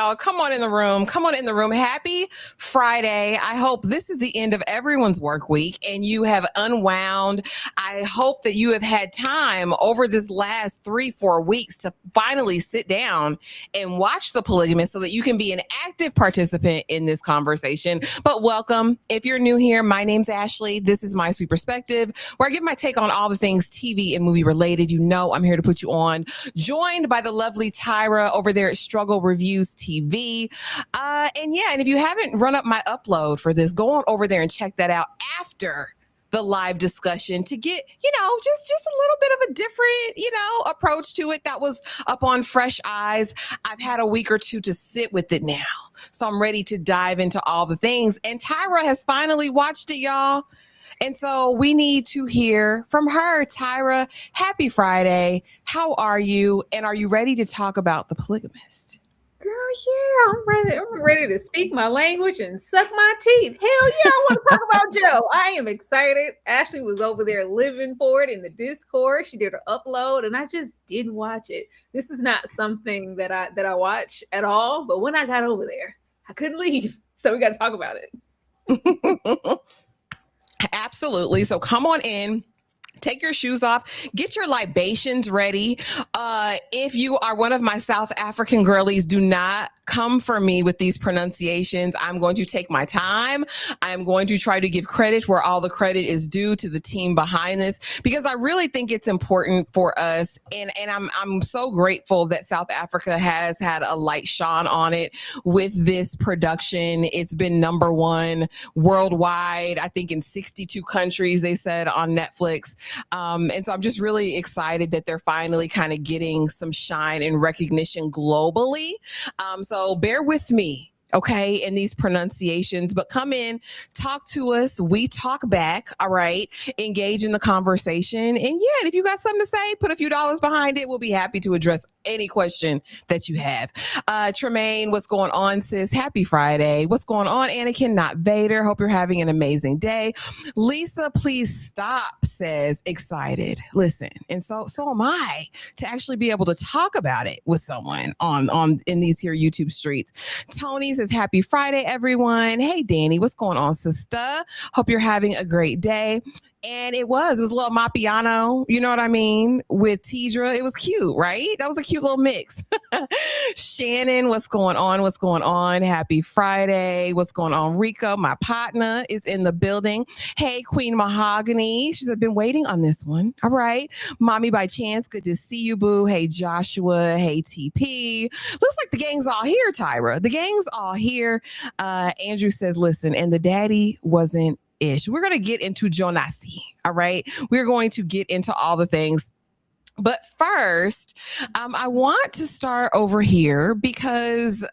y'all. Come on in the room. Come on in the room. Happy Friday. I hope this is the end of everyone's work week and you have unwound. I hope that you have had time over this last 3-4 weeks to finally sit down and watch The Polygamist so that you can be an active participant in this conversation. But welcome. If you're new here, my name's Ashley. This is My Sweet Perspective, where I give my take on all the things TV and movie related. You know I'm here to put you on. Joined by the lovely Tyra over there at Struggle Reviews TV. And if you haven't run up my upload for this, go on over there and check that out after the live discussion to get, just a little bit of a different, approach to it. That was up on fresh eyes. I've had a week or two to sit with it now. So I'm ready to dive into all the things. And Tyra has finally watched it, y'all. And so we need to hear from her. Tyra, happy Friday. How are you? And are you ready to talk about The Polygamist? Girl, yeah, I'm ready. I'm ready to speak my language and suck my teeth. Hell yeah, I want to talk about Joe. I am excited. Ashley was over there living for it in the Discord. She did her upload, and I just didn't watch it. This is not something that I watch at all. But when I got over there, I couldn't leave. So we got to talk about it. Absolutely. So come on in. Take your shoes off. Get your libations ready. If you are one of my South African girlies, do not come for me with these pronunciations. I'm going to take my time. I'm going to try to give credit where all the credit is due to the team behind this, because I really think it's important for us. And I'm so grateful that South Africa has had a light shone on it with this production. It's been #1 worldwide, I think in 62 countries, they said on Netflix. And so I'm just really excited that they're finally kind of getting some shine and recognition globally. So bear with me, okay, in these pronunciations, but come in, talk to us. We talk back, all right? Engage in the conversation. And if you got something to say, put a few dollars behind it. We'll be happy to address any question that you have. Tremaine, what's going on, sis? Happy Friday. What's going on, Anakin, not Vader? Hope you're having an amazing day. Lisa, please stop, says excited. Listen, and so am I, to actually be able to talk about it with someone on in these here YouTube streets. Tony says happy Friday, everyone. Hey, Danny, what's going on, sister? Hope you're having a great day. And it was a little Mapiano, you know what I mean, with Tidra. It was cute, right? That was a cute little mix. Shannon, what's going on? What's going on? Happy Friday. What's going on? Rico, my partner, is in the building. Hey, Queen Mahogany. She's been waiting on this one. All right. Mommy by Chance, good to see you, boo. Hey, Joshua. Hey, TP. Looks like the gang's all here, Tyra. The gang's all here. Andrew says, listen, and the daddy wasn't ish. We're going to get into Jonasi. All right. We're going to get into all the things. But first, I want to start over here because,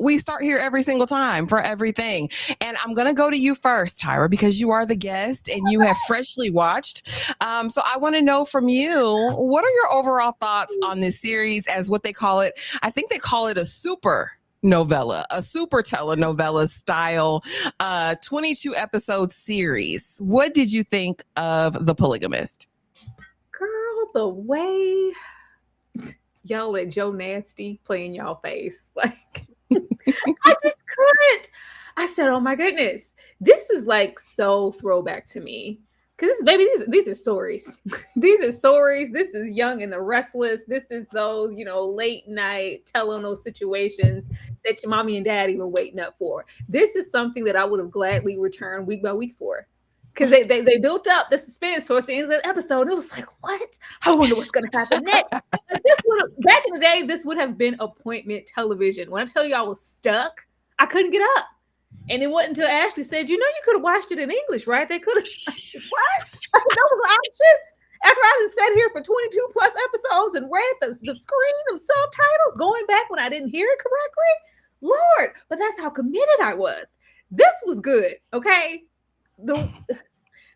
we start here every single time for everything. And I'm going to go to you first, Tyra, because you are the guest and you have freshly watched. So I want to know from you, what are your overall thoughts on this series as what they call it? I think they call it a super novella, a super telenovela style 22 episode series. What did you think of The Polygamist? Girl, the way y'all let Jonasi play in y'all face, like I just couldn't. I said, oh my goodness, this is like so throwback to me. Because these are stories. These are stories. This is Young and the Restless. This is those, late night telling those situations that your mommy and daddy were waiting up for. This is something that I would have gladly returned week by week for. Because they built up the suspense towards the end of that episode. And it was like, what? I wonder what's going to happen next. Back in the day, this would have been appointment television. When I tell you I was stuck, I couldn't get up. And it wasn't until Ashley said, you could have watched it in English, right? They could have. What? I said, that was an option? After I had sat here for 22 plus episodes and read the screen of subtitles, going back when I didn't hear it correctly? Lord, but that's how committed I was. This was good, okay?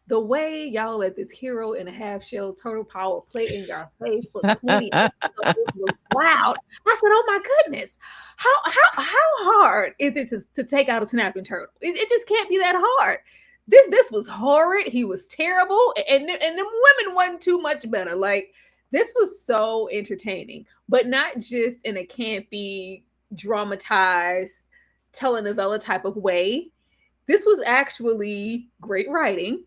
The way y'all let this hero in a half shell turtle power play in your face for 20 episodes was wild. I said, oh my goodness, how hard is this to take out a snapping turtle? It just can't be that hard. This was horrid. He was terrible, and the women wasn't too much better. Like This was so entertaining, but not just in a campy, dramatized telenovela type of way. This was actually great writing.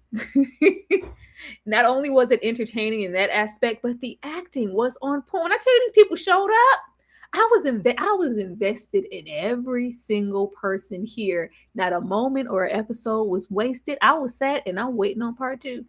Not only was it entertaining in that aspect, but the acting was on point. When I tell you these people showed up, I was invested in every single person here. Not a moment or episode was wasted. I was sad and I'm waiting on part 2.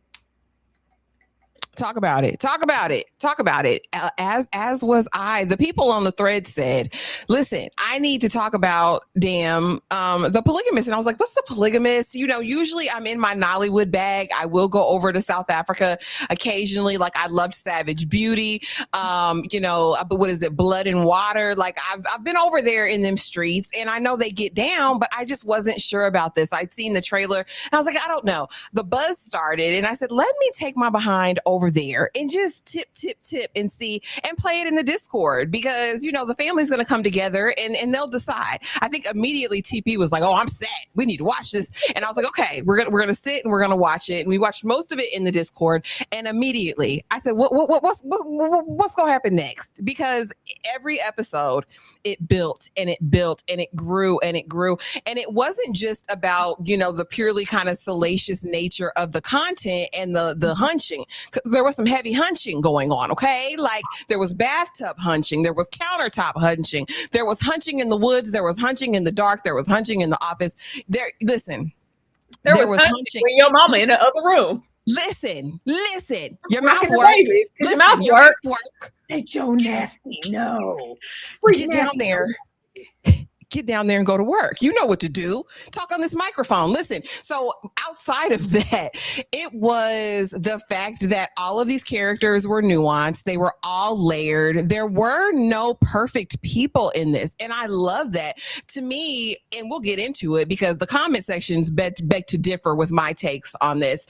Talk about it. Talk about it. Talk about it. As was I. The people on the thread said, listen, I need to talk about the Polygamist. And I was like, what's the Polygamist? You know, usually I'm in my Nollywood bag. I will go over to South Africa occasionally. Like I loved Savage Beauty. You know, but what is it? Blood and Water. Like I've been over there in them streets and I know they get down, but I just wasn't sure about this. I'd seen the trailer and I was like, I don't know. The buzz started and I said, let me take my behind over there and just tip and see and play it in the Discord because, you know, the family's going to come together and they'll decide. I think immediately TP was like, oh, I'm set. We need to watch this. And I was like, okay, we're going to sit and we're going to watch it. And we watched most of it in the Discord. And immediately I said, what's going to happen next? Because every episode it built and it built and it grew and it grew. And it wasn't just about, you know, the purely kind of salacious nature of the content and the hunching. There was some heavy hunching going on, okay? Like there was bathtub hunching, there was countertop hunching, there was hunching in the woods, there was hunching in the dark, there was hunching in the office. There was hunching with your mama in the other room. Listen, your mouth work. Your mouth work. Hey, Jonasi, no. Get down there. Get down there and go to work. You know what to do. Talk on this microphone. Listen. So outside of that, it was the fact that all of these characters were nuanced. They were all layered. There were no perfect people in this. And I love that. To me, and we'll get into it because the comment sections beg to differ with my takes on this.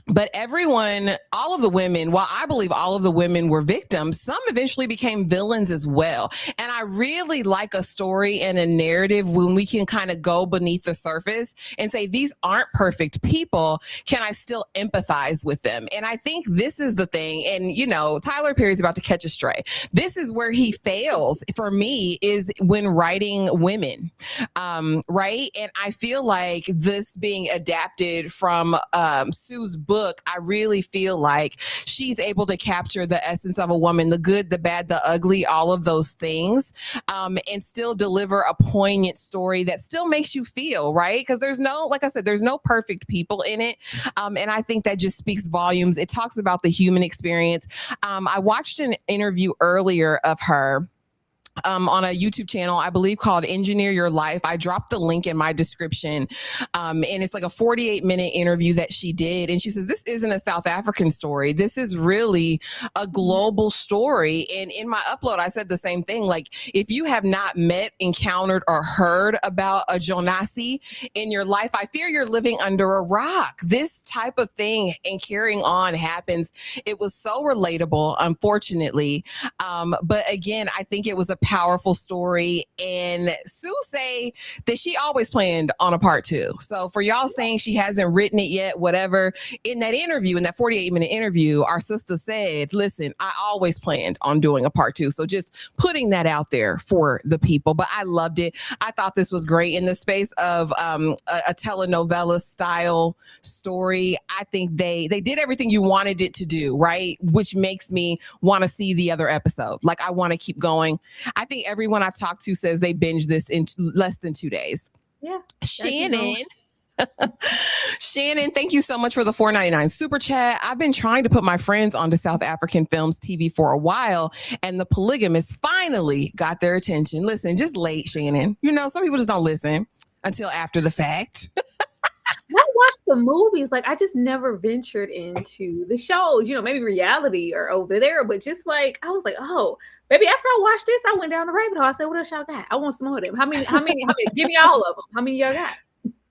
But everyone, all of the women, while I believe all of the women were victims, some eventually became villains as well. And I really like a story and a narrative when we can kind of go beneath the surface and say, these aren't perfect people. Can I still empathize with them? And I think this is the thing. And, you know, Tyler Perry's about to catch a stray. This is where he fails for me is when writing women, right? And I feel like this being adapted from Sue's book, I really feel like she's able to capture the essence of a woman, the good, the bad, the ugly, all of those things, and still deliver a poignant story that still makes you feel, right? Because there's no, like I said, there's no perfect people in it. And I think that just speaks volumes. It talks about the human experience. I watched an interview earlier of her on a YouTube channel, I believe called Engineer Your Life. I dropped the link in my description. And it's like a 48-minute interview that she did. And she says, this isn't a South African story. This is really a global story. And in my upload, I said the same thing. Like, if you have not met, encountered, or heard about a Jonasi in your life, I fear you're living under a rock. This type of thing and carrying on happens. It was so relatable, unfortunately. But again, I think it was a powerful story. And Sue say that she always planned on a part 2. So for y'all saying she hasn't written it yet, whatever, in that interview, in that 48-minute interview, our sister said, listen, I always planned on doing a part 2. So just putting that out there for the people. But I loved it. I thought this was great in the space of a telenovela style story. I think they did everything you wanted it to do, right? Which makes me want to see the other episode. Like, I want to keep going. I think everyone I've talked to says they binged this in less than 2 days. Yeah. Shannon. Shannon, thank you so much for the $4.99 super chat. I've been trying to put my friends onto South African Films TV for a while, and the Polygamists finally got their attention. Listen, just late, Shannon. You know, some people just don't listen until after the fact. I watched the movies. Like, I just never ventured into the shows, you know, maybe reality or over there, but just like, I was like, oh, baby, after I watched this, I went down the rabbit hole. I said, what else y'all got? I want some more of them. How many, give me all of them. How many y'all got?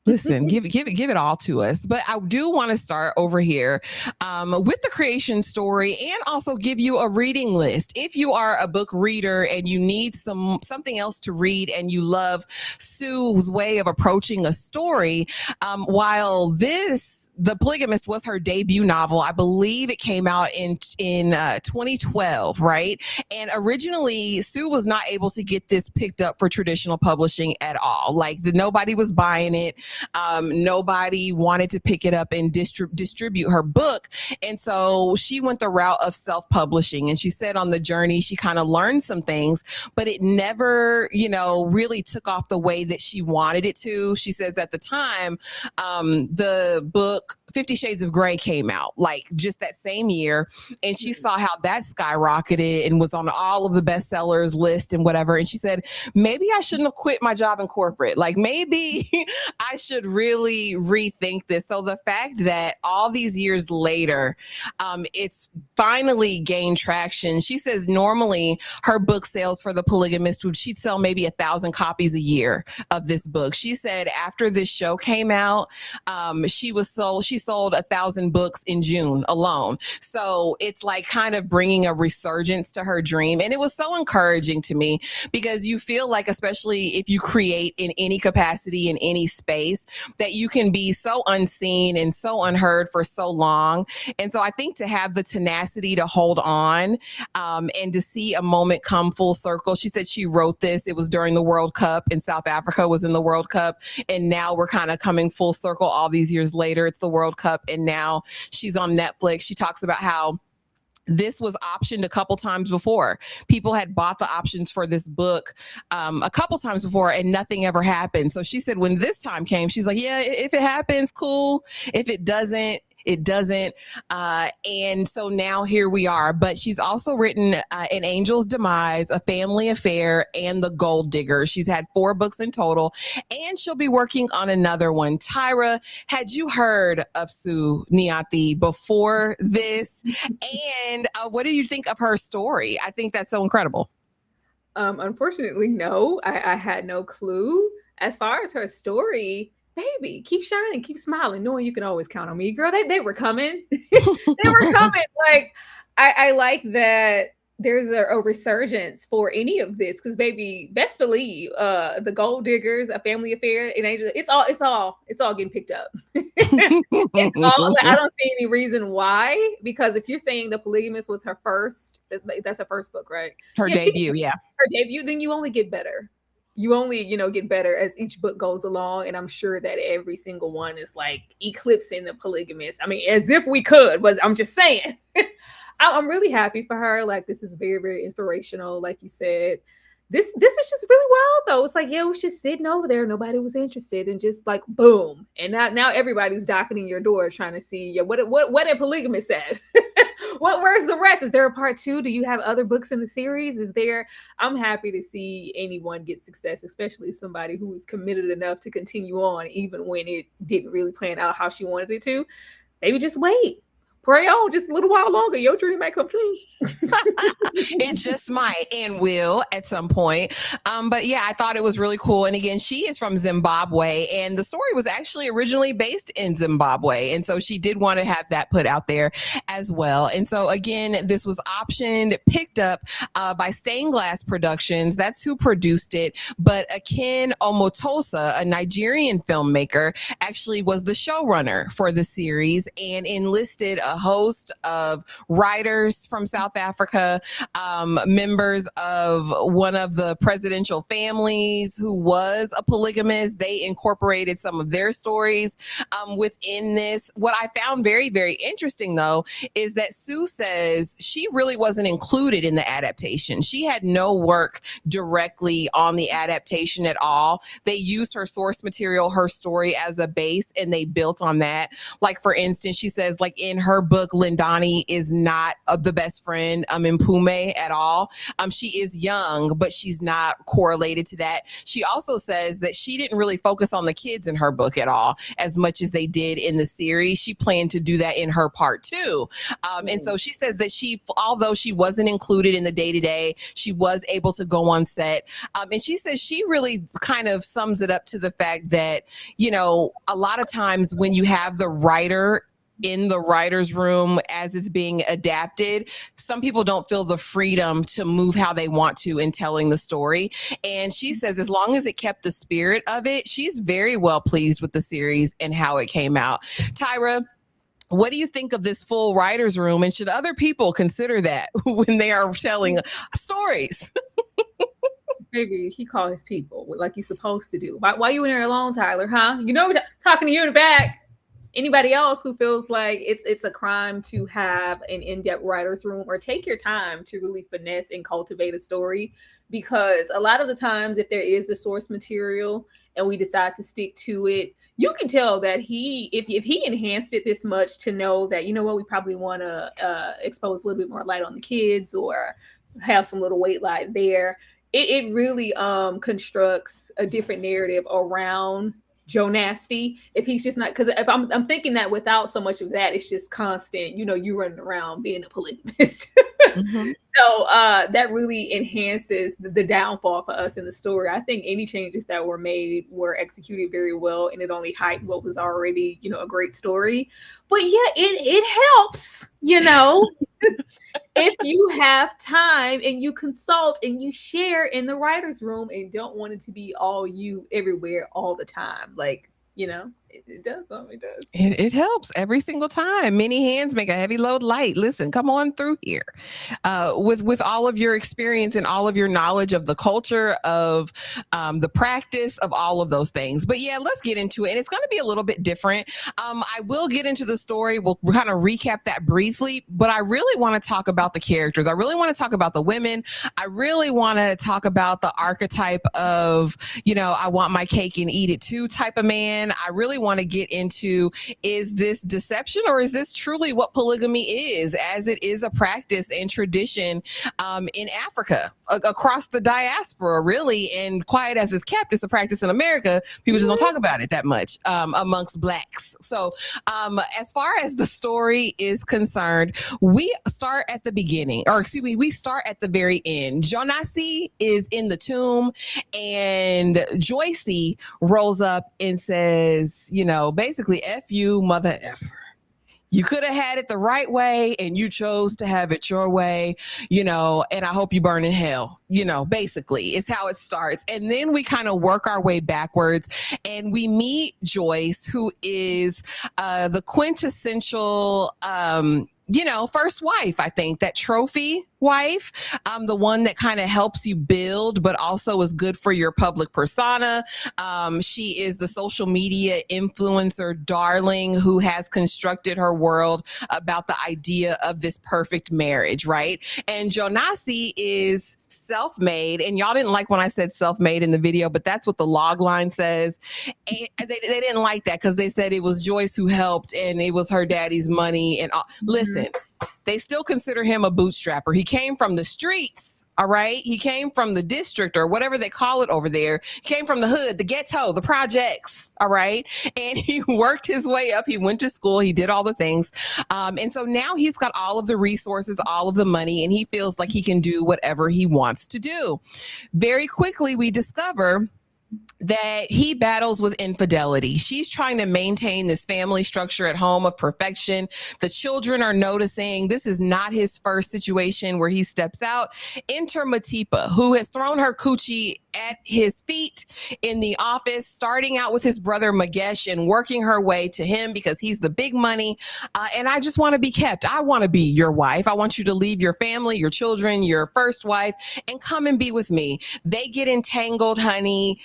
Listen, give it all to us. But I do want to start over here with the creation story and also give you a reading list. If you are a book reader and you need something else to read and you love Sue's way of approaching a story, while this The Polygamist was her debut novel. I believe it came out in 2012, right? And originally, Sue was not able to get this picked up for traditional publishing at all. Like nobody was buying it. Nobody wanted to pick it up and distribute her book. And so she went the route of self-publishing. And she said on the journey, she kind of learned some things, but it never, really took off the way that she wanted it to. She says at the time, the book 50 Shades of Grey came out like just that same year. And she saw how that skyrocketed and was on all of the bestsellers list and whatever. And she said, maybe I shouldn't have quit my job in corporate. Like maybe I should really rethink this. So the fact that all these years later, it's finally gained traction. She says normally her book sales for The Polygamist she'd sell maybe 1,000 copies a year of this book. She said after this show came out, she sold 1,000 books in June alone. So it's like kind of bringing a resurgence to her dream. And it was so encouraging to me because you feel like, especially if you create in any capacity, in any space, that you can be so unseen and so unheard for so long. And so I think to have the tenacity to hold on and to see a moment come full circle. She said she wrote this. It was during the World Cup and South Africa was in the World Cup. And now we're kind of coming full circle all these years later. It's the World Cup. And now she's on Netflix. She talks about how this was optioned a couple times before. People had bought the options for this book a couple times before and nothing ever happened. So she said when this time came, she's like, yeah, if it happens, cool. If it doesn't, it doesn't. And so now here we are. But she's also written An Angel's Demise, A Family Affair, and The Gold Digger. She's had 4 books in total, and she'll be working on another one. Tyra, had you heard of Sue Nyathi before this? And what do you think of her story? I think that's so incredible. Unfortunately, no, I had no clue. As far as her story, baby, keep shining, keep smiling, knowing you can always count on me, girl. They were coming. They were coming. Like, I like that there's a resurgence for any of this because, baby, best believe The Gold Diggers, A Family Affair, an Angel, it's all getting picked up. I don't see any reason why, because if you're saying The Polygamist was her first, that's her first book, right? Her debut, yeah. Her debut, then you only get better. You only, get better as each book goes along. And I'm sure that every single one is like eclipsing The Polygamist. I mean, as if we could, but I'm just saying. I'm really happy for her. Like, this is very, very inspirational. Like you said, this is just really wild though. It's like, yeah, it was just sitting over there. Nobody was interested, and just like, boom. And now everybody's knocking your door trying to see what did Polygamist said? Where's the rest? Is there a part 2? Do you have other books in the series? I'm happy to see anyone get success, especially somebody who is committed enough to continue on, even when it didn't really plan out how she wanted it to. Maybe just wait. Pray on just a little while longer. Your dream might come true. It just might and will at some point. But yeah, I thought it was really cool. And again, she is from Zimbabwe, and the story was actually originally based in Zimbabwe. And so she did want to have that put out there as well. And so again, this was optioned, picked up by Stained Glass Productions. That's who produced it. But Akin Omotosa, a Nigerian filmmaker, actually was the showrunner for the series and enlisted a host of writers from South Africa, members of one of the presidential families who was a polygamist. They incorporated some of their stories within this. What I found very, very interesting, though, is that Sue says she really wasn't included in the adaptation. She had no work directly on the adaptation at all. They used her source material, her story as a base, and they built on that. Like, for instance, she says, like, in her book, Lindani is not the best friend in Pume at all. She is young, but she's not correlated to that. She also says that she didn't really focus on the kids in her book at all as much as they did in the series. She planned to do that in her part 2. And so she says that although she wasn't included in the day-to-day, she was able to go on set. And she says she really kind of sums it up to the fact that, a lot of times when you have the writer in the writer's room as it's being adapted, some people don't feel the freedom to move how they want to in telling the story. And she says, as long as it kept the spirit of it, she's very well pleased with the series and how it came out. Tyra, what do you think of this full writer's room? And should other people consider that when they are telling stories? Maybe he call his people like you're supposed to do. Why you in there alone, Tyler? Huh? You know, we're talking to you in the back. Anybody else who feels like it's a crime to have an in-depth writer's room, or take your time to really finesse and cultivate a story, because a lot of the times if there is a source material and we decide to stick to it, you can tell that if he enhanced it this much to know that, you know what, we probably want to expose a little bit more light on the kids or have some little weight light there. It really constructs a different narrative around Jonasi, if he's just not, because if I'm thinking that without so much of that, it's just constant, you know, you running around being a polygamist. Mm-hmm. So that really enhances the downfall for us in the story. I think any changes that were made were executed very well, and it only heightened what was already, you know, a great story. But yeah, it helps, you know, if you have time and you consult and you share in the writer's room and don't want it to be all you everywhere all the time. Like, you know, it does something. It does. It helps every single time. Many hands make a heavy load light. Listen, come on through here with all of your experience and all of your knowledge of the culture, of the practice of all of those things. But yeah, let's get into it. And it's going to be a little bit different. I will get into the story. We'll kind of recap that briefly, but I really want to talk about the characters. I really want to talk about the women. I really want to talk about the archetype of, you know, I want my cake and eat it too type of man. I really want to get into, is this deception or is this truly what polygamy is, as it is a practice and tradition in Africa, across the diaspora, really, and quiet as it's kept, it's a practice in America. People just don't talk about it that much amongst Blacks. So as far as the story is concerned, we start at the beginning, or excuse me, we start at the very end. Jonasi is in the tomb and Joyce rolls up and says, you know, basically, F you, mother effer. You could have had it the right way and you chose to have it your way, you know, and I hope you burn in hell, you know, basically is how it starts. And then we kind of work our way backwards and we meet Joyce, who is the quintessential, you know, first wife, I think, that trophy wife, the one that kind of helps you build, but also is good for your public persona. She is the social media influencer darling who has constructed her world about the idea of this perfect marriage, right? And Jonasi is self-made, and y'all didn't like when I said self-made in the video, but that's what the log line says. And they didn't like that because they said it was Joyce who helped and it was her daddy's money and all. Listen, they still consider him a bootstrapper. He came from the streets, all right? He came from the district or whatever they call it over there. He came from the hood, the ghetto, the projects, all right? And he worked his way up. He went to school. He did all the things. And so now he's got all of the resources, all of the money, and he feels like he can do whatever he wants to do. Very quickly, we discover that he battles with infidelity. She's trying to maintain this family structure at home of perfection. The children are noticing this is not his first situation where he steps out. Enter Matipa, who has thrown her coochie at his feet in the office, starting out with his brother Magesh and working her way to him because he's the big money. And I just want to be kept. I want to be your wife. I want you to leave your family, your children, your first wife, and come and be with me. They get entangled, honey.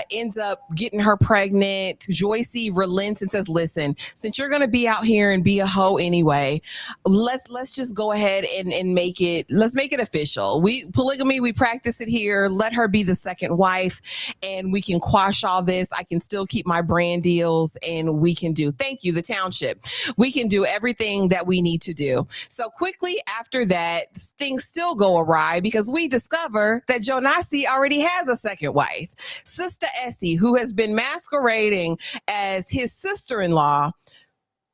Ends up getting her pregnant. Joyce relents and says, listen, since you're going to be out here and be a hoe anyway, let's just go ahead and make it official. Polygamy, we practice it here. Let her be the second wife and we can quash all this. I can still keep my brand deals and we can do, thank you, the township. We can do everything that we need to do. So quickly after that, things still go awry because we discover that Jonasi already has a second wife. Sister Essie, who has been masquerading as his sister-in-law,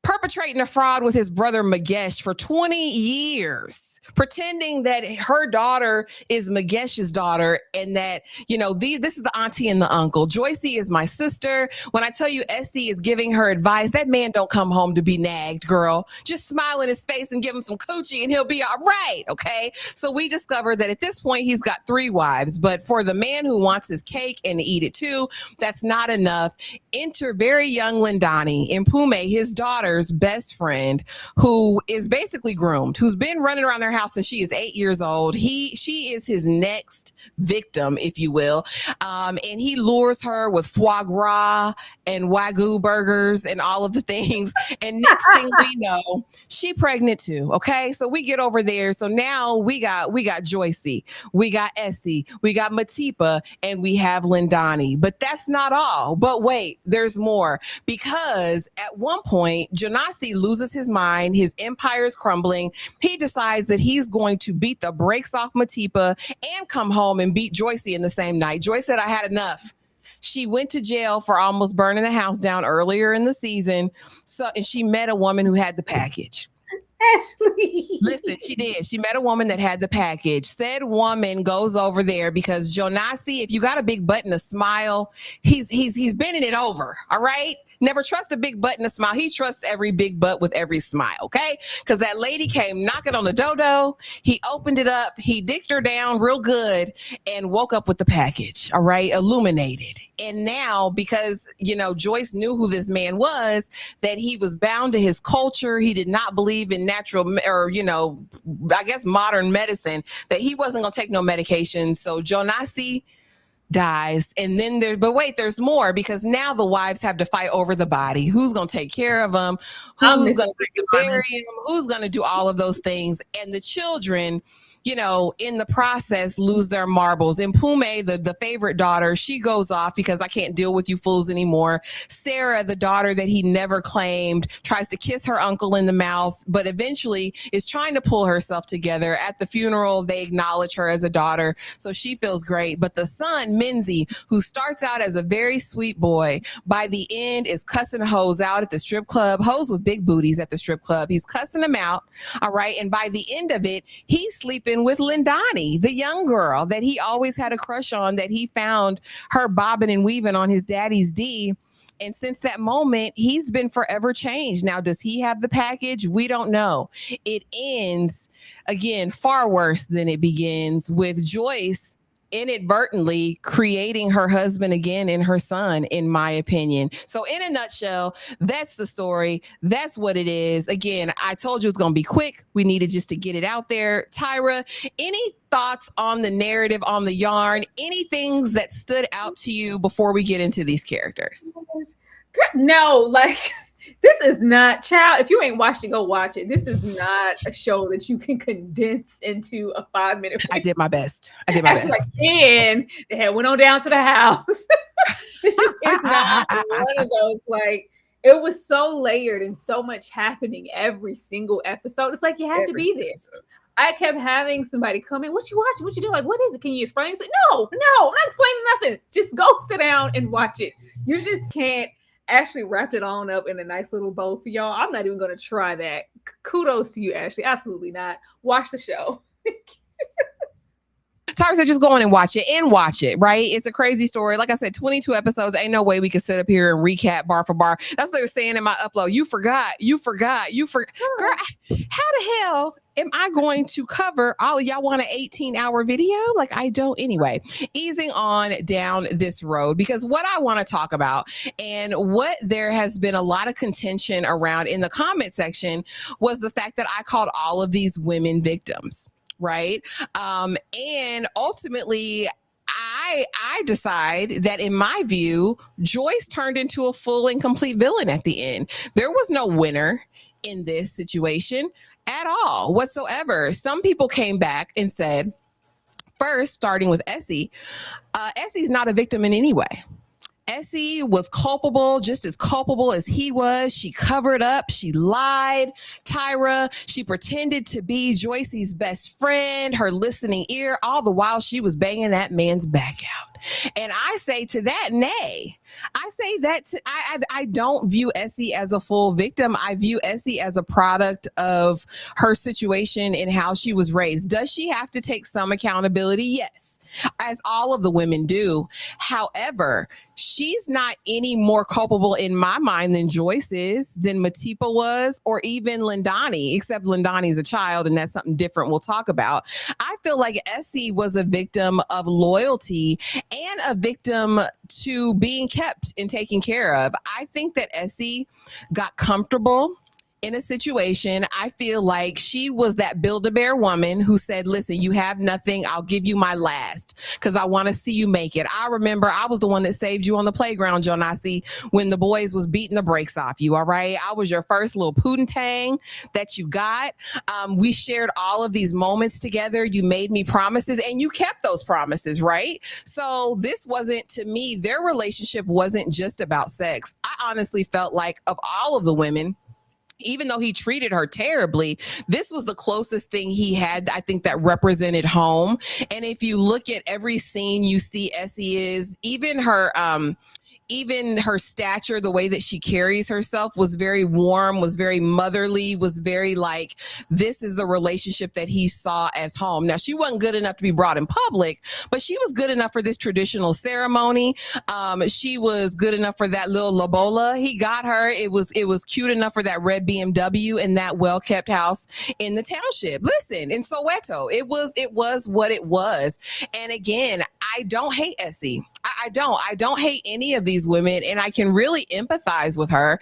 perpetrating a fraud with his brother Magesh for 20 years, pretending that her daughter is Magesh's daughter and that, this is the auntie and the uncle. Joycey is my sister. When I tell you Essie is giving her advice, that man don't come home to be nagged, girl. Just smile in his face and give him some coochie and he'll be all right, okay? So we discovered that at this point, he's got 3 wives, but for the man who wants his cake and to eat it too, that's not enough. Enter very young Lindani, Mpume, his daughter's best friend, who is basically groomed, who's been running around their house since she is 8 years old. She is his next victim, if you will. And he lures her with foie gras and Wagyu burgers and all of the things. And next thing we know, she pregnant too. Okay. So we get over there. So now we got Joycey, we got Essie, we got Matipa, and we have Lindani. But that's not all. But wait, there's more, because at one point, Jonasi loses his mind. His empire is crumbling. He decides that he's going to beat the brakes off Matipa and come home and beat Joycey in the same night. Joyce said, I had enough. She went to jail for almost burning the house down earlier in the season. And she met a woman who had the package. Ashley. Listen, she did. She met a woman that had the package. Said woman goes over there because Jonasi, if you got a big butt and a smile, he's bending it over. All right. Never trust a big butt and a smile. He trusts every big butt with every smile, okay? Because that lady came knocking on the dodo. He opened it up. He dicked her down real good and woke up with the package, all right? Illuminated. And now, because, Joyce knew who this man was, that he was bound to his culture. He did not believe in natural or, I guess modern medicine, that he wasn't going to take no medication. So Jonasi dies. And then there's more, because now the wives have to fight over the body. Who's going to take care of them? Who's going to bury him? Who's going to do all of those things? And the children, in the process, lose their marbles. And Mpume, the favorite daughter, she goes off because I can't deal with you fools anymore. Sarah, the daughter that he never claimed, tries to kiss her uncle in the mouth, but eventually is trying to pull herself together. At the funeral, they acknowledge her as a daughter, so she feels great. But the son, Minzy, who starts out as a very sweet boy, by the end is cussing hoes out at the strip club, hoes with big booties at the strip club. He's cussing them out, all right? And by the end of it, he's sleeping with Lindani, the young girl that he always had a crush on, that he found her bobbing and weaving on his daddy's D. And since that moment, he's been forever changed. Now, does he have the package? We don't know. It ends, again, far worse than it begins, with Joyce inadvertently creating her husband again and her son, in my opinion. So in a nutshell, that's the story. That's what it is. Again, I told you it's going to be quick. We needed just to get it out there. Tyra, any thoughts on the narrative, on the yarn, any things that stood out to you before we get into these characters? No, this is not, child. If you ain't watched it, go watch it. This is not a show that you can condense into a 5-minute. I did my best. Best. And they had went on down to the house. This just is not one of those. It was so layered and so much happening every single episode. It's like you had to be there. I kept having somebody come in. What you watching? What you do? What is it? Can you explain? It's like, no, I'm not explaining nothing. Just go sit down and watch it. You just can't. Ashley wrapped it on up in a nice little bow for y'all. I'm not even going to try that. Kudos to you, Ashley. Absolutely not. Watch the show. Tyra said, just go on and watch it, right? It's a crazy story. Like I said, 22 episodes. Ain't no way we could sit up here and recap bar for bar. That's what they were saying in my upload. You forgot. Girl, how the hell am I going to cover all of y'all want an 18-hour video? I don't. Anyway, easing on down this road, because what I want to talk about and what there has been a lot of contention around in the comment section was the fact that I called all of these women victims. Right. And ultimately, I decide that, in my view, Joyce turned into a full and complete villain at the end. There was no winner in this situation at all whatsoever. Some people came back and said, first, starting with Essie, Essie's not a victim in any way. Essie was culpable, just as culpable as he was. She covered up. She lied. Tyra, she pretended to be Joyce's best friend, her listening ear, all the while she was banging that man's back out. And I say to that, nay. I say that I don't view Essie as a full victim. I view Essie as a product of her situation and how she was raised. Does she have to take some accountability? Yes, as all of the women do. However, she's not any more culpable in my mind than Joyce is, than Matipa was, or even Lindani, except Lindani's a child, and that's something different we'll talk about. I feel like Essie was a victim of loyalty and a victim to being kept and taken care of. I think that Essie got comfortable in a situation. I feel like she was that Build-A-Bear woman who said, listen, you have nothing. I'll give you my last because I want to see you make it. I remember I was the one that saved you on the playground, Jonasi, when the boys was beating the brakes off you. All right. I was your first little poontang that you got. We shared all of these moments together. You made me promises and you kept those promises, right? So this wasn't, to me, their relationship wasn't just about sex. I honestly felt like of all of the women, even though he treated her terribly, this was the closest thing he had, I think, that represented home. And if you look at every scene you see Essie is, even her stature, the way that she carries herself was very warm, was very motherly, was very like, this is the relationship that he saw as home. Now, she wasn't good enough to be brought in public, but she was good enough for this traditional ceremony. She was good enough for that little lobola. He got her. It was cute enough for that red BMW and that well-kept house in the township. Listen, in Soweto, it was what it was. And again, I don't hate Essie. I don't hate any of these women, and I can really empathize with her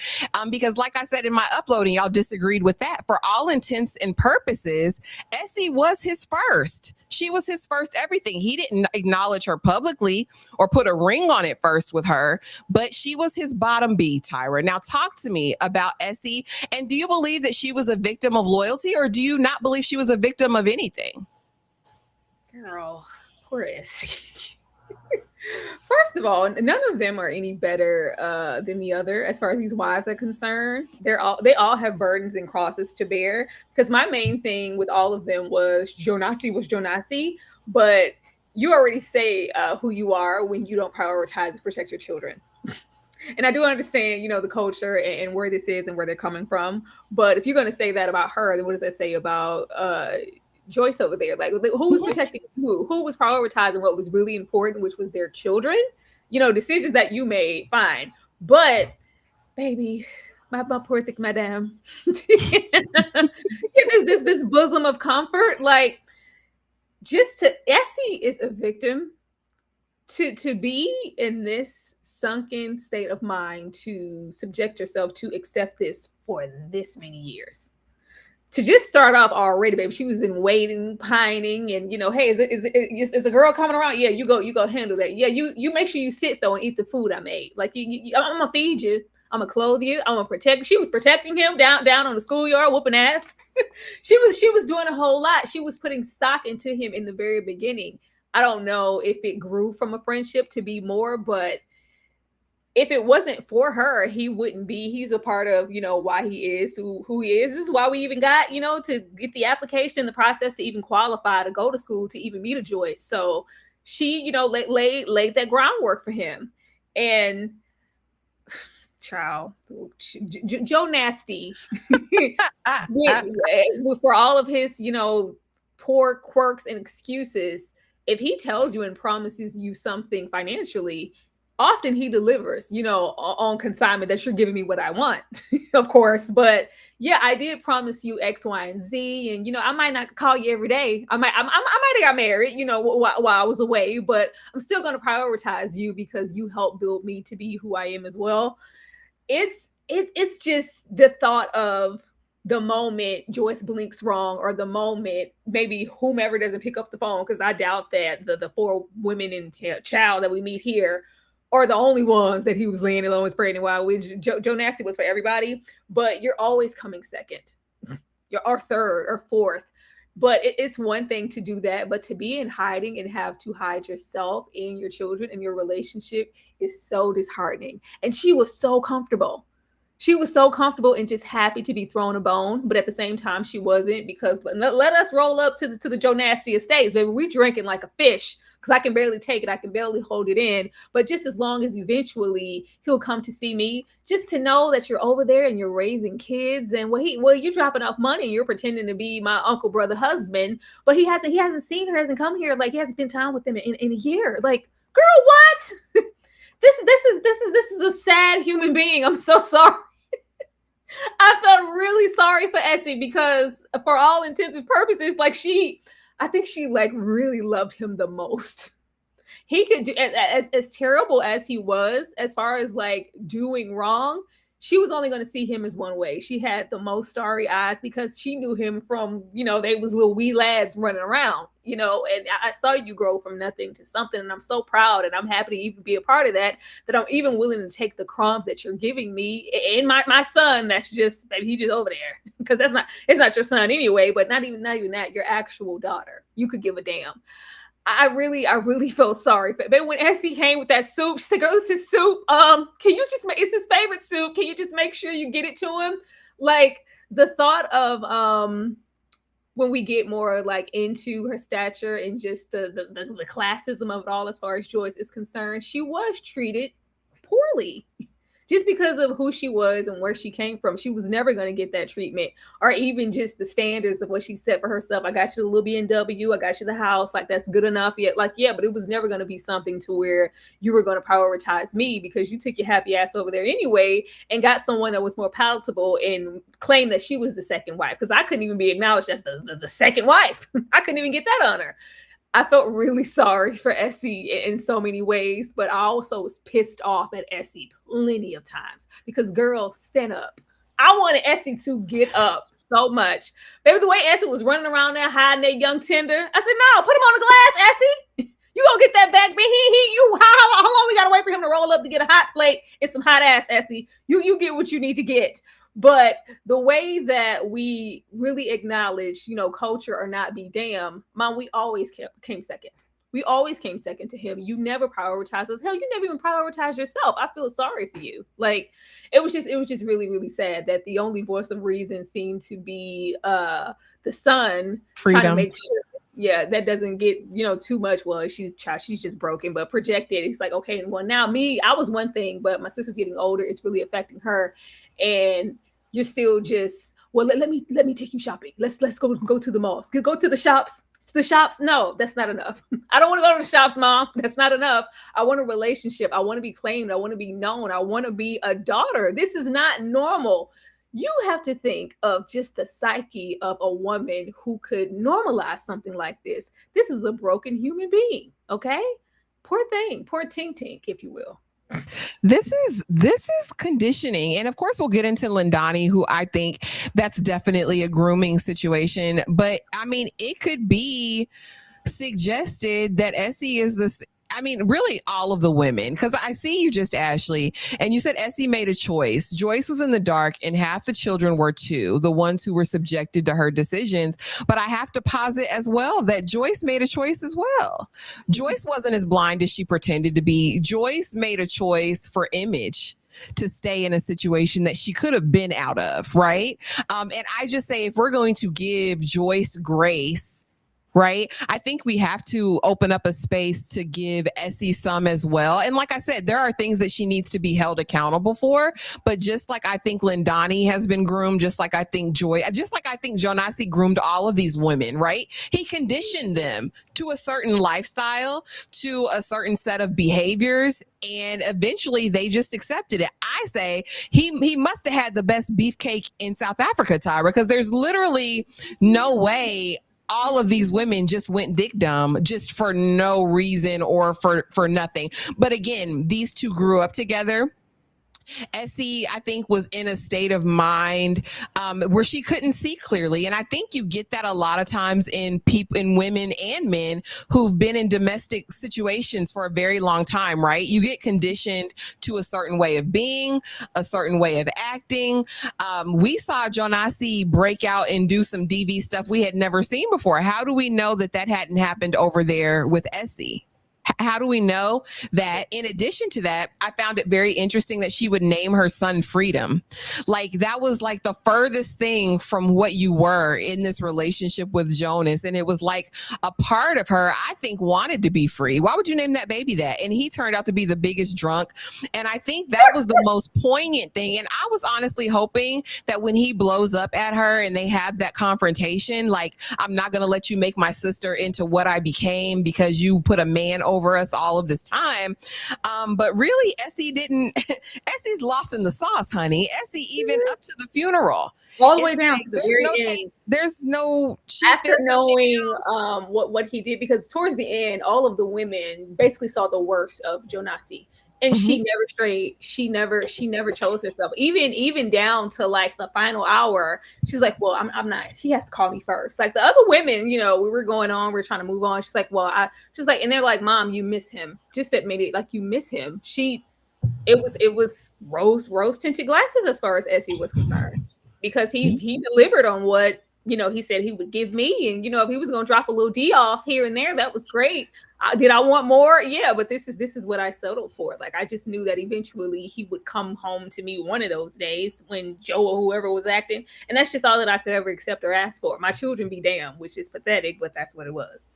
because, like I said in my uploading, y'all disagreed with that. For all intents and purposes, Essie was his first. She was his first everything. He didn't acknowledge her publicly or put a ring on it first with her, but she was his bottom B, Tyra. Now, talk to me about Essie, and do you believe that she was a victim of loyalty, or do you not believe she was a victim of anything? Girl, poor Essie. First of all, none of them are any better than the other as far as these wives are concerned. They all have burdens and crosses to bear. Because my main thing with all of them was Jonasi, but you already say who you are when you don't prioritize and protect your children. And I do understand, the culture and where this is and where they're coming from. But if you're going to say that about her, then what does that say about Joyce over there? Like, who was protecting who was prioritizing what was really important, which was their children? Decisions that you made, fine, but baby, my poor thick madam, this bosom of comfort, like, Essie is a victim. To be in this sunken state of mind, to subject yourself to accept this for this many years. To just start off already, baby, she was in waiting, pining, and hey, is a girl coming around? Yeah, you go handle that. Yeah, you make sure you sit though and eat the food I made. Like I'm gonna feed you, I'm gonna clothe you, I'm gonna protect. She was protecting him down on the schoolyard, whooping ass. she was doing a whole lot. She was putting stock into him in the very beginning. I don't know if it grew from a friendship to be more, but if it wasn't for her, he wouldn't be. He's a part of, why he is who he is. This is why we even got, to get the application in the process to even qualify to go to school, to even meet a Joyce. So she, laid that groundwork for him. And child, Jonasi, for all of his, poor quirks and excuses, if he tells you and promises you something financially, often he delivers, on consignment that you're giving me what I want, of course. But yeah, I did promise you X, Y, and Z. And, I might not call you every day. I might have got married, while I was away, but I'm still going to prioritize you because you helped build me to be who I am as well. It's just the thought of the moment Joyce blinks wrong, or the moment maybe whomever doesn't pick up the phone, because I doubt that the four women and child that we meet here are the only ones that he was laying alone with pregnant while, which Jonasi was for everybody. But you're always coming second, or third or fourth. But it's one thing to do that, but to be in hiding and have to hide yourself and your children and your relationship is so disheartening. And she was so comfortable. She was so comfortable and just happy to be thrown a bone, but at the same time, she wasn't, because let us roll up to the Jonasi estates, baby. We drinking like a fish, because I can barely take it. I can barely hold it in. But just as long as eventually he'll come to see me, just to know that you're over there and you're raising kids, and you're dropping off money. You're pretending to be my uncle, brother, husband, but he hasn't seen her, hasn't come here. Like, he hasn't spent time with them in a year. Like, girl, what? This is a sad human being. I'm so sorry. I felt really sorry for Essie, because for all intents and purposes, like, I think she like really loved him the most. He could do as terrible as he was, as far as like doing wrong. She was only going to see him as one way. She had the most starry eyes, because she knew him from, they was little wee lads running around, and I saw you grow from nothing to something. And I'm so proud, and I'm happy to even be a part of that I'm even willing to take the crumbs that you're giving me and my son. That's just, baby, he just over there, because it's not your son anyway, but not even that, your actual daughter. You could give a damn. I really felt sorry for it. But when Essie came with that soup, she said, girl, this is soup. Can you just it's his favorite soup. Can you just make sure you get it to him? Like, the thought of when we get more like into her stature and just the classism of it all, as far as Joyce is concerned, she was treated poorly. Just because of who she was and where she came from, she was never going to get that treatment, or even just the standards of what she set for herself. I got you the little BMW, I got you the house, like, that's good enough. Yet, like, yeah, but it was never going to be something to where you were going to prioritize me, because you took your happy ass over there anyway and got someone that was more palatable and claimed that she was the second wife, because I couldn't even be acknowledged as the second wife. I couldn't even get that honor. I felt really sorry for Essie in so many ways, but I also was pissed off at Essie plenty of times, because, girl, stand up. I wanted Essie to get up so much. Baby, the way Essie was running around there hiding that young tender, I said, no, put him on the glass, Essie. You gonna get that back, man. How long we gotta wait for him to roll up to get a hot plate and some hot ass, Essie? You get what you need to get. But the way that we really acknowledge, culture or not be damn, Mom, we always came second. We always came second to him. You never prioritized us. Hell, you never even prioritized yourself. I feel sorry for you. Like, it was just really, really sad that the only voice of reason seemed to be the son. Freedom. Trying to make sure, yeah, that doesn't get, too much. Well, she's just broken, but projected. It's like, okay, well, now I was one thing, but my sister's getting older. It's really affecting her. And you're still just, well, let me take you shopping. Let's go to the malls. Go to the shops. The shops. No, that's not enough. I don't want to go to the shops, Mom. That's not enough. I want a relationship. I want to be claimed. I want to be known. I want to be a daughter. This is not normal. You have to think of just the psyche of a woman who could normalize something like this. This is a broken human being. Okay. Poor thing. Poor tink tink, if you will. This is conditioning. And of course, we'll get into Lindani, who I think that's definitely a grooming situation. But I mean, it could be suggested that Essie is this. I mean, really all of the women, because I see you just, Ashley, and you said Essie made a choice. Joyce was in the dark and half the children were too, the ones who were subjected to her decisions. But I have to posit as well that Joyce made a choice as well. Joyce wasn't as blind as she pretended to be. Joyce made a choice for image to stay in a situation that she could have been out of, right? And I just say, if we're going to give Joyce grace, right, I think we have to open up a space to give Essie some as well. And like I said, there are things that she needs to be held accountable for. But just like I think Lindani has been groomed, just like I think Jonasi groomed all of these women, right? He conditioned them to a certain lifestyle, to a certain set of behaviors, and eventually they just accepted it. I say he must have had the best beefcake in South Africa, Tyra, because there's literally no way all of these women just went dick dumb just for no reason or for nothing. But again, these two grew up together. Essie, I think, was in a state of mind where she couldn't see clearly, and I think you get that a lot of times in people, in women and men who've been in domestic situations for a very long time. Right? You get conditioned to a certain way of being, a certain way of acting. We saw Jonasi break out and do some DV stuff we had never seen before. How do we know that that hadn't happened over there with Essie? How do we know that? In addition to that, I found it very interesting that she would name her son Freedom. Like that was like the furthest thing from what you were in this relationship with Jonas. And it was like a part of her, I think, wanted to be free. Why would you name that baby that? And he turned out to be the biggest drunk. And I think that was the most poignant thing. And I was honestly hoping that when he blows up at her and they have that confrontation, like, I'm not going to let you make my sister into what I became because you put a man over us all of this time. But really, Essie didn't. Essie's lost in the sauce, honey. Essie, even up to the funeral, all the way down to the there's very no end. change. There's no after knowing what he did, because towards the end, all of the women basically saw the worst of Jonasi. And she never strayed. She never chose herself. Even down to like the final hour, she's like, "Well, I'm not. He has to call me first." Like the other women, we were going on. We are trying to move on. She's like, "Well, she's like," and they're like, "Mom, you miss him. Just admit it. Like you miss him." It was rose tinted glasses as far as Essie was concerned, because he delivered on what he said he would give me, and if he was going to drop a little D off here and there, that was great. Did I want more? Yeah, but this is what I settled for. Like I just knew that eventually he would come home to me one of those days when Joe or whoever was acting, and that's just all that I could ever accept or ask for. My children be damned, which is pathetic, but that's what it was.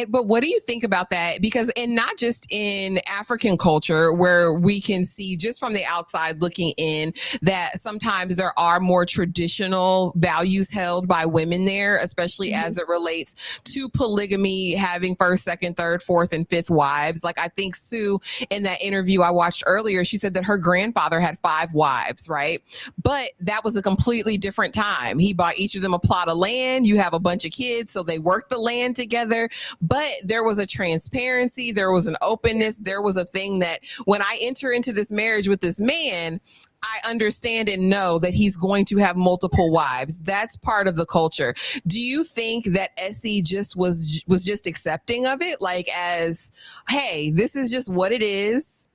But what do you think about that? Because, and not just in African culture, where we can see just from the outside looking in that sometimes there are more traditional values held by women there, especially as it relates to polygamy, having first, second, third, fourth, and fifth wives. Like I think Sue, in that interview I watched earlier, she said that her grandfather had 5 wives, right? But that was a completely different time. He bought each of them a plot of land. You have a bunch of kids, so they worked the land together. But there was a transparency, there was an openness, there was a thing that when I enter into this marriage with this man, I understand and know that he's going to have multiple wives. That's part of the culture. Do you think that Essie just was just accepting of it, like as, hey, this is just what it is?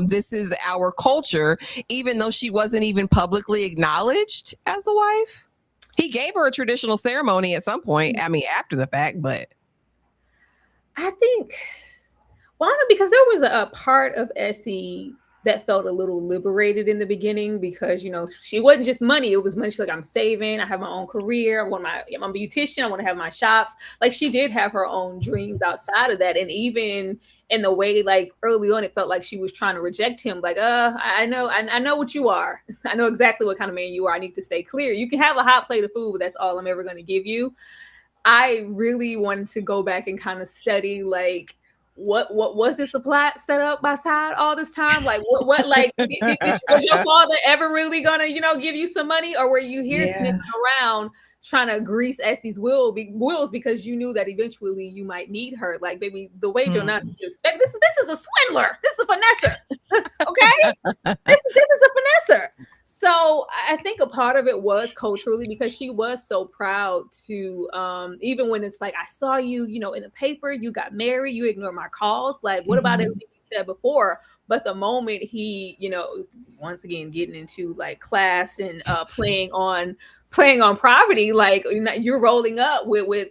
This is our culture, even though she wasn't even publicly acknowledged as the wife? He gave her a traditional ceremony at some point. I mean, after the fact, but I think, well, I don't know, because there was a part of Essie that felt a little liberated in the beginning, because she wasn't just money. It was money. She's like, I'm saving. I have my own career. I'm a beautician. I want to have my shops. Like she did have her own dreams outside of that. And even in the way, like early on, it felt like she was trying to reject him. Like, I know what you are. I know exactly what kind of man you are. I need to stay clear. You can have a hot plate of food, but that's all I'm ever going to give you. I really wanted to go back and kind of study, like, what was this a plot set up by side all this time? Like, what like, was your father ever really gonna, give you some money, or were you here sniffing around trying to grease Essie's wheels because you knew that eventually you might need her? Like, baby, the way Jonasi is, baby, this is a swindler. This is a finesser. Okay, this is a finesser. So I think a part of it was culturally, because she was so proud to, even when it's like, I saw you, in the paper, you got married, you ignored my calls. Like, what about everything you said before? But the moment he, once again, getting into like class and playing on property, like you're rolling up with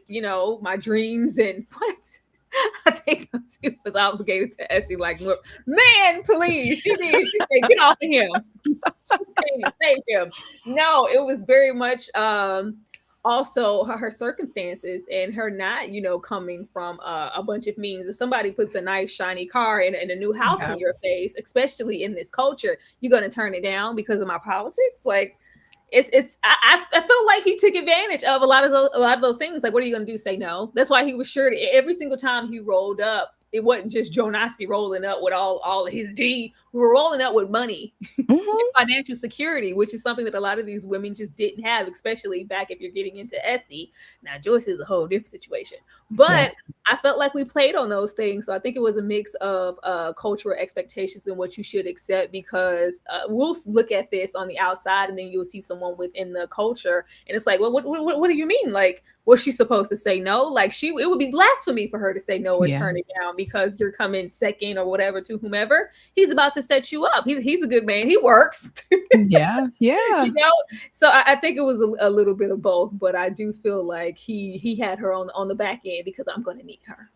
my dreams and what? I think he was obligated to Essie, like, man, please. She said, get off of him. Save him. No, it was very much also her circumstances and her not, coming from a bunch of means. If somebody puts a nice shiny car and a new house in your face, especially in this culture, you're gonna turn it down because of my politics. Like, I feel like he took advantage of a lot of those things. Like, what are you gonna do? Say no? That's why he was sure to, every single time he rolled up, it wasn't just Jonasi rolling up with all of his D We were rolling out with money, Mhm. financial security, which is something that a lot of these women just didn't have, especially back if you're getting into Essie. Now, Joyce is a whole different situation, Yeah. but I felt like we played on those things. So I think it was a mix of cultural expectations and what you should accept, because we'll look at this on the outside and then you'll see someone within the culture. And it's like, well, what do you mean? Like, was she supposed to say no? Like, it would be blasphemy for her to say no or Yeah. turn it down because you're coming second or whatever to whomever. He's about to set you up. He's a good man. He works. Yeah. Yeah. You know, so I think it was a little bit of both, but I do feel like he had her on the back end because I'm going to need her.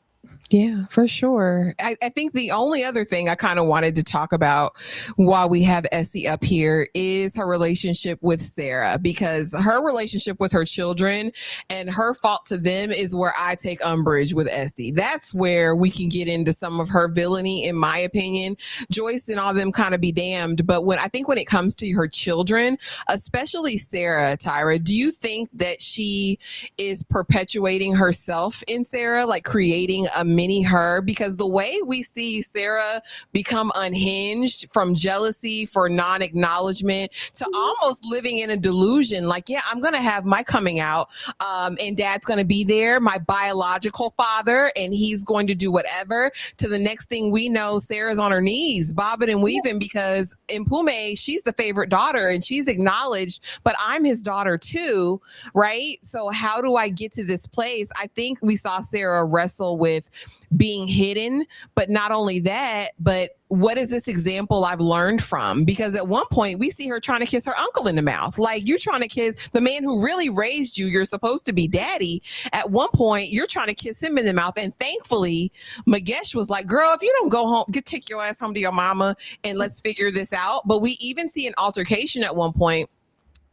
Yeah, for sure. I think the only other thing I kind of wanted to talk about while we have Essie up here is her relationship with Sarah, because her relationship with her children and her fault to them is where I take umbrage with Essie. That's where we can get into some of her villainy, in my opinion. Joyce and all of them kind of be damned. But when it comes to her children, especially Sarah, Tyra, do you think that she is perpetuating herself in Sarah, like creating a mini her? Because the way we see Sarah become unhinged from jealousy for non-acknowledgement to almost living in a delusion, like, yeah, I'm going to have my coming out and dad's going to be there, my biological father, and he's going to do whatever, to the next thing we know, Sarah's on her knees, bobbing and weaving, because in Pume, she's the favorite daughter and she's acknowledged, but I'm his daughter too, right? So how do I get to this place? I think we saw Sarah wrestle with being hidden, but not only that, but what is this example I've learned from? Because at one point we see her trying to kiss her uncle in the mouth. Like, you're trying to kiss the man who really raised you. You're supposed to be daddy. At one point you're trying to kiss him in the mouth. And thankfully Magesh was like, girl, if you don't go home, take your ass home to your mama and let's figure this out. But we even see an altercation at one point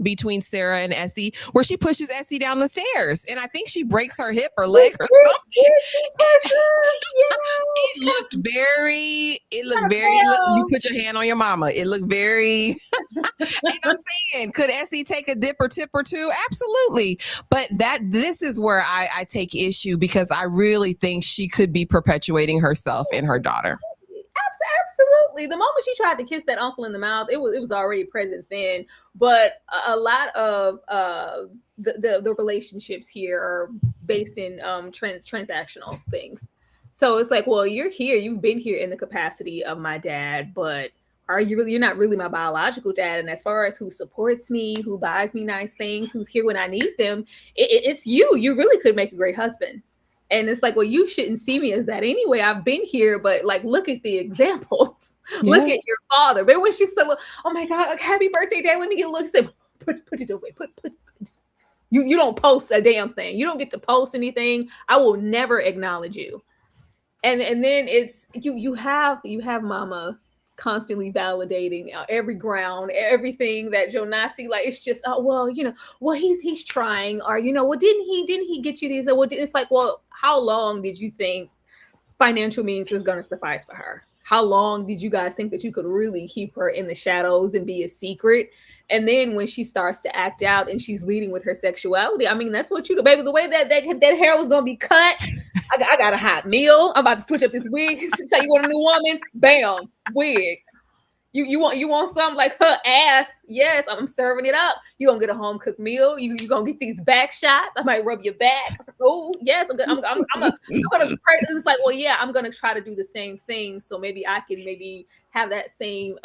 between Sarah and Essie, where she pushes Essie down the stairs, and I think she breaks her hip or leg or something. It looked very. You put your hand on your mama. It looked very. And I'm saying, could Essie take a dip or tip or two? Absolutely. But this is where I take issue, because I really think she could be perpetuating herself and her daughter. Absolutely. The moment she tried to kiss that uncle in the mouth, it was already present then. But a lot of the relationships here are based in transactional things. So it's like, well, you've been here in the capacity of my dad, but you're not really my biological dad. And as far as who supports me, who buys me nice things, who's here when I need them, it's you. You really could make a great husband. And it's like, well, you shouldn't see me as that anyway. I've been here, but like, look at the examples. Yeah. Look at your father. But when she said, oh my God, like, happy birthday, Dad, let me get a look. Say, put it away. Put you don't post a damn thing. You don't get to post anything. I will never acknowledge you. And then it's you have mama constantly validating every ground, everything that Jonasi, like, it's just, oh, well, he's trying, or, well, didn't he get you these? Or, well, it's like, well, how long did you think financial means was going to suffice for her? How long did you guys think that you could really keep her in the shadows and be a secret? And then when she starts to act out and she's leading with her sexuality, I mean, that's what you do, baby. The way that hair was going to be cut, I got a hot meal. I'm about to switch up this wig. Say you want a new woman? Bam, wig. You want something like her ass? Yes, I'm serving it up. You gonna get a home cooked meal. You gonna get these back shots. I might rub your back. Oh yes, I'm gonna. It's like, well, yeah, I'm gonna try to do the same thing. So maybe I can have that same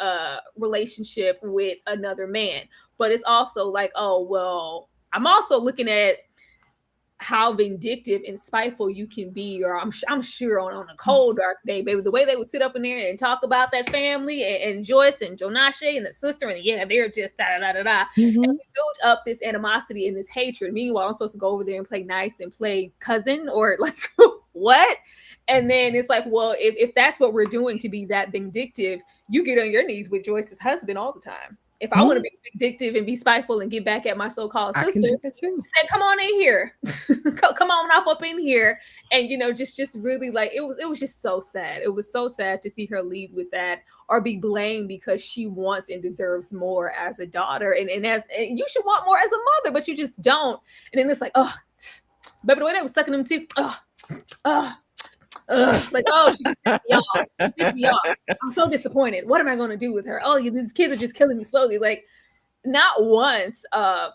relationship with another man. But it's also like, oh well, I'm also looking at how vindictive and spiteful you can be, or I'm sure on a cold dark day, baby, the way they would sit up in there and talk about that family and Joyce and Jonasi and the sister, and yeah, they're just da da da da. Mm-hmm. And we build up this animosity and this hatred. Meanwhile, I'm supposed to go over there and play nice and play cousin, or like what? And then it's like, well, if that's what we're doing to be that vindictive, you get on your knees with Joyce's husband all the time. If I want to be vindictive and be spiteful and get back at my so-called sister, say, come on in here. Come on up in here. And, just really, like, it was just so sad. It was so sad to see her lead with that, or be blamed because she wants and deserves more as a daughter. And you should want more as a mother, but you just don't. And then it's like, oh, baby, the way they was sucking them teeth, ugh, like, oh, she just pissed me off. She pissed me off. I'm so disappointed. What am I going to do with her? Oh, these kids are just killing me slowly. Like, not once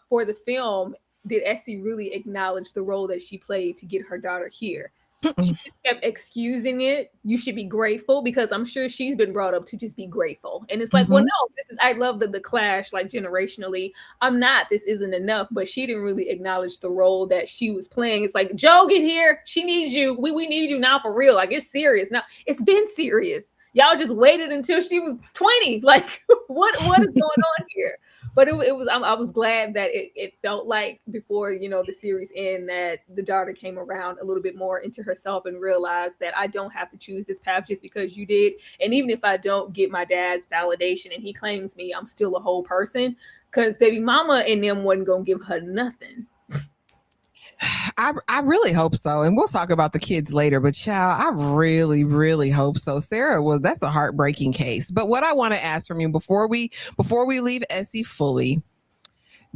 for the film did Essie really acknowledge the role that she played to get her daughter here. She just kept excusing it. You should be grateful, because I'm sure she's been brought up to just be grateful. And it's like, well, no, this is, I love the clash, like generationally. I'm not, this isn't enough, but she didn't really acknowledge the role that she was playing. It's like, Joe, get here. She needs you. We need you now for real. Like, it's serious now. It's been serious. Y'all just waited until she was 20. Like, what is going on here? But it was, I was glad that it felt like before, the series end, that the daughter came around a little bit more into herself and realized that I don't have to choose this path just because you did. And even if I don't get my dad's validation and he claims me, I'm still a whole person, because baby mama and them wasn't going to give her nothing. I really hope so. And we'll talk about the kids later, but child, I really, really hope so. Sarah, that's a heartbreaking case. But what I want to ask from you before we leave Essie fully,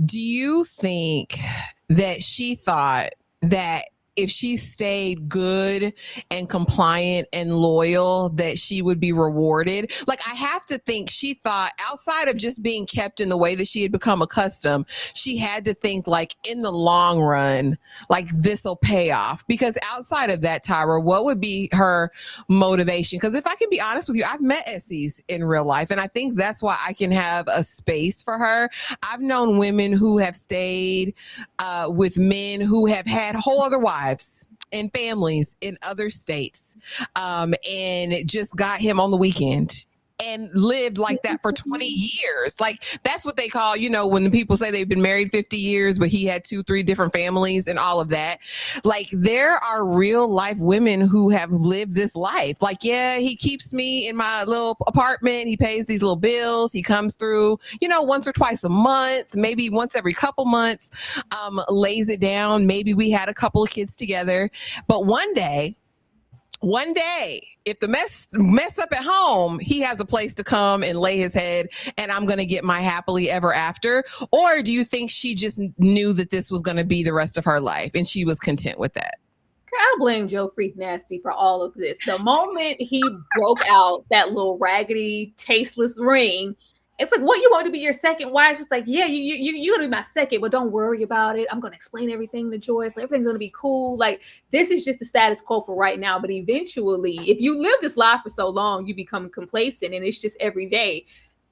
do you think that she thought that if she stayed good and compliant and loyal, that she would be rewarded? Like, I have to think she thought, outside of just being kept in the way that she had become accustomed, she had to think, like, in the long run, like, this will pay off. Because outside of that, Tyra, what would be her motivation? Because if I can be honest with you, I've met Essie's in real life, and I think that's why I can have a space for her. I've known women who have stayed with men who have had whole other wives and families in other states, and just got him on the weekend and lived like that for 20 years. Like, that's what they call, when the people say they've been married 50 years, but he had 2-3 different families and all of that. Like, there are real life women who have lived this life. Like, yeah, he keeps me in my little apartment. He pays these little bills. He comes through, once or twice a month, maybe once every couple months, lays it down. Maybe we had a couple of kids together, but one day, if the mess up at home, he has a place to come and lay his head, and I'm going to get my happily ever after? Or do you think she just knew that this was going to be the rest of her life and she was content with that? I blame Joe Freak Nasty for all of this. The moment he broke out that little raggedy, tasteless ring, it's like, what, you want to be your second wife? It's like, yeah, you're gonna be my second, but don't worry about it. I'm gonna explain everything to Joyce. Like, everything's gonna be cool. Like, this is just the status quo for right now. But eventually, if you live this life for so long, you become complacent, and it's just every day,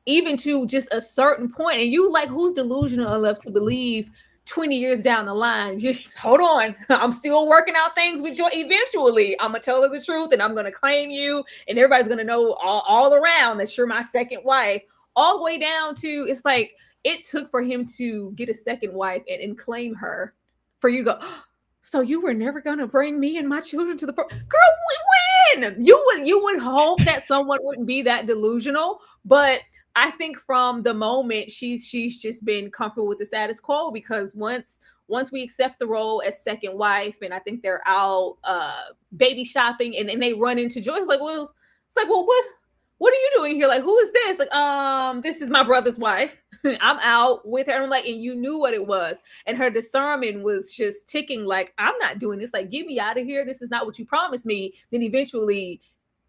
even to just a certain point. And you, like, who's delusional enough to believe 20 years down the line, just hold on, I'm still working out things with Joy. Eventually, I'm gonna tell her the truth, and I'm gonna claim you, and everybody's gonna know all around that you're my second wife. All the way down to, it's like, it took for him to get a second wife and claim her, for you to go, oh, so you were never gonna bring me and my children to the girl, we win. You would hope that someone wouldn't be that delusional, but I think from the moment she's just been comfortable with the status quo, because once we accept the role as second wife, and I think they're out baby shopping, and they run into Joyce, like, well, it's like, well, what are you doing here? Like, who is this? Like, this is my brother's wife. I'm out with her. And I'm like, and you knew what it was. And her discernment was just ticking, like, I'm not doing this. Like, get me out of here. This is not what you promised me. Then eventually,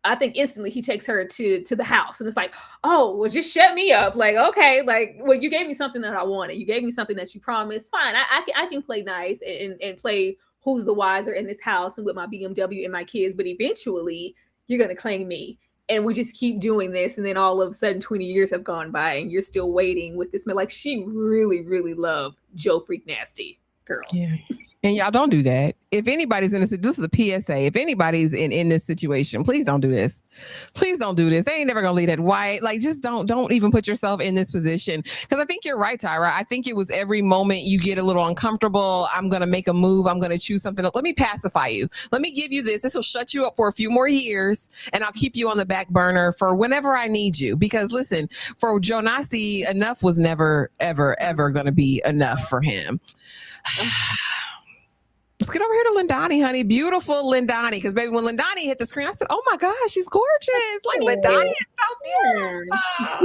I think instantly he takes her to the house. And it's like, oh, well, just shut me up. Like, okay, like, well, you gave me something that I wanted. You gave me something that you promised. Fine. I can play nice and play who's the wiser in this house and with my BMW and my kids. But eventually, you're going to claim me. And we just keep doing this. And then all of a sudden, 20 years have gone by and you're still waiting with this man. Like, she really, really loved Joe Freak Nasty, girl. Yeah. And y'all don't do that. If anybody's in this is a PSA. If anybody's in this situation, please don't do this. Please don't do this. They ain't never gonna leave that white. Like, just don't even put yourself in this position. Because I think you're right, Tyra. I think it was every moment you get a little uncomfortable. I'm gonna make a move. I'm gonna choose something. Let me pacify you. Let me give you this. This will shut you up for a few more years, and I'll keep you on the back burner for whenever I need you. Because listen, for Jonasi, enough was never, ever, ever gonna be enough for him. Let's get over here to Lindani, honey. Beautiful Lindani. Because, baby, when Lindani hit the screen, I said, oh, my gosh, she's gorgeous. Like, Lindani is so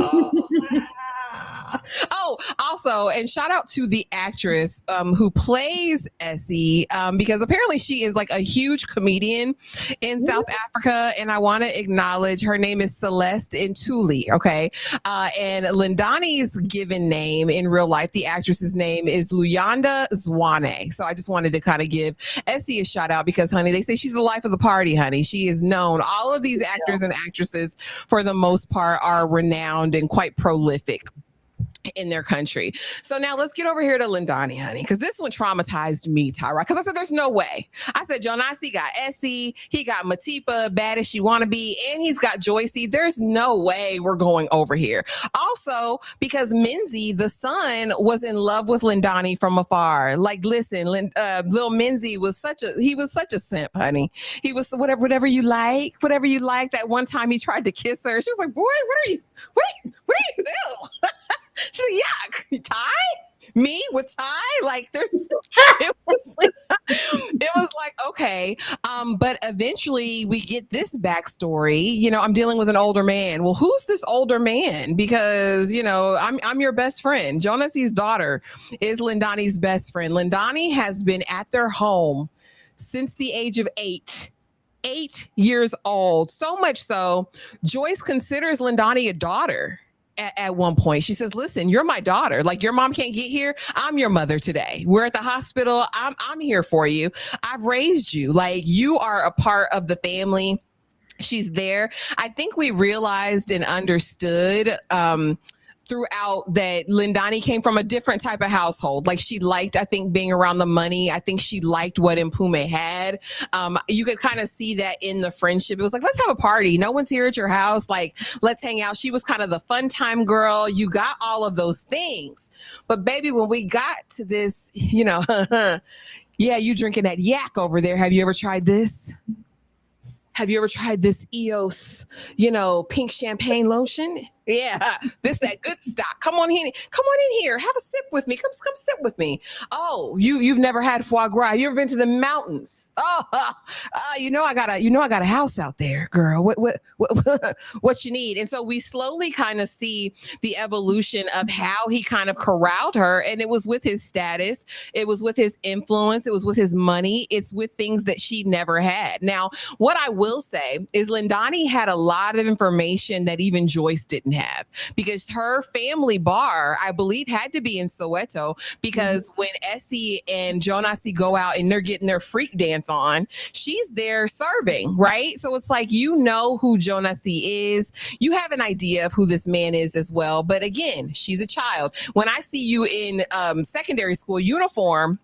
beautiful. Oh, also, and shout out to the actress who plays Essie, because apparently she is like a huge comedian in South Africa, and I want to acknowledge her name is Celeste Ntuli. Okay, and Lindani's given name in real life, the actress's name is Luyanda Zwane. So I just wanted to kind of give Essie a shout out because, honey, they say she's the life of the party, honey. She is known. All of these actors and actresses, for the most part, are renowned and quite prolific in their country. So now let's get over here to Lindani, honey, because this one traumatized me, Tyra, because I said there's no way. I said Jonasi got Essie, he got Matipa, bad as she wanna be, and he's got Joyce. There's no way we're going over here. Also, because Minzy, the son, was in love with Lindani from afar. Like, listen, little Minzy was such a simp, honey. He was whatever you like. That one time he tried to kiss her. She was like, boy, what are you do? She's like, yuck, Ty? Me with Ty? Like, it was like, okay. But eventually we get this backstory. You know, I'm dealing with an older man. Well, who's this older man? Because, you know, I'm your best friend. Jonasi's daughter is Lindani's best friend. Lindani has been at their home since the age of 8 years old. So much so, Joyce considers Lindani a daughter. At one point, she says, listen, you're my daughter. Like, your mom can't get here. I'm your mother today. We're at the hospital. I'm here for you. I've raised you. Like, you are a part of the family. She's there. I think we realized and understood throughout that Lindani came from a different type of household. Like, she liked, I think, being around the money. I think she liked what Mpume had. You could kind of see that in the friendship. It was like, let's have a party. No one's here at your house. Like, let's hang out. She was kind of the fun time girl. You got all of those things. But baby, when we got to this, you know, yeah, you drinking that yak over there. Have you ever tried this? Have you ever tried this EOS, you know, pink champagne lotion? Yeah, this that good stock. Come on in here. Have a sip with me. Come sit with me. Oh, you've never had foie gras. You ever been to the mountains? Oh, you know I got a house out there, girl. What you need? And so we slowly kind of see the evolution of how he kind of corralled her, and it was with his status, it was with his influence, it was with his money, it's with things that she never had. Now, what I will say is Lindani had a lot of information that even Joyce didn't have, because her family bar, I believe, had to be in Soweto, because when Essie and Jonasi go out and they're getting their freak dance on, she's there serving, right? So it's like, you know who Jonasi is. You have an idea of who this man is as well. But again, she's a child. When I see you in secondary school uniform,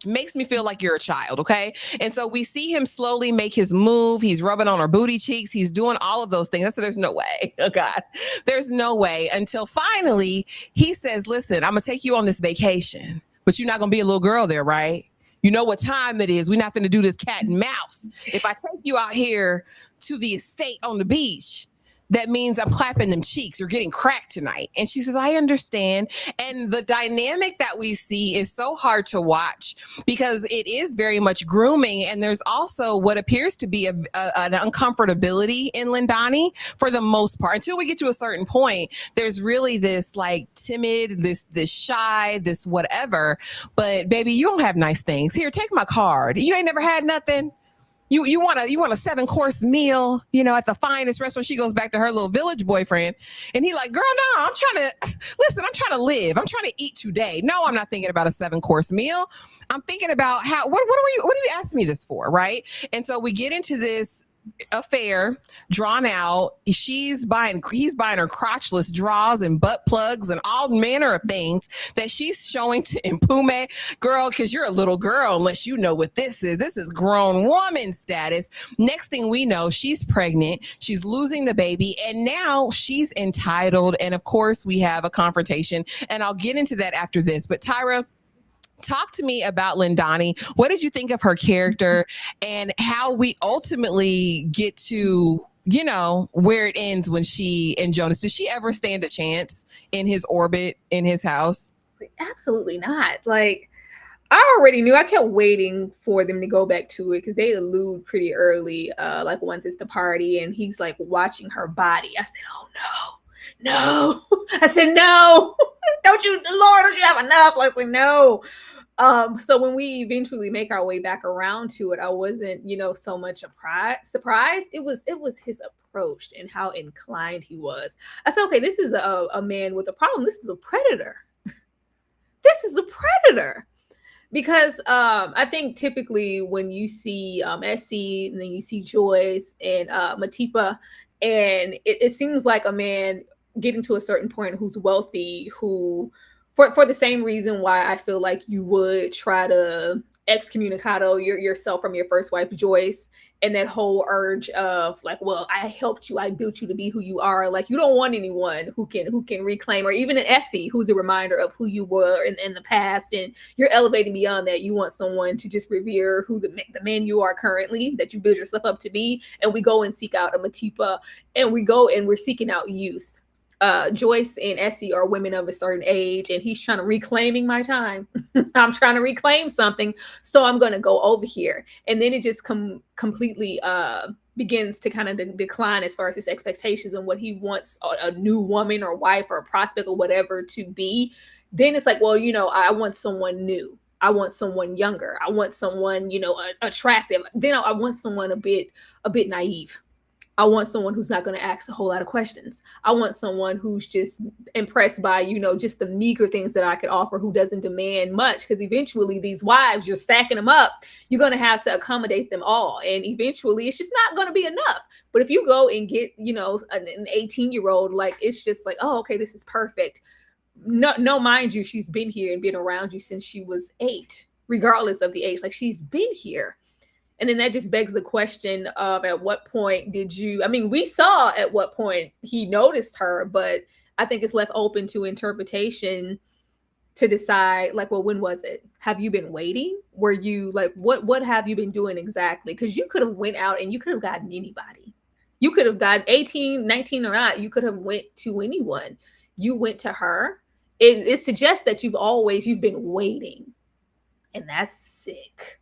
makes me feel like you're a child, okay? And so we see him slowly make his move. He's rubbing on her booty cheeks. He's doing all of those things. I said, there's no way. Oh, God. There's no way, until finally he says, listen, I'm going to take you on this vacation, but you're not going to be a little girl there, right? You know what time it is. We're not going to do this cat and mouse. If I take you out here to the estate on the beach, that means I'm clapping them cheeks or getting cracked tonight. And she says, I understand. And the dynamic that we see is so hard to watch, because it is very much grooming. And there's also what appears to be an uncomfortability in Lindani for the most part. Until we get to a certain point, there's really this like timid, this shy, this whatever. But baby, you don't have nice things. Here, take my card. You ain't never had nothing. You want a 7-course meal, you know, at the finest restaurant. She goes back to her little village boyfriend, and he like, girl, no, I'm trying to live. I'm trying to eat today. No, I'm not thinking about a 7-course meal. I'm thinking about what are you asking me this for, right? And so we get into this affair drawn out. He's buying her crotchless draws and butt plugs and all manner of things that she's showing to Mpume. Girl, because you're a little girl, unless you know what this is. This is grown woman status. Next thing we know, she's pregnant. She's losing the baby, and now she's entitled. And of course, we have a confrontation, and I'll get into that after this. But Tyra, talk to me about Lindani. What did you think of her character, and how we ultimately get to, you know, where it ends when she and Jonas, did she ever stand a chance in his orbit, in his house? Absolutely not. Like, I already knew. I kept waiting for them to go back to it, because they allude pretty early, like once it's the party and he's like watching her body. I said, oh no. I said, no. Don't you have enough? I said, no. So when we eventually make our way back around to it, I wasn't, so much surprised. It was his approach and how inclined he was. I said, okay, this is a man with a problem. This is a predator. This is a predator. Because I think typically when you see Essie and then you see Joyce and Matipa, and it seems like a man getting to a certain point who's wealthy, who for the same reason why I feel like you would try to excommunicado yourself from your first wife, Joyce, and that whole urge of like, well, I helped you, I built you to be who you are. Like, you don't want anyone who can reclaim, or even an Essie who's a reminder of who you were in the past, and you're elevating beyond that. You want someone to just revere who the man you are currently, that you build yourself up to be. And we go and seek out a Matipa, and we're seeking out youth. Joyce and Essie are women of a certain age, and he's trying to reclaiming my time. I'm trying to reclaim something, so I'm going to go over here. And then it just completely begins to kind of decline as far as his expectations and what he wants a new woman or wife or a prospect or whatever to be. Then it's like, well, I want someone new. I want someone younger. I want someone, attractive. Then I want someone a bit naive. I want someone who's not going to ask a whole lot of questions. I want someone who's just impressed by, just the meager things that I could offer, who doesn't demand much. Because eventually these wives, you're stacking them up. You're going to have to accommodate them all. And eventually it's just not going to be enough. But if you go and get, an 18-year-old, like, it's just like, oh, okay, this is perfect. No, mind you, she's been here and been around you since she was 8, regardless of the age. Like, she's been here. And then that just begs the question of at what point we saw at what point he noticed her, but I think it's left open to interpretation to decide, like, well, when was it? Have you been waiting? Were you like, what have you been doing exactly? Because you could have went out and you could have gotten anybody. You could have gotten 18, 19 or not. You could have went to anyone. You went to her. It suggests that you've been waiting. And that's sick.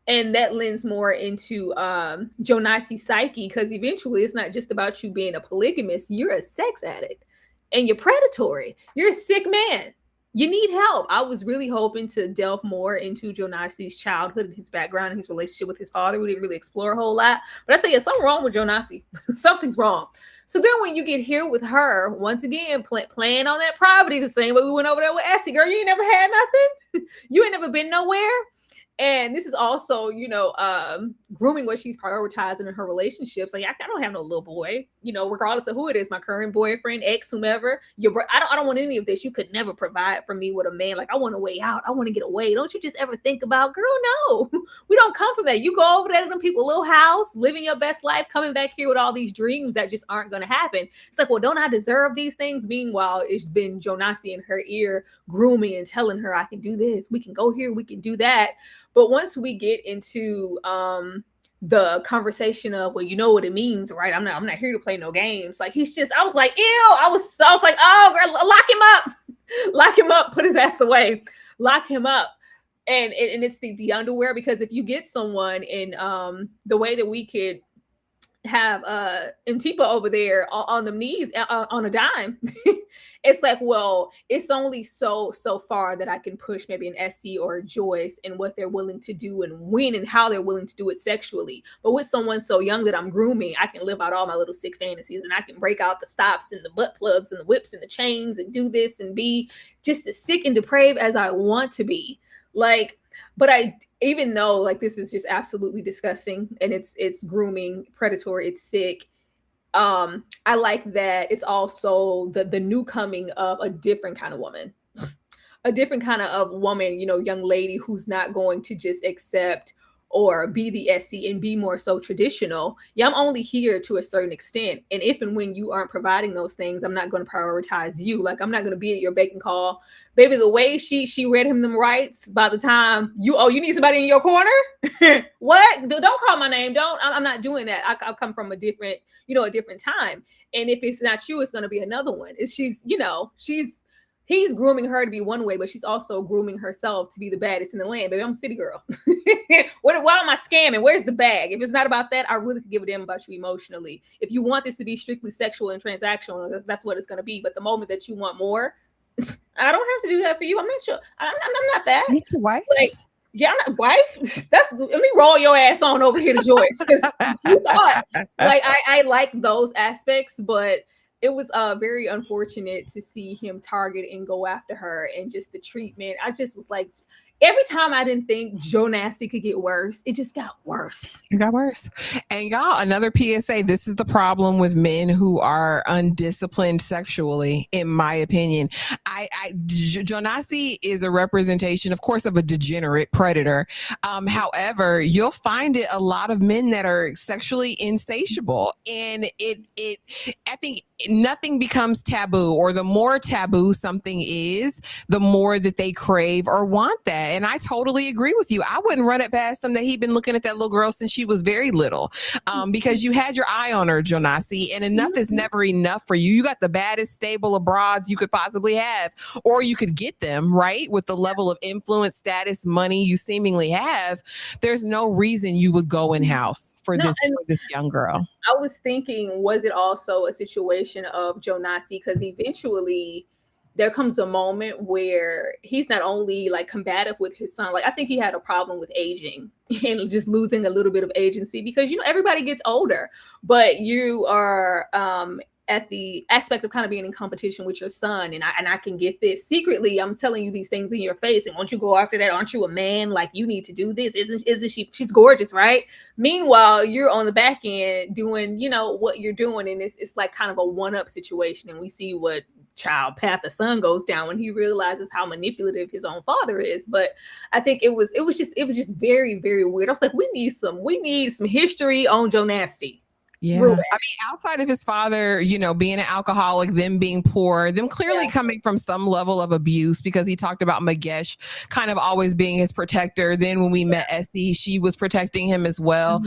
And that lends more into Jonasi's psyche, because eventually it's not just about you being a polygamist. You're a sex addict and you're predatory. You're a sick man. You need help. I was really hoping to delve more into Jonasi's childhood and his background and his relationship with his father. We didn't really explore a whole lot. But I say, yeah, something wrong with Jonasi. Something's wrong. So then when you get here with her, once again, playing on that property the same way we went over there with Essie. Girl, you ain't never had nothing. You ain't never been nowhere. And this is also, grooming what she's prioritizing in her relationships. Like, I don't have no little boy, regardless of who it is, my current boyfriend, ex, whomever. I don't want any of this. You could never provide for me with a man. Like, I want a way out. I want to get away. Don't you just ever think about, girl, no, we don't come from that. You go over there to them people's little house, living your best life, coming back here with all these dreams that just aren't going to happen. It's like, well, don't I deserve these things? Meanwhile, it's been Jonasi in her ear grooming and telling her, I can do this. We can go here. We can do that. But once we get into the conversation of, well, you know what it means, right? I'm not here to play no games. Like, I was like, ew. I was like, oh, girl, lock him up, put his ass away, lock him up. And it's the underwear, because if you get someone in the way that we could have Matipa over there on the knees on a dime, it's like, well, it's only so far that I can push maybe an Essie or a Joyce and what they're willing to do and when and how they're willing to do it sexually. But with someone so young that I'm grooming, I can live out all my little sick fantasies, and I can break out the stops and the butt plugs and the whips and the chains and do this and be just as sick and depraved as I want to be. Like, but even though, like, this is just absolutely disgusting and it's grooming, predatory, it's sick. I like that it's also the new coming of a different kind of woman, a different kind of woman, young lady who's not going to just accept or be the Essie and be more so traditional. Yeah, I'm only here to a certain extent. And if and when you aren't providing those things, I'm not going to prioritize you. Like, I'm not going to be at your beck and call. Baby, the way she read him them rights, by the time you need somebody in your corner? What? Don't call my name. I'm not doing that. I come from a different he's grooming her to be one way, but she's also grooming herself to be the baddest in the land. Baby, I'm a city girl. Why am I scamming? Where's the bag? If it's not about that, I really could give a damn about you emotionally. If you want this to be strictly sexual and transactional, that's what it's going to be. But the moment that you want more, I don't have to do that for you. I'm not sure. I'm not that. You wife? Like, yeah, I'm not wife. Let me roll your ass on over here to Joyce, because you thought, like, I like those aspects, but it was very unfortunate to see him target and go after her, and just the treatment. I just was like, every time I didn't think Jonasi could get worse, it just got worse. It got worse. And y'all, another PSA, this is the problem with men who are undisciplined sexually, in my opinion. Jonasi is a representation, of course, of a degenerate predator. However, you'll find it a lot of men that are sexually insatiable. And I think nothing becomes taboo, or the more taboo something is, the more that they crave or want that. And I totally agree with you. I wouldn't run it past him that he'd been looking at that little girl since she was very little, because you had your eye on her, Jonasi, and enough is never enough for you. You got the baddest stable of broads you could possibly have, or you could get them, right? With the level of influence, status, money you seemingly have, there's no reason you would go in house for this young girl. I was thinking, was it also a situation of Jonasi? Because eventually there comes a moment where he's not only like combative with his son, like I think he had a problem with aging and just losing a little bit of agency, because, you know, everybody gets older, but you are at the aspect of kind of being in competition with your son, and I can get this secretly. I'm telling you these things in your face, and won't you go after that? Aren't you a man? Like, you need to do this. Isn't she? She's gorgeous, right? Meanwhile, you're on the back end doing, you know, what you're doing, and it's like kind of a one-up situation. And we see what child path the son goes down when he realizes how manipulative his own father is. But I think it was just very, very weird. I was like, we need some history on Jonasi. Yeah. I mean, outside of his father, you know, being an alcoholic, them being poor, them clearly coming from some level of abuse, because he talked about Magesh kind of always being his protector. Then when we met Essie, she was protecting him as well.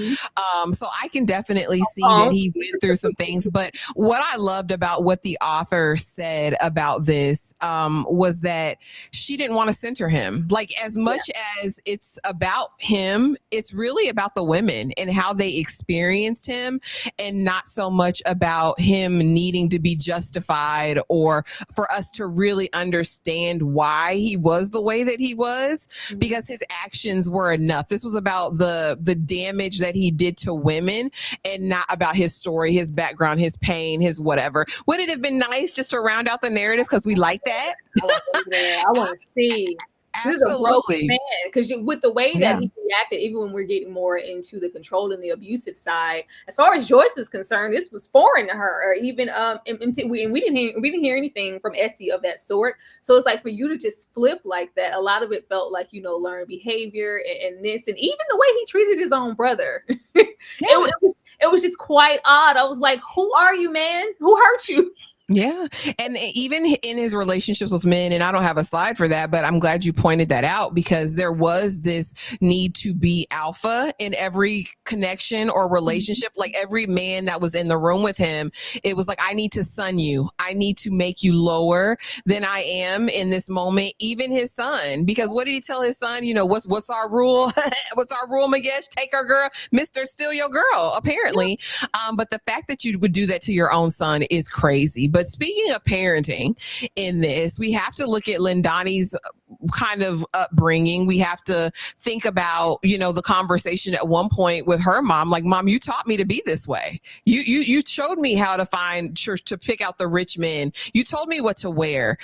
So I can definitely see that he went through some things. But what I loved about what the author said about this was that she didn't want to center him. Like, as much as it's about him, it's really about the women and how they experienced him, and not so much about him needing to be justified, or for us to really understand why he was the way that he was, because his actions were enough. This was about the damage that he did to women, and not about his story, his background, his pain, his whatever. Would it have been nice just to round out the narrative, because we like that? I want to see. Absolutely, because with the way that he reacted, even when we're getting more into the control and the abusive side, as far as Joyce is concerned, this was foreign to her. Or even we didn't hear anything from Essie of that sort. So it's like, for you to just flip like that, a lot of it felt like, you know, learned behavior and this, and even the way he treated his own brother. It was just quite odd. I was like, who are you, man? Who hurt you? Yeah. And even in his relationships with men, and I don't have a slide for that, but I'm glad you pointed that out, because there was this need to be alpha in every connection or relationship. Like, every man that was in the room with him, it was like, I need to son you. I need to make you lower than I am in this moment. Even his son, because what did he tell his son? You know, what's our rule? What's our rule, Magesh? Take our girl. Mr. Steal your girl, apparently. But the fact that you would do that to your own son is crazy. But speaking of parenting in this, we have to look at Lindani's kind of upbringing. We have to think about, you know, the conversation at one point with her mom, like, Mom, you taught me to be this way. You showed me how to find church, to pick out the rich men. You told me what to wear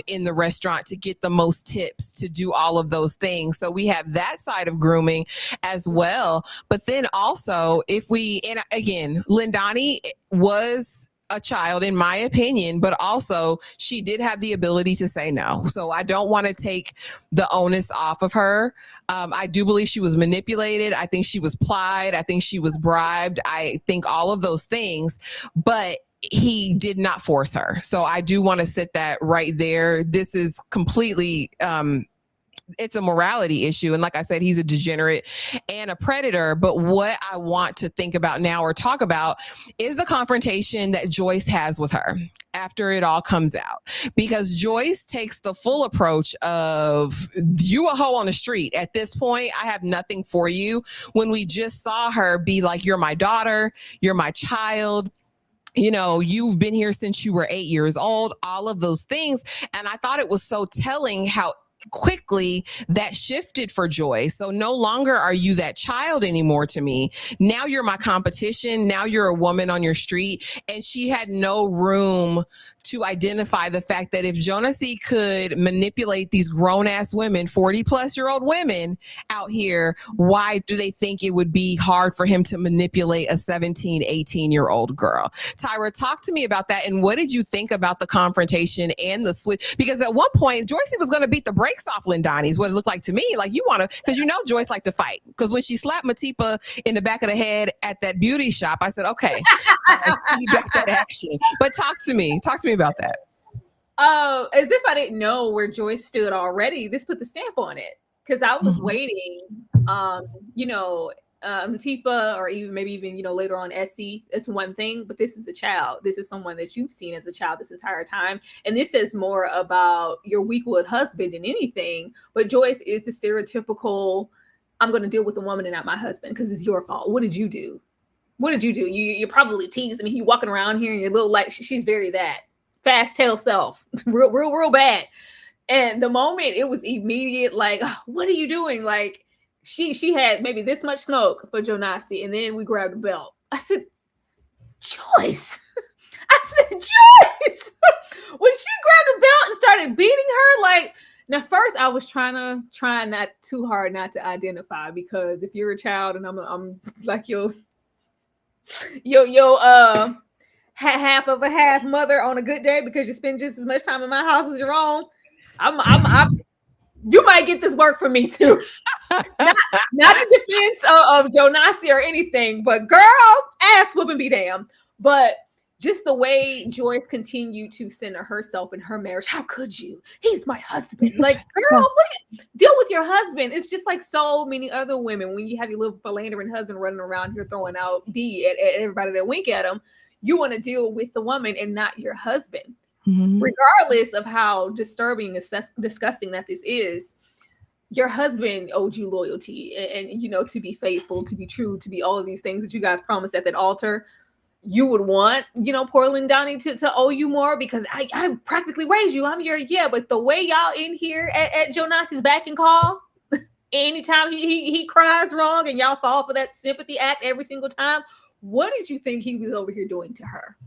in the restaurant to get the most tips, to do all of those things. So we have that side of grooming as well. But then also, and again, Lindani was a child, in my opinion, but also she did have the ability to say no. So I don't want to take the onus off of her. I do believe she was manipulated. I think she was plied. I think she was bribed. I think all of those things, but he did not force her. So I do want to set that right there. This is completely it's a morality issue. And like I said, he's a degenerate and a predator. But what I want to think about now or talk about is the confrontation that Joyce has with her after it all comes out. Because Joyce takes the full approach of, you a hoe on the street. At this point, I have nothing for you. When we just saw her be like, you're my daughter, you're my child. You know, you've been here since you were 8 years old, all of those things. And I thought it was so telling how quickly that shifted for Joyce. So no longer are you that child anymore to me. Now you're my competition. Now you're a woman on your street. And she had no room to identify the fact that if Jonasi could manipulate these grown-ass women, 40-plus-year-old women out here, why do they think it would be hard for him to manipulate a 17, 18-year-old girl? Tyra, talk to me about that. And what did you think about the confrontation and the switch? Because at one point, Joyce was going to beat the brakes off Lindani, is what it looked like to me. Like, you want to, because you know Joyce liked to fight. Because when she slapped Matipa in the back of the head at that beauty shop, I said, okay, you got that action. But talk to me about that. As if I didn't know where Joyce stood already. This put the stamp on it, because I was waiting. Matipa, or maybe even later on Essie. It's one thing, but this is a child. This is someone that you've seen as a child this entire time, and this is more about your weak-willed husband than anything. But Joyce is the stereotypical, I'm going to deal with the woman and not my husband because it's your fault. What did you do? What did you do? You're probably teasing me. You walking around here and you're little, like, she's very that fast tail self, real bad. And the moment, it was immediate, like, what are you doing? Like, she had maybe this much smoke for Jonasi, and then we grabbed a belt. I said, Joyce. Joyce. When she grabbed a belt and started beating her, like, now first I was trying not too hard not to identify, because if you're a child and I'm like your half of a half mother on a good day, because you spend just as much time in my house as your own, you might get this work for me too. not in defense of Jonasi or anything, but girl, ass whooping be damn. But just the way Joyce continued to center herself in her marriage. How could you? He's my husband. Like, girl, deal with your husband. It's just like so many other women. When you have your little philandering husband running around here throwing out D at everybody that wink at him, you want to deal with the woman and not your husband. Mm-hmm. Regardless of how disturbing and disgusting that this is, your husband owed you loyalty and to be faithful, to be true, to be all of these things that you guys promised at that altar. You would want, poor Lindani to owe you more, because I practically raised you. I'm but the way y'all in here at Jonasi's back and call, anytime he cries wrong and y'all fall for that sympathy act every single time, what did you think he was over here doing to her?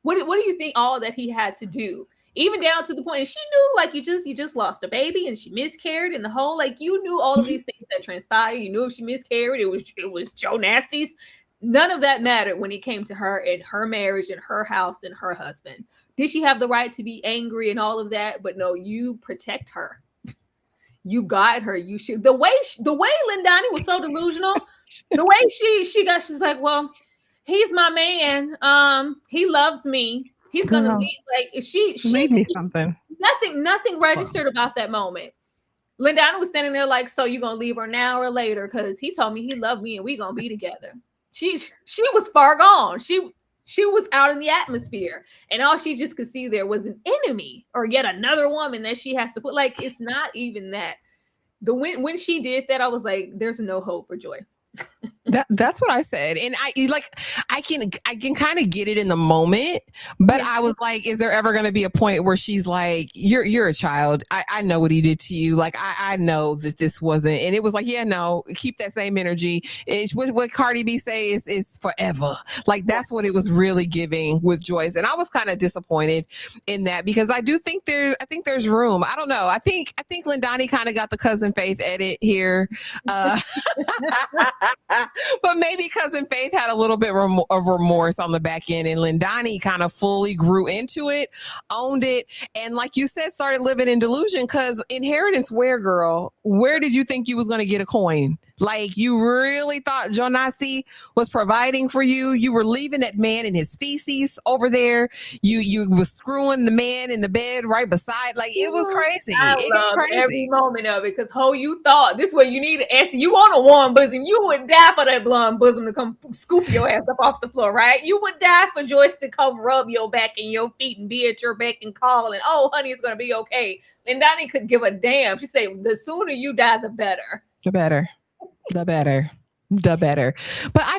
What do you think all that he had to do? Even down to the point, and she knew, like, you just lost a baby and she miscarried, and the whole, like, you knew all of these things that transpired. You knew if she miscarried, it was Jonasy's. None of that mattered when it came to her and her marriage and her house and her husband. Did she have the right to be angry and all of that? But no, you protect her. You guide her. You should. The way Lindani was so delusional, the way she's like, well, he's my man. He loves me. He's gonna leave. Like, she made me something. Nothing registered about that moment. Lindani was standing there like, so you gonna leave her now or later? Because he told me he loved me and we gonna be together. She was far gone. She was out in the atmosphere, and all she just could see there was an enemy or yet another woman that she has to put. Like, it's not even that. When she did that, I was like, there's no hope for Joy. That's what I said. And I can kind of get it in the moment, but I was like, is there ever going to be a point where she's like, you're a child. I know what he did to you. Like, I know that this wasn't. And it was like, yeah, no, keep that same energy. It's what Cardi B say is forever. Like, that's what it was really giving with Joyce. And I was kind of disappointed in that, because I think there's room. I don't know. I think Lindani kind of got the Cousin Faith edit here. But maybe Cousin Faith had a little bit of remorse on the back end, and Lindani kind of fully grew into it, owned it, and like you said, started living in delusion. Because inheritance, where did you think you was going to get a coin? Like, you really thought Jonasi was providing for you? You were leaving that man in his feces over there. You was screwing the man in the bed right beside. Like, it was crazy. I It was love every crazy. moment of it because you thought this way you need an Essie. You want a warm bosom. You would die for that blonde bosom to come scoop your ass up off the floor, right? You would die for Joyce to come rub your back and your feet and be at your beck and call and, oh, honey, it's going to be okay. Lindani could give a damn. She said, the sooner you die, the better. The better. The better. The better. But I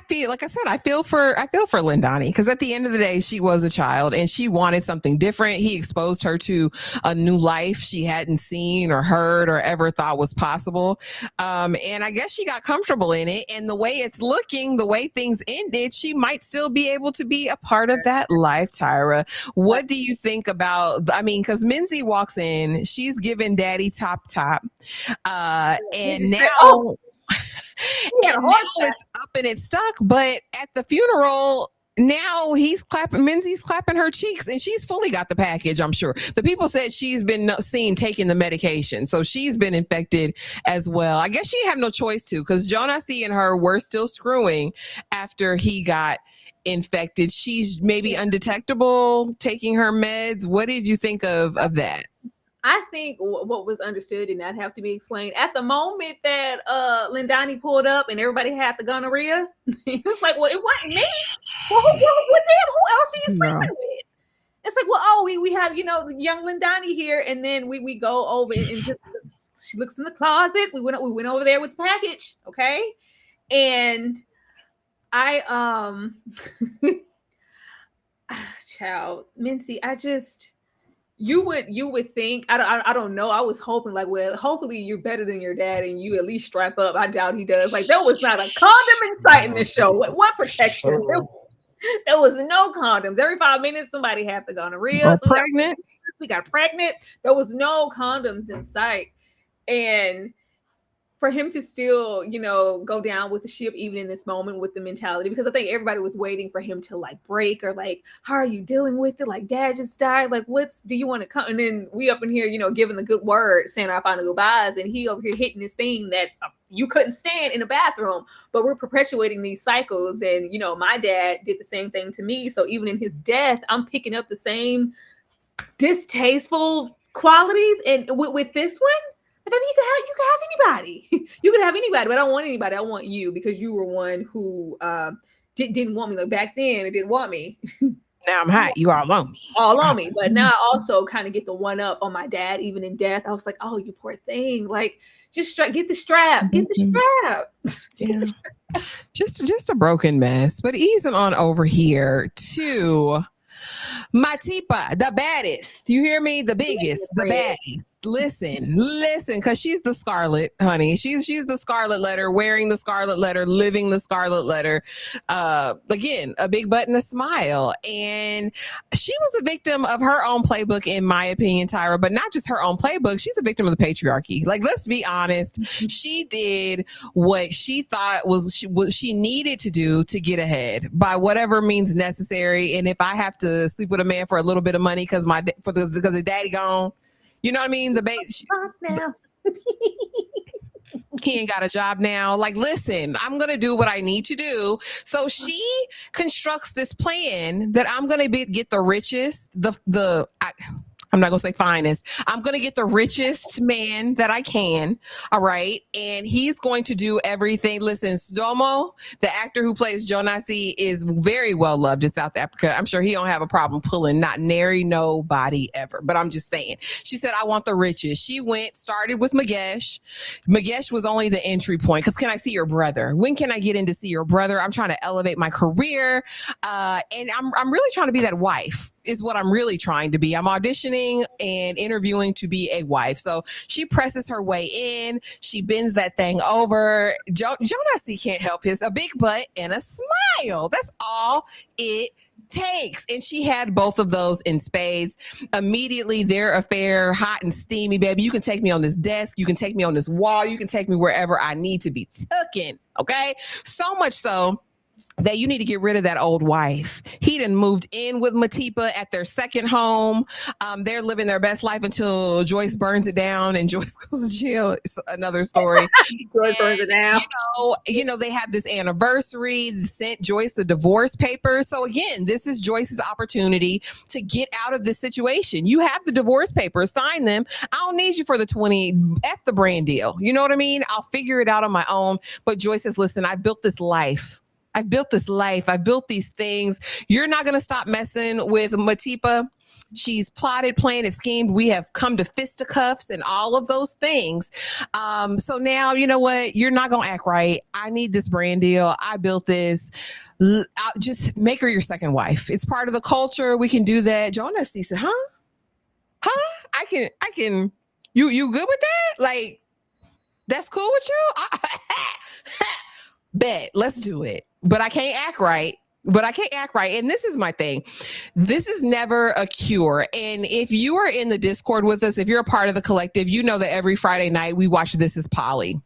feel like I said, I feel for Lindani, because at the end of the day, she was a child and she wanted something different. He exposed her to a new life she hadn't seen or heard or ever thought was possible. And I guess she got comfortable in it. And the way it's looking, the way things ended, she might still be able to be a part of that life, Tyra. What do you think about, I mean, because Minzy walks in, she's giving daddy top. And now... and now it's up and it's stuck. But at the funeral, now Minzy's clapping her cheeks, and she's fully got the package. I'm sure the people said she's been seen taking the medication, so she's been infected as well. I guess she had no choice to, because Jonasi and her were still screwing after he got infected. She's maybe undetectable, taking her meds. What did you think of that? I think what was understood did not have to be explained. At the moment that Lindani pulled up and everybody had the gonorrhea, it's like, well, it wasn't me. Well, damn, who else are you sleeping with? It's like, well, we have, young Lindani here, and then we go over and just, she looks in the closet. We went over there with the package, okay? And I child, Mincy, you would think, I don't know. I was hoping, like, well, hopefully you're better than your dad and you at least strap up. I doubt he does. Like, there was not a condom in sight in this show. What protection? There was no condoms. Every 5 minutes, somebody had the gonorrhea. Pregnant. We got pregnant. There was no condoms in sight. And for him to still, go down with the ship, even in this moment with the mentality, because I think everybody was waiting for him to like break, or like, how are you dealing with it? Like, dad just died. Like, do you want to come? And then we up in here, giving the good word, saying our final goodbyes, and he over here hitting this thing that you couldn't stand in the bathroom. But we're perpetuating these cycles. And, my dad did the same thing to me. So even in his death, I'm picking up the same distasteful qualities. And with this one, I mean, you could have anybody. You could have anybody, but I don't want anybody. I want you, because you were one who didn't want me. Like, back then, it didn't want me. Now I'm hot. You all on me. All on me. But now I also kind of get the one up on my dad, even in death. I was like, oh, you poor thing. Like, just get the strap. Get the strap. Yeah. Just a broken mess. But easing on over here to Matipa, the baddest. You hear me? The biggest, the baddest. Listen, because she's the Scarlet, honey. She's the Scarlet Letter, wearing the Scarlet Letter, living the Scarlet Letter. Again, a big butt and a smile. And she was a victim of her own playbook, in my opinion, Tyra, but not just her own playbook. She's a victim of the patriarchy. Like, let's be honest. She did what she thought what she needed to do to get ahead by whatever means necessary. And if I have to sleep with a man for a little bit of money because his daddy gone, you know what I mean? He ain't got a job now. Like, listen, I'm going to do what I need to do. So she constructs this plan that I'm going to get the richest, I'm not going to say finest. I'm going to get the richest man that I can. All right. And he's going to do everything. Listen, Domo, the actor who plays Jonasi, is very well loved in South Africa. I'm sure he don't have a problem pulling not nary nobody ever. But I'm just saying. She said, I want the richest. She started with Magesh. Magesh was only the entry point. Because can I see your brother? When can I get in to see your brother? I'm trying to elevate my career. And I'm really trying to be that wife. Is what I'm really trying to be. I'm auditioning and interviewing to be a wife. So she presses her way in. She bends that thing over. Jonasi can't help a big butt and a smile. That's all it takes. And she had both of those in spades. Immediately, their affair, hot and steamy, baby. You can take me on this desk. You can take me on this wall. You can take me wherever I need to be taken. Okay? So much so that you need to get rid of that old wife. He done moved in with Matipa at their second home. They're living their best life until Joyce burns it down and Joyce goes to jail. It's another story. Joyce burns it down. They have this anniversary, sent Joyce the divorce papers. So again, this is Joyce's opportunity to get out of this situation. You have the divorce papers, sign them. I don't need you for the 20, F the brand deal. You know what I mean? I'll figure it out on my own. But Joyce says, listen, I built this life. I've built this life. I've built these things. You're not going to stop messing with Matipa. She's plotted, planned, and schemed. We have come to fisticuffs and all of those things. So now, you know what? You're not going to act right. I need this brand deal. I built this. I'll just make her your second wife. It's part of the culture. We can do that. Jonasi said, I can. You good with that? Like, that's cool with you? Bet. Let's do it. But I can't act right. And this is my thing. This is never a cure. And if you are in the Discord with us, if you're a part of the collective, you know that every Friday night we watch This Is Poly.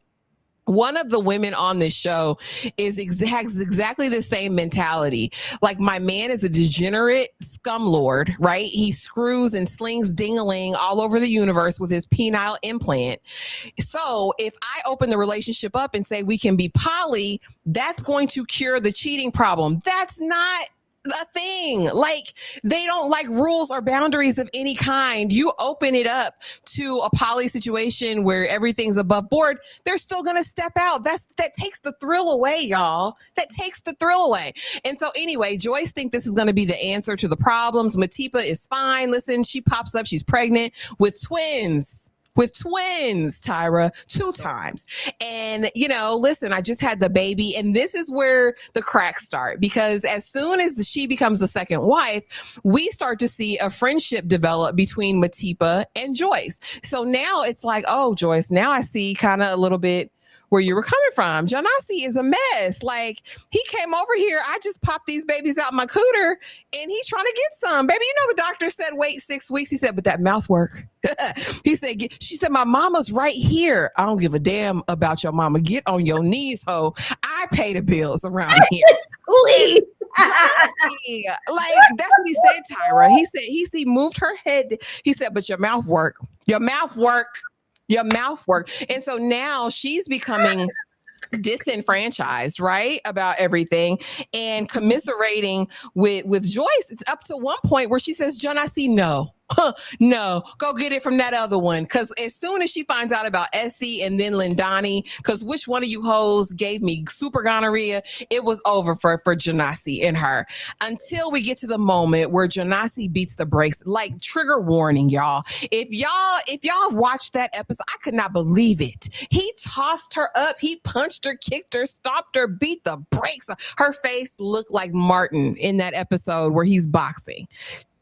One of the women on this show has exactly the same mentality. Like, my man is a degenerate scumlord, right? He screws and slings ding-a-ling all over the universe with his penile implant. So if I open the relationship up and say we can be poly, that's going to cure the cheating problem. That's not a thing. Like, they don't like rules or boundaries of any kind. You open it up to a poly situation where everything's above board, they're still going to step out. That takes the thrill away, y'all. That takes the thrill away. And so anyway, Joyce thinks this is going to be the answer to the problems. Matipa is fine. Listen, she pops up. She's pregnant with twins. Tyra, 2 times. And, listen, I just had the baby. And this is where the cracks start, because as soon as she becomes the second wife, we start to see a friendship develop between Matipa and Joyce. So now it's like, oh, Joyce, now I see kind of a little bit where you were coming from. Jonasi is a mess. Like, he came over here. I just popped these babies out my cooter and he's trying to get some. Baby, the doctor said wait 6 weeks. He said, but that mouth work. She said, my mama's right here. I don't give a damn about your mama. Get on your knees, ho. I pay the bills around here. Please. Like, that's what he said, Tyra. He moved her head. He said, but your mouth work. Your mouth work. Your mouth work. And so now she's becoming disenfranchised, right, about everything, and commiserating with Joyce. It's up to one point where she says, Jonasi, no. No, go get it from that other one. Because as soon as she finds out about Essie and then Lindani, because which one of you hoes gave me super gonorrhea, it was over for Jonasi and her. Until we get to the moment where Jonasi beats the brakes. Like, trigger warning, y'all. If y'all watched that episode, I could not believe it. He tossed her up. He punched her, kicked her, stopped her, beat the brakes. Her face looked like Martin in that episode where he's boxing.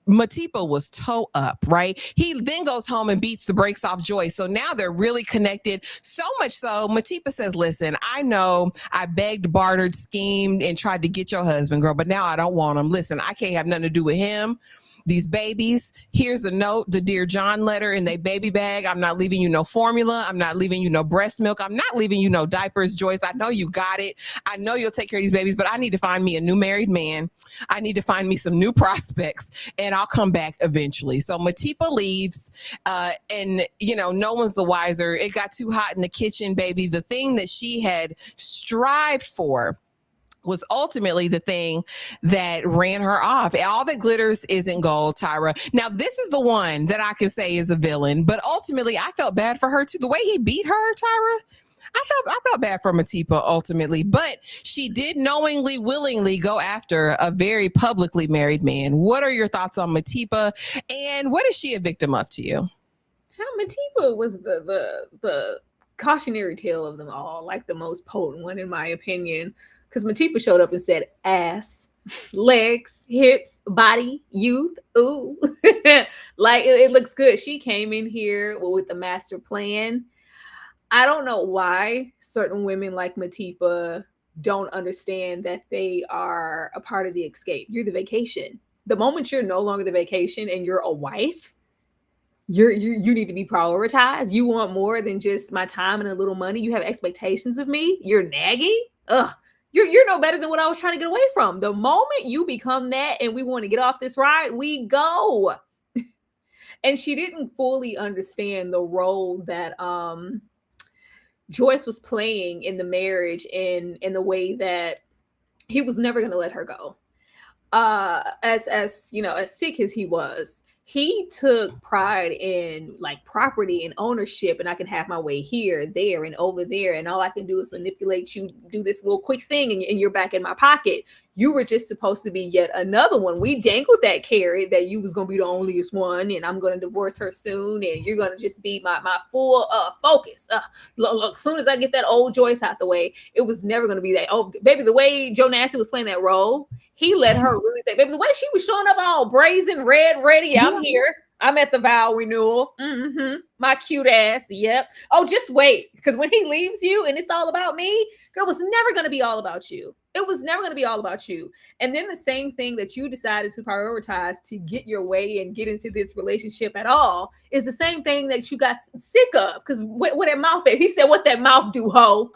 Matipa was toe up, right? He then goes home and beats the brakes off Joyce. So now they're really connected. So much so, Matipa says, listen, I know I begged, bartered, schemed, and tried to get your husband, girl, but now I don't want him. Listen, I can't have nothing to do with him. These babies, here's the note, the Dear John letter in their baby bag. I'm not leaving you no formula. I'm not leaving you no breast milk. I'm not leaving you no diapers, Joyce. I know you got it. I know you'll take care of these babies, but I need to find me a new married man. I need to find me some new prospects, and I'll come back eventually. So Matipa leaves, and, no one's the wiser. It got too hot in the kitchen, baby. The thing that she had strived for was ultimately the thing that ran her off. All that glitters isn't gold, Tyra. Now, this is the one that I can say is a villain, but ultimately I felt bad for her too. The way he beat her, Tyra, I felt bad for Matipa ultimately, but she did knowingly, willingly go after a very publicly married man. What are your thoughts on Matipa, and what is she a victim of to you? Matipa was the cautionary tale of them all, like the most potent one in my opinion. Because Matipa showed up and said, ass, legs, hips, body, youth, ooh. Like, it looks good. She came in here with the master plan. I don't know why certain women like Matipa don't understand that they are a part of the escape. You're the vacation. The moment you're no longer the vacation and you're a wife, you need to be prioritized. You want more than just my time and a little money. You have expectations of me. You're nagging. Ugh. You're no better than what I was trying to get away from. The moment you become that and we want to get off this ride, we go. And she didn't fully understand the role that Joyce was playing in the marriage and in the way that he was never going to let her go. As you know, as sick as he was, he took pride in like property and ownership, and I can have my way here, there, and over there, and all I can do is manipulate you, do this little quick thing, and you're back in my pocket. You were just supposed to be yet another one. We dangled that carrot that you was gonna be the onlyest one, and I'm gonna divorce her soon, and you're gonna just be my full focus. As soon as I get that old Joyce out the way, it was never gonna be that. Oh, baby, the way Jonasi was playing that role, he let her really think. Baby, the way she was showing up all brazen, red, ready. I'm here. I'm at the vow renewal. Mm-hmm. My cute ass. Yep. Oh, just wait. Because when he leaves you and it's all about me, girl, it was never going to be all about you. It was never going to be all about you. And then the same thing that you decided to prioritize to get your way and get into this relationship at all is the same thing that you got sick of. Because what that mouth, he said, what that mouth do, hoe?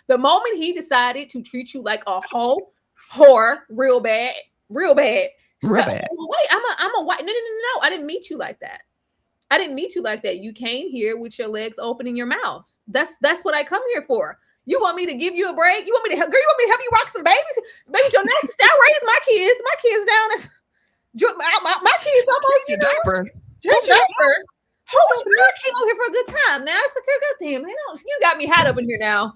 The moment he decided to treat you like a hoe, whore, real bad. Real bad. Wait, I'm a white. No. I didn't meet you like that. I didn't meet you like that. You came here with your legs open in your mouth. That's what I come here for. You want me to give you a break? You want me to, girl? You want me to help you rock some babies? Baby Jonasi, I raised my kids. My kids down as my kids almost your diaper. Your diaper. Oh, I came over here for a good time. Now it's like, goddamn, you got me hot up in here now.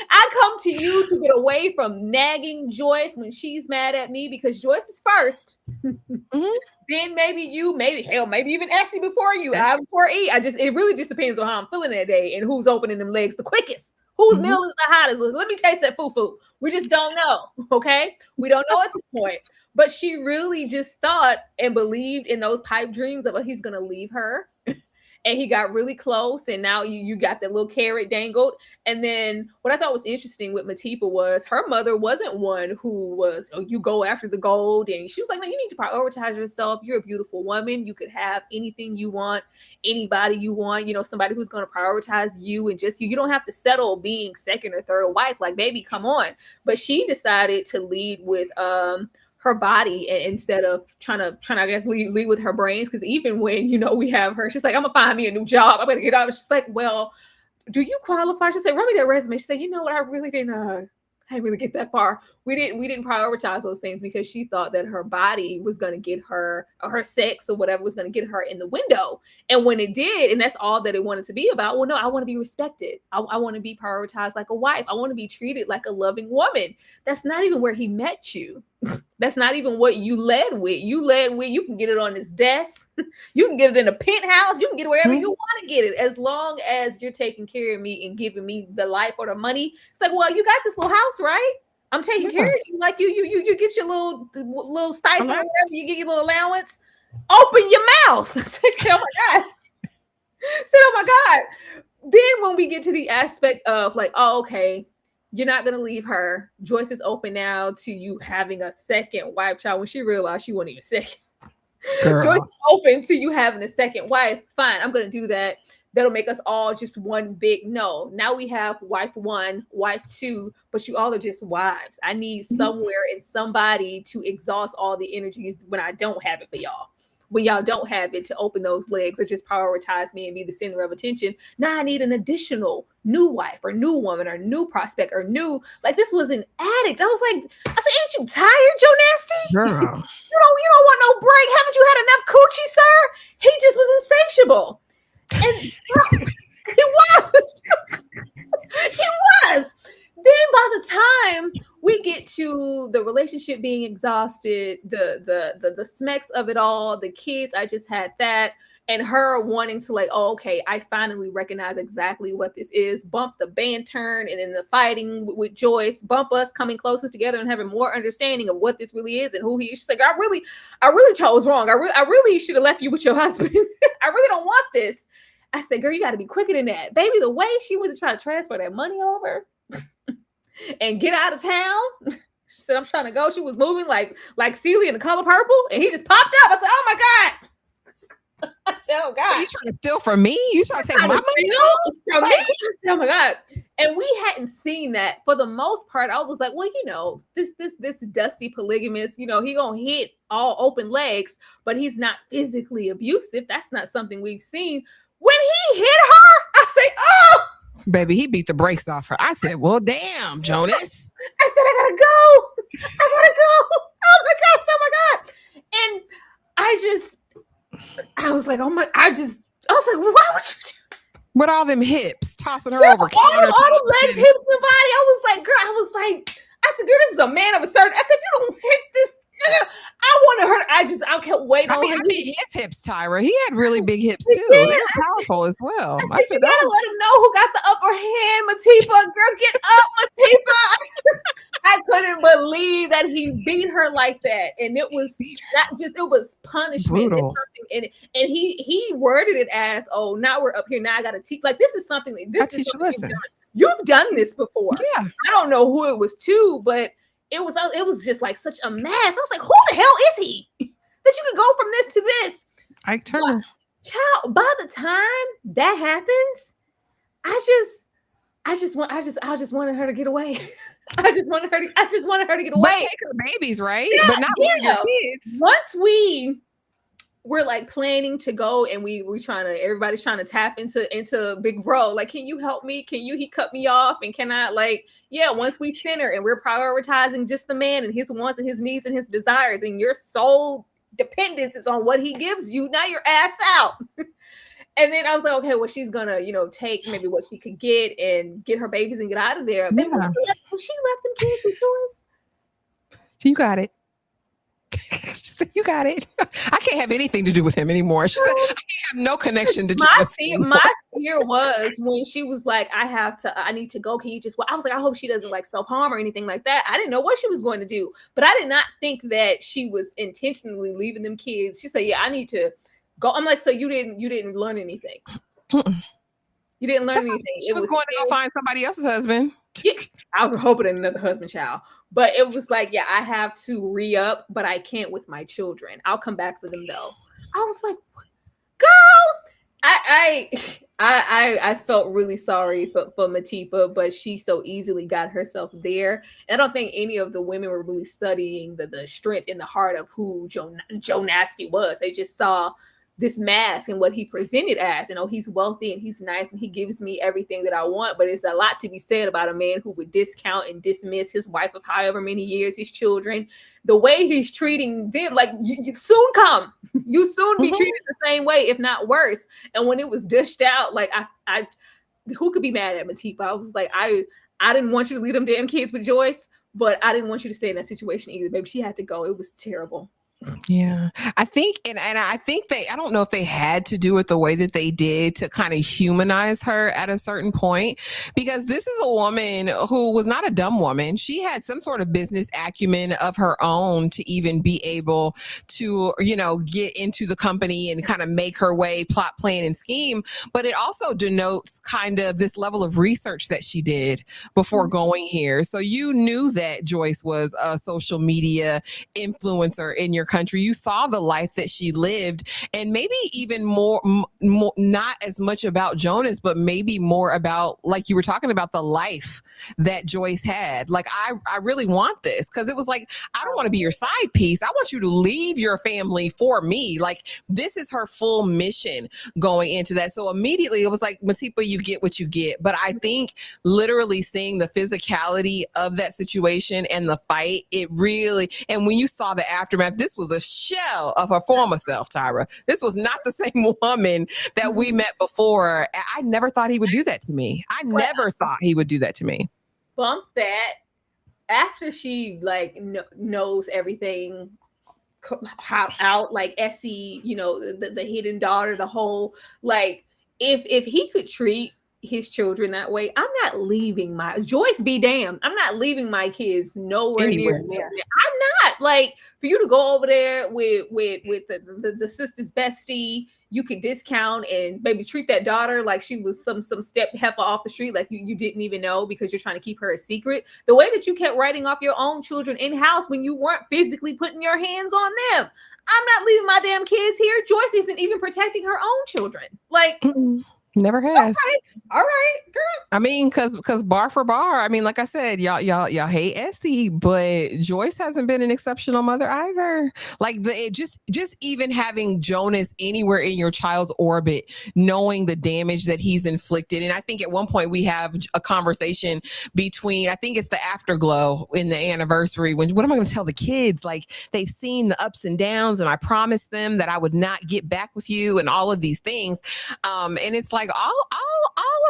I come to you to get away from nagging Joyce when she's mad at me because Joyce is first. Mm-hmm. Then maybe you, maybe even Essie before you. I before E. It really just depends on how I'm feeling that day and who's opening them legs the quickest. Whose meal is the hottest? Let me taste that fufu. We just don't know. Okay, we don't know at this point. But she really just thought and believed in those pipe dreams of he's gonna leave her. And he got really close, and now you got that little carrot dangled. And then what I thought was interesting with Matipa was her mother wasn't one who was, you go after the gold. And she was like, man, you need to prioritize yourself. You're a beautiful woman. You could have anything you want, anybody you want, somebody who's going to prioritize you and just you. You don't have to settle being second or third wife. Like, baby, come on. But she decided to lead with her body instead of trying to I guess lead with her brains. Because even when we have her, she's like, I'm gonna find me a new job, I'm gonna get out. She's like, well, do you qualify? She said, run me that resume. She said, you know what, I didn't really get that far. We didn't prioritize those things because she thought that her body was going to get her, or her sex or whatever was going to get her in the window. And when it did, and that's all that it wanted to be about, well, no, I want to be respected. I want to be prioritized like a wife. I want to be treated like a loving woman. That's not even where he met you. That's not even what you led with. You led with, you can get it on his desk. You can get it in a penthouse. You can get it wherever you want to get it. As long as you're taking care of me and giving me the life or the money. It's like, well, you got this little house, right? I'm taking care of you. Like you get your little stipend or whatever. You get your little allowance. Open your mouth. Say, oh my God. Say, oh my God. Then when we get to the aspect of like, oh, okay, you're not going to leave her. Joyce is open now to you having a second wife child when she realized she wasn't even second. Joyce is open to you having a second wife. Fine, I'm going to do that. That'll make us all just one big no. Now we have wife one, wife two, but you all are just wives. I need somewhere and somebody to exhaust all the energies when I don't have it for y'all. When y'all don't have it to open those legs or just prioritize me and be the center of attention. Now I need an additional new wife or new woman or new prospect or new, like this was an addict. I said, ain't you tired, Jonasi? Girl. You don't want no break. Haven't you had enough coochie, sir? He just was insatiable. And he was. He was. Then by the time we get to the relationship being exhausted, the smacks of it all, the kids, I just had that, and her wanting to like, oh, okay, I finally recognize exactly what this is. Bump the band turn, and then the fighting with Joyce, bump us coming closest together and having more understanding of what this really is and who he is. She's like, I really chose wrong. I really should have left you with your husband. I really don't want this. I said, girl, you got to be quicker than that. Baby, the way she was trying to transfer that money over and get out of town. She said, I'm trying to go. She was moving like Celia in The Color Purple, and he just popped up. I said, oh my God. I Oh God. You trying to steal from me? You trying to take my money? From me? Oh my God. And we hadn't seen that for the most part. I was like, well, this dusty polygamist, he gonna hit all open legs, but he's not physically abusive. That's not something we've seen. When he hit her, I say, oh, baby, he beat the brakes off her. I said, well, damn, Jonas. I said, I gotta go. Oh my God. Oh my God. And I was like, I was like, why would you do? With all them hips, tossing her over. All the legs, hips, and body. I was like, girl, this is a man of a certain. I said, you don't hit this. I wanted her. I kept waiting on her. I mean, his hips, Tyra. He had really big hips too. They were powerful as well. I said, you gotta let him know who got the upper hand, Matipa. Girl, get up, Matipa. I couldn't believe that he beat her like that, and it was punishment. Brutal. And he worded it as, "Oh, now we're up here. Now I gotta teach." Like this is something. This is something you've done this before. Yeah. I don't know who it was to, but it was just like such a mess. I was like, who the hell is he that you could go from this to this? Ike Turner. Child, by the time that happens, I just wanted her to get away. I just wanted her to get away. But take her babies, right? Yeah, but not your kids. Once we're like planning to go, and everybody's trying to tap into Big Bro. Like, can you help me? He cut me off, and can I once we center and we're prioritizing just the man and his wants and his needs and his desires, and your sole dependence is on what he gives you, now you're ass out. And then I was like, okay, well, she's gonna, take maybe what she could get and get her babies and get out of there. But when she left them kids with Joyce, you got it. You got it. I can't have anything to do with him anymore. She said, I can't have no connection to Joyce. My fear was when she was like, I need to go. Can you just, I was like, I hope she doesn't self-harm or anything like that. I didn't know what she was going to do, but I did not think that she was intentionally leaving them kids. She said, yeah, I need to go. I'm like, so you didn't learn anything. You didn't learn anything. She was going to go find somebody else's husband. Yeah, I was hoping another husband child. But it was like, yeah, I have to re-up, but I can't with my children. I'll come back for them though. I was like, girl, I felt really sorry for Matipa, but she so easily got herself there. And I don't think any of the women were really studying the strength in the heart of who Jonasi was. They just saw this mask and what he presented as, he's wealthy and he's nice and he gives me everything that I want. But it's a lot to be said about a man who would discount and dismiss his wife of however many years, his children, the way he's treating them. Like, you soon be treated the same way, if not worse. And when it was dished out, like I who could be mad at Matipa? I was like, I didn't want you to leave them damn kids with Joyce, but I didn't want you to stay in that situation either. Baby, she had to go. It was terrible. Yeah, I think, and I think I don't know if they had to do it the way that they did to kind of humanize her at a certain point, because this is a woman who was not a dumb woman. She had some sort of business acumen of her own to even be able to, get into the company and kind of make her way, plot, plan, and scheme. But it also denotes kind of this level of research that she did before going here. So you knew that Joyce was a social media influencer in your country. You saw the life that she lived, and maybe even more, not as much about Jonas, but maybe more about, like you were talking about, the life that Joyce had. Like, I really want this, because it was like, I don't want to be your side piece. I want you to leave your family for me. Like, this is her full mission going into that. So immediately it was like, Matipa, you get what you get. But I think literally seeing the physicality of that situation and the fight, it really, and when you saw the aftermath, this was a shell of her former self, Tyra. This was not the same woman that we met before. I never thought he would do that to me. I never thought he would do that to me. Bump that after she knows everything out, like Essie, the hidden daughter, the whole, like, if he could treat his children that way, I'm not leaving my Joyce be damned. I'm not leaving my kids nowhere near. I'm not, like, for you to go over there with the sister's bestie, you could discount and maybe treat that daughter like she was some step heifer off the street, like you didn't even know because you're trying to keep her a secret. The way that you kept writing off your own children in-house when you weren't physically putting your hands on them. I'm not leaving my damn kids here. Joyce isn't even protecting her own children. Like, never has. All right, girl. I mean, because bar for bar. I mean, like I said, y'all hate Essie, but Joyce hasn't been an exceptional mother either. Like just even having Jonas anywhere in your child's orbit, knowing the damage that he's inflicted. And I think at one point we have a conversation between, I think it's the afterglow in the anniversary, when what am I going to tell the kids? Like, they've seen the ups and downs, and I promised them that I would not get back with you, and all of these things. And it's like all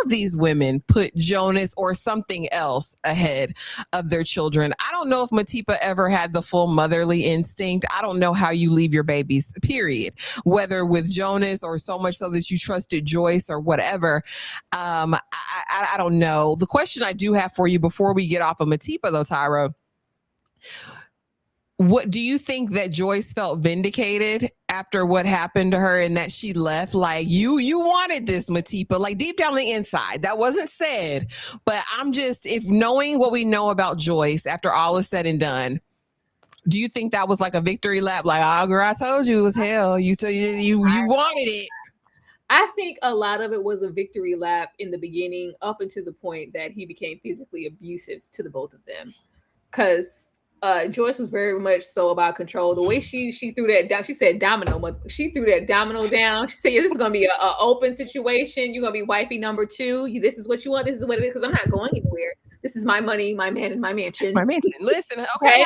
of these women put Jonas or something else ahead of their children. I don't know if Matipa ever had the full motherly instinct. I don't know how you leave your babies, period, whether with Jonas or so much so that you trusted Joyce or whatever. I don't know. The question I do have for you before we get off of Matipa, though, Tyra, what do you think that Joyce felt vindicated after what happened to her and that she left? Like, you wanted this, Matipa, like deep down the inside. That wasn't said, but I'm just, if knowing what we know about Joyce after all is said and done, do you think that was like a victory lap? Like, oh, girl, I told you it was hell. You wanted it. I think a lot of it was a victory lap in the beginning, up until the point that he became physically abusive to the both of them. Because Joyce was very much so about control. The way she threw that down, she said domino. She threw that domino down. She said, yeah, this is going to be an open situation. You're going to be wifey number 2. This is what you want. This is what it is. Because I'm not going anywhere. This is my money, my man, and my mansion. My mansion. Listen, okay.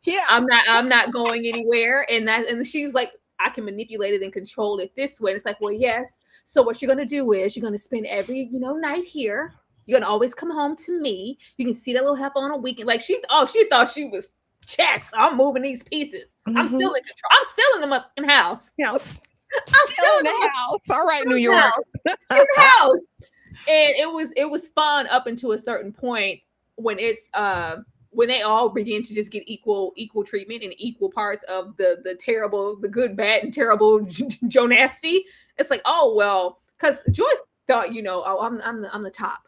Yeah. I'm not going anywhere. And she's like, I can manipulate it and control it this way. And it's like, well, yes. So what you're going to do is you're going to spend every, night here. You're gonna always come home to me. You can see that little heifer on a weekend. Like she thought she was chess. I'm moving these pieces. Mm-hmm. I'm still in control. I'm still in the motherfucking house. I'm still in the house. All right, New York. Your house. And it was fun up until a certain point when it's when they all begin to just get equal treatment and equal parts of the terrible, the good, bad, and terrible Jonasi. It's like, oh well, because Joyce thought, I'm the top.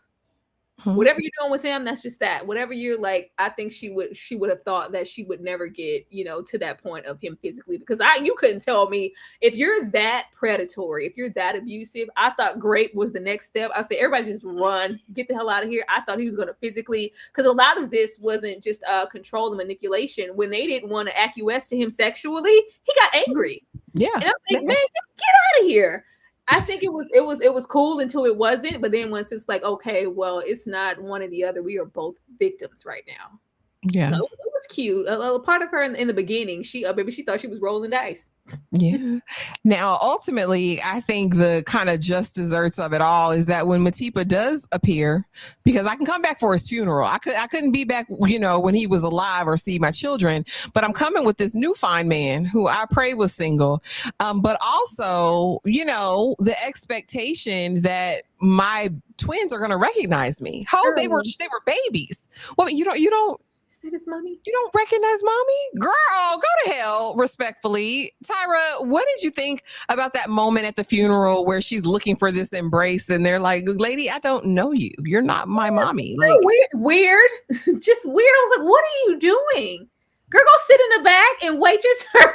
Whatever you're doing with him, that's just that. Whatever you're like, I think she would have thought that she would never get, to that point of him physically, because you couldn't tell me if you're that predatory, if you're that abusive. I thought Grape was the next step. I said, everybody just run, get the hell out of here. I thought he was going to physically, because a lot of this wasn't just control and manipulation. When they didn't want to acquiesce to him sexually, he got angry. Yeah. And I was like, man, get out of here. I think it was cool until it wasn't, but then once it's like, okay, well, it's not one or the other. We are both victims right now. Yeah. So it was cute. A part of her in the beginning, she thought she was rolling dice. Yeah. Now, ultimately, I think the kind of just desserts of it all is that when Matipa does appear, because I can come back for his funeral. I couldn't be back, when he was alive or see my children, but I'm coming with this new fine man who I pray was single. But also, the expectation that my twins are going to recognize me. They were babies. Well, you don't. Said his mommy. You don't recognize mommy? Girl, go to hell, respectfully. Tyra, what did you think about that moment at the funeral where she's looking for this embrace and they're like, lady, I don't know you. You're not my mommy. Like, weird. Just weird. I was like, what are you doing? Girl, go sit in the back and wait your turn.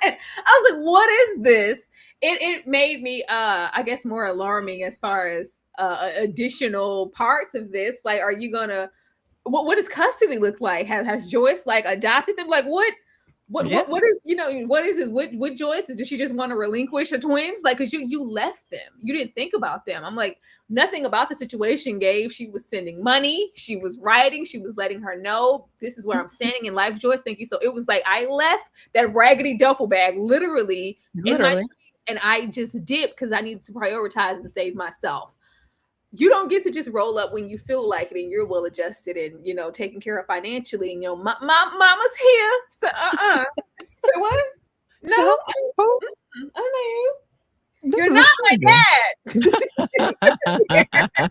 I was like, what is this? It made me, I guess, more alarming as far as additional parts of this. Like, are you going to, what does custody look like? Has Joyce like adopted them? Like what is this? What Joyce is? Does she just want to relinquish her twins? Like, cause you left them. You didn't think about them. I'm like, nothing about the situation gave. She was sending money. She was writing. She was letting her know this is where I'm standing in life, Joyce. Thank you. So it was like I left that raggedy duffel bag literally. In my tweets, and I just dipped because I needed to prioritize and save myself. You don't get to just roll up when you feel like it and you're well adjusted and, taken care of financially. And, mama's here. So, So what? No. So, I know. You're not my dad.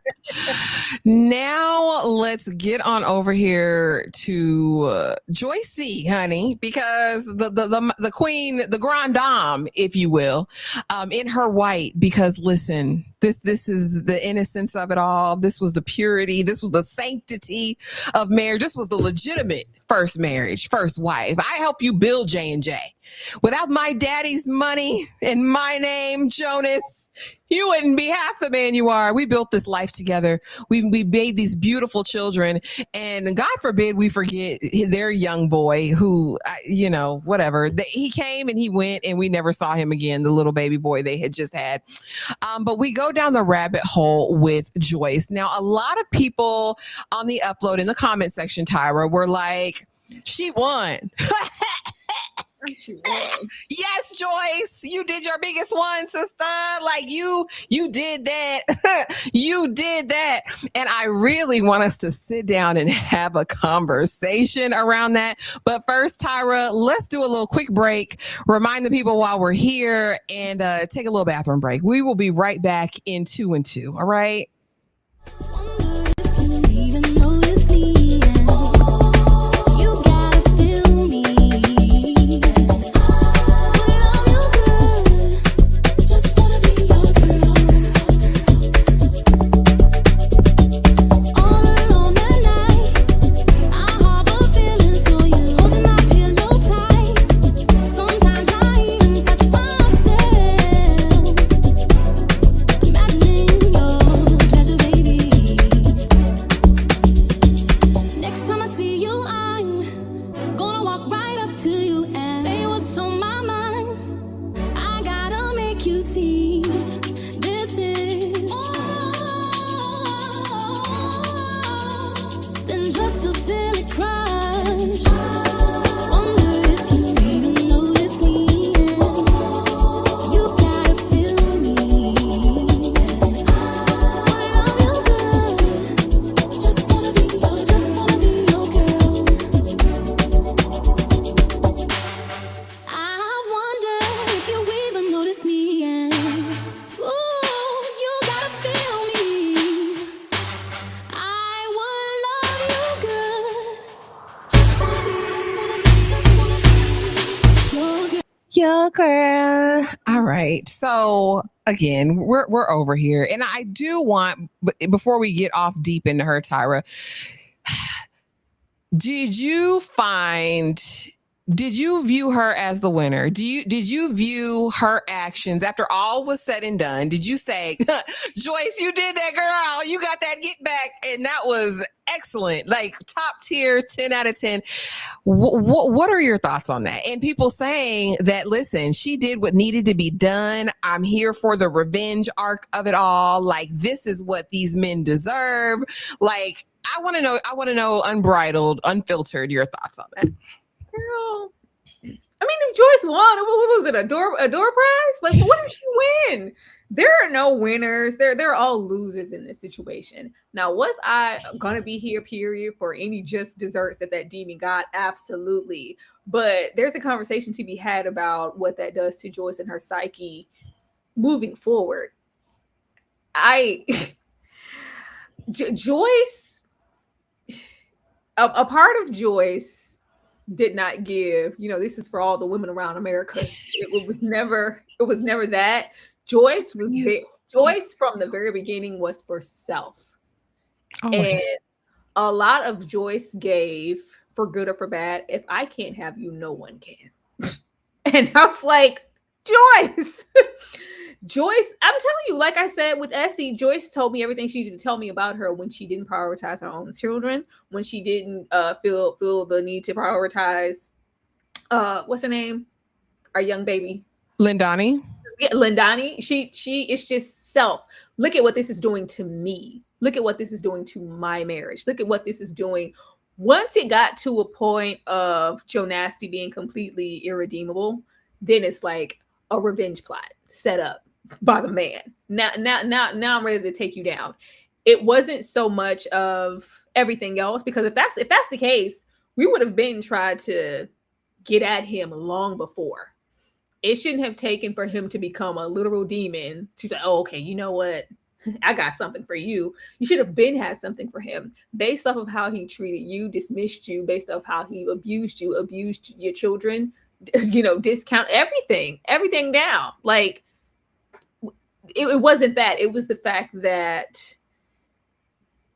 Now let's get on over here to Joyce, honey, because the queen, the grande dame, if you will, in her white. Because listen, this is the innocence of it all. This was the purity. This was the sanctity of marriage. This was the legitimate first marriage, first wife. I help you build J&J. Without my daddy's money and my name, Jonas, you wouldn't be half the man you are. We built this life together. We made these beautiful children. And God forbid we forget their young boy who, whatever. He came and he went and we never saw him again, the little baby boy they had just had. But we go down the rabbit hole with Joyce. Now, a lot of people on the upload in the comment section, Tyra, were like, she won. She won. Yes, Joyce, you did your biggest one, sister. Like you did that. You did that. And I really want us to sit down and have a conversation around that. But first, Tyra, let's do a little quick break. Remind the people while we're here and take a little bathroom break. We will be right back in 2 and 2. All right. Girl. All right. So again, we're over here. And I do want, before we get off deep into her, Tyra, did you view her as the winner? Did you view her actions after all was said and done? Did you say, Joyce, you did that, girl. You got that get back. And that was excellent. Like top tier, 10 out of 10. What are your thoughts on that? And people saying that, listen, she did what needed to be done. I'm here for the revenge arc of it all. Like, this is what these men deserve. Like, I want to know unbridled, unfiltered, your thoughts on that. Girl, I mean, if Joyce won, what was it, a door prize? Like, what did she win? There are no winners. They're all losers in this situation. Now, was I gonna be here, period, for any just desserts that demon got? Absolutely. But there's a conversation to be had about what that does to Joyce and her psyche moving forward. Joyce, a part of Joyce did not give, this is for all the women around America. It was never that. Joyce from the very beginning was for self. Always. And a lot of Joyce gave, for good or for bad, if I can't have you, no one can. And I was like, Joyce, I'm telling you, like I said with Essie, Joyce told me everything she needed to tell me about her when she didn't prioritize her own children, when she didn't feel the need to prioritize, what's her name? Our young baby. Lindani. Yeah, Lindani. She is just self. Look at what this is doing to me. Look at what this is doing to my marriage. Look at what this is doing. Once it got to a point of Jonasi being completely irredeemable, then it's like a revenge plot set up by the man. Now I'm ready to take you down. It wasn't so much of everything else, because if that's the case, we would have been tried to get at him long before. it shouldn't have taken for him to become a literal demon to say, oh, okay, you know what? I got something for you. You should have been had something for him based off of how he treated you, dismissed you, based off how he abused you, abused your children, discount everything down. Like it wasn't that. It was the fact that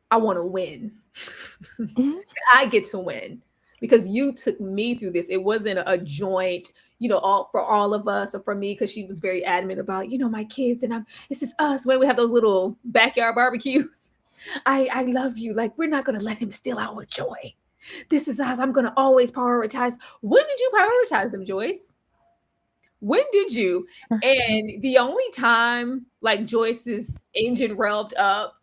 I want to win. Mm-hmm. I get to win because you took me through this. It wasn't a joint, for all of us or for me, because she was very adamant about, my kids and this is us. When we have those little backyard barbecues, I love you. Like, we're not going to let him steal our joy. This is us. I'm going to always prioritize. When did you prioritize them, Joyce? When did you? And the only time like Joyce's engine revved up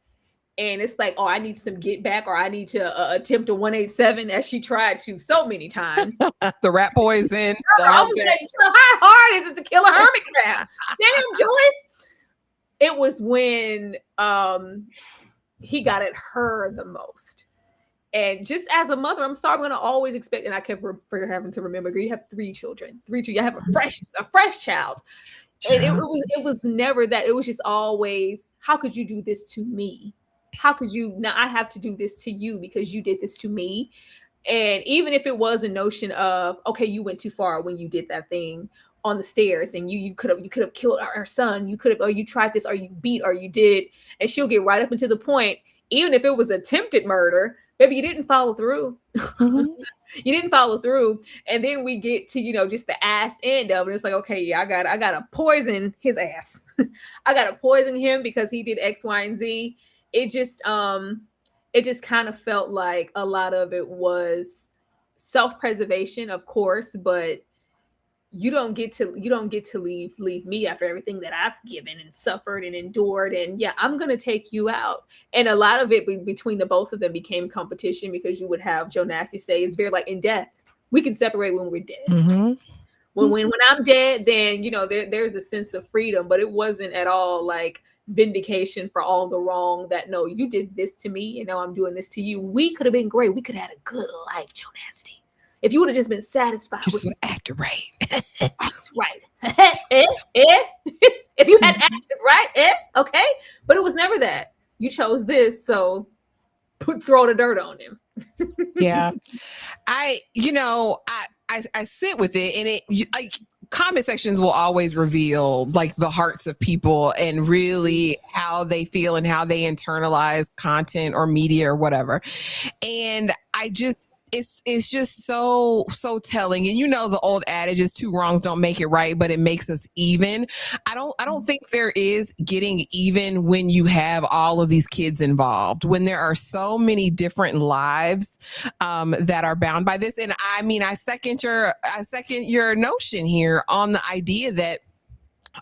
and it's like, oh, I need some get back, or I need to attempt a 187 as she tried to so many times. The rat poison. I was like, how hard is it to kill a hermit crab? Damn, Joyce. It was when he got at her the most. And just as a mother, I'm sorry, I'm going to always expect, and I kept having to remember, you have 3 children. You have a fresh child. And it was never that. It was just always, how could you do this to me? How could you, now I have to do this to you because you did this to me. And even if it was a notion of, okay, you went too far when you did that thing on the stairs and you could have killed our son. You could have, or you tried this, or you beat, or you did. And she'll get right up into the point, even if it was attempted murder, baby, you didn't follow through. Mm-hmm. You didn't follow through. And then we get to, just the ass end of it. It's like, okay, yeah, I gotta poison his ass. I gotta poison him because he did X, Y, and Z. It just kind of felt like a lot of it was self-preservation, of course, but you don't get to leave me after everything that I've given and suffered and endured. And yeah, I'm going to take you out. And a lot of it between the both of them became competition, because you would have Jonasi say, it's very like in death, we can separate when we're dead. Mm-hmm. When I'm dead, then, there's a sense of freedom, but it wasn't at all like vindication for all the wrong that, no, you did this to me and now I'm doing this to you. We could have been great. We could have had a good life, Jonasi. If you would have just been satisfied with act right. Act right. If you had acted right, okay. But it was never that. You chose this, so throw the dirt on him. Yeah. I sit with it, and it like comment sections will always reveal like the hearts of people and really how they feel and how they internalize content or media or whatever. And it's just so telling. And the old adage is 2 wrongs don't make it right, but it makes us even. I don't think there is getting even when you have all of these kids involved, when there are so many different lives that are bound by this. And I mean, I second your notion here on the idea that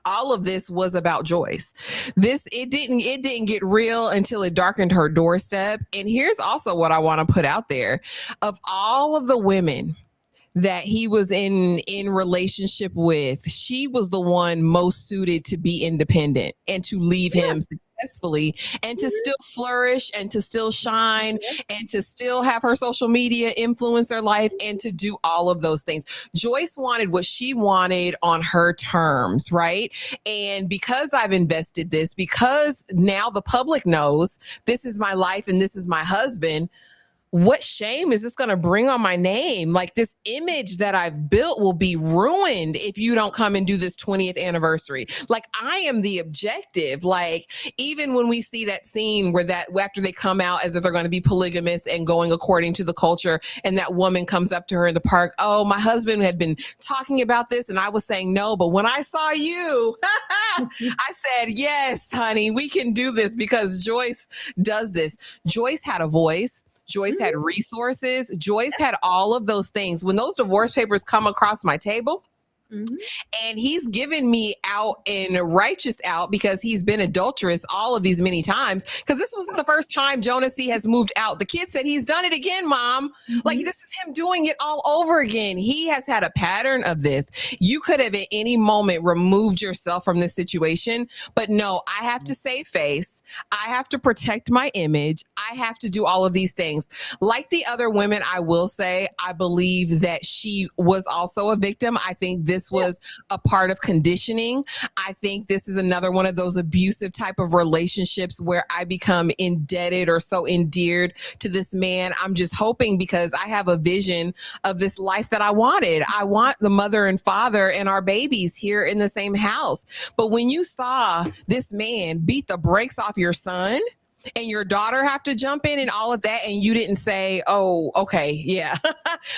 all of this was about Joyce. It didn't get real until it darkened her doorstep. And here's also what I want to put out there. Of all of the women that he was in relationship with, she was the one most suited to be independent and to leave him successfully and to still flourish and to still shine and to still have her social media influence her life and to do all of those things. Joyce wanted what she wanted on her terms, right? And because I've invested this, because now the public knows this is my life and this is my husband, what shame is this going to bring on my name? Like, this image that I've built will be ruined if you don't come and do this 20th anniversary. Like, I am the objective. Like, even when we see that scene where after they come out as if they're going to be polygamists and going according to the culture, and that woman comes up to her in the park, oh, my husband had been talking about this and I was saying no, but when I saw you, I said, yes, honey, we can do this because Joyce does this. Joyce had a voice. Joyce had resources. Joyce had all of those things. When those divorce papers come across my table, and he's given me out and righteous out because he's been adulterous all of these many times, because this wasn't the first time Jonasi has moved out. The kid said he's done it again, Mom. Like, this is him doing it all over again. He has had a pattern of this. You could have at any moment removed yourself from this situation, but no, I have to save face. I have to protect my image. I I have to do all of these things. Like the other women, I will say, I believe that she was also a victim. I think this was a part of conditioning. I think this is another one of those abusive type of relationships where I become indebted or so endeared to this man. I'm just hoping, because I have a vision of this life that I wanted. I want the mother and father and our babies here in the same house. But when you saw this man beat the brakes off your son and your daughter have to jump in and all of that, and you didn't say, oh, okay, yeah,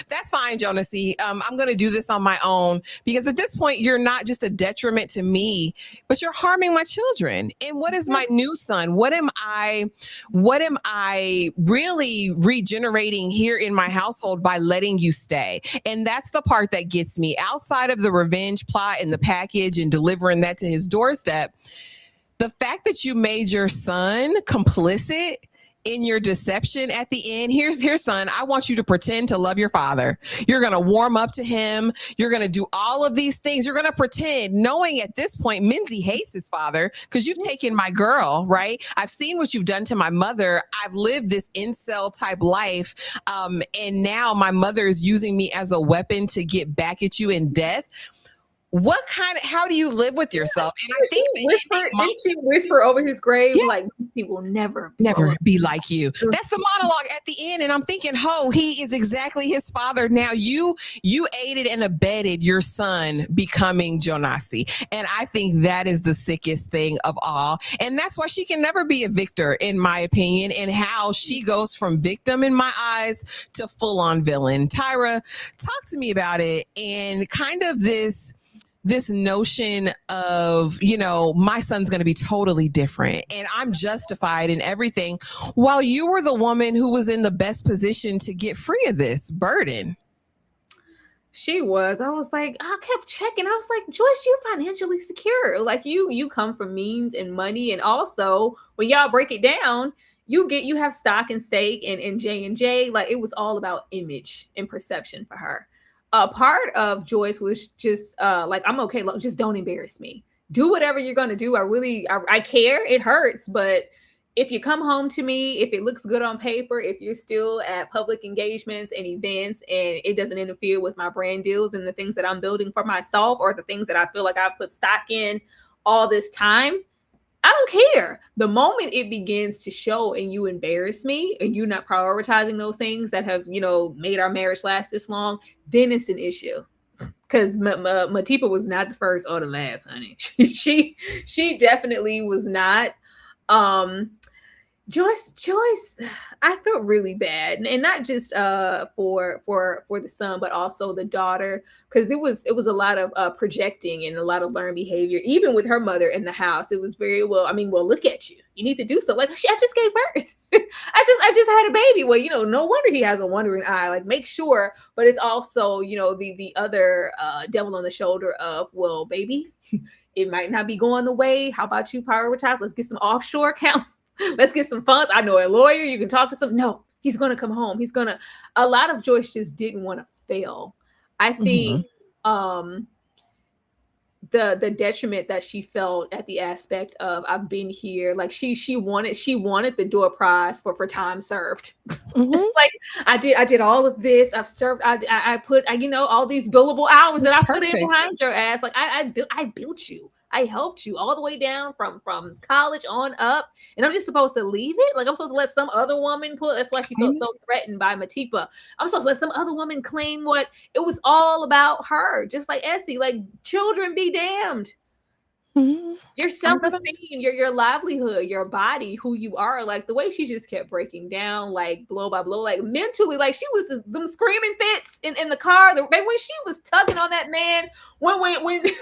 that's fine, Jonasi. I'm going to do this on my own, because at this point, you're not just a detriment to me, but you're harming my children. And what is my new son? What am I really regenerating here in my household by letting you stay? And that's the part that gets me. Outside of the revenge plot and the package and delivering that to his doorstep, the fact that you made your son complicit in your deception at the end. Here's son, I want you to pretend to love your father. You're going to warm up to him. You're going to do all of these things. You're going to pretend, knowing at this point, Minzy hates his father because you've taken my girl, right? I've seen what you've done to my mother. I've lived this incel type life. And now my mother is using me as a weapon to get back at you in death. How do you live with yourself? And I think didn't she whisper over his grave, like, he will never be like you. That's the monologue at the end. And I'm thinking, he is exactly his father. Now you aided and abetted your son becoming Jonasi. And I think that is the sickest thing of all. And that's why she can never be a victor, in my opinion, and how she goes from victim in my eyes to full on villain. Tyra, talk to me about it, and kind of this notion of, my son's going to be totally different and I'm justified in everything, while you were the woman who was in the best position to get free of this burden. She was. I was like, I kept checking. I was like, Joyce, you're financially secure. Like you come from means and money. And also when y'all break it down, you have stock and stake in J&J. Like, it was all about image and perception for her. Part of Joyce was just like, I'm okay. Look, just don't embarrass me. Do whatever you're going to do. I care. It hurts. But if you come home to me, if it looks good on paper, if you're still at public engagements and events and it doesn't interfere with my brand deals and the things that I'm building for myself, or the things that I feel like I've put stock in all this time, I don't care. The moment it begins to show and you embarrass me and you're not prioritizing those things that have, made our marriage last this long, then it's an issue. Because Matipa was not the first or the last, honey. she definitely was not. Joyce, I felt really bad, and not just for the son, but also the daughter, because it was a lot of projecting and a lot of learned behavior, even with her mother in the house. It was very well, look at you. You need to do so. Like, I just gave birth. I just had a baby. Well, no wonder he has a wandering eye. Like, make sure. But it's also, the other devil on the shoulder of, well, baby, it might not be going the way. How about you prioritize? Let's get some offshore accounts. Let's get some funds. I know a lawyer. You can talk to some. No, he's going to come home. A lot of Joyce just didn't want to fail. I think the detriment that she felt at the aspect of, I've been here. Like, she wanted the door prize for time served. It's like, I did all of this. I've served. I put all these billable hours that I put in behind your ass. Like, I built you. I helped you all the way down from college on up, and I'm just supposed to leave it? Like, I'm supposed to let some other woman pull? That's why she felt so threatened by Matipa. I'm supposed to let some other woman claim what? It was all about her, just like Essie. Like, children be damned. Your self-esteem, your livelihood, your body, who you are. Like, the way she just kept breaking down, like, blow by blow, like, mentally, like, she was them screaming fits in the car. When she was tugging on that man, when Jonasi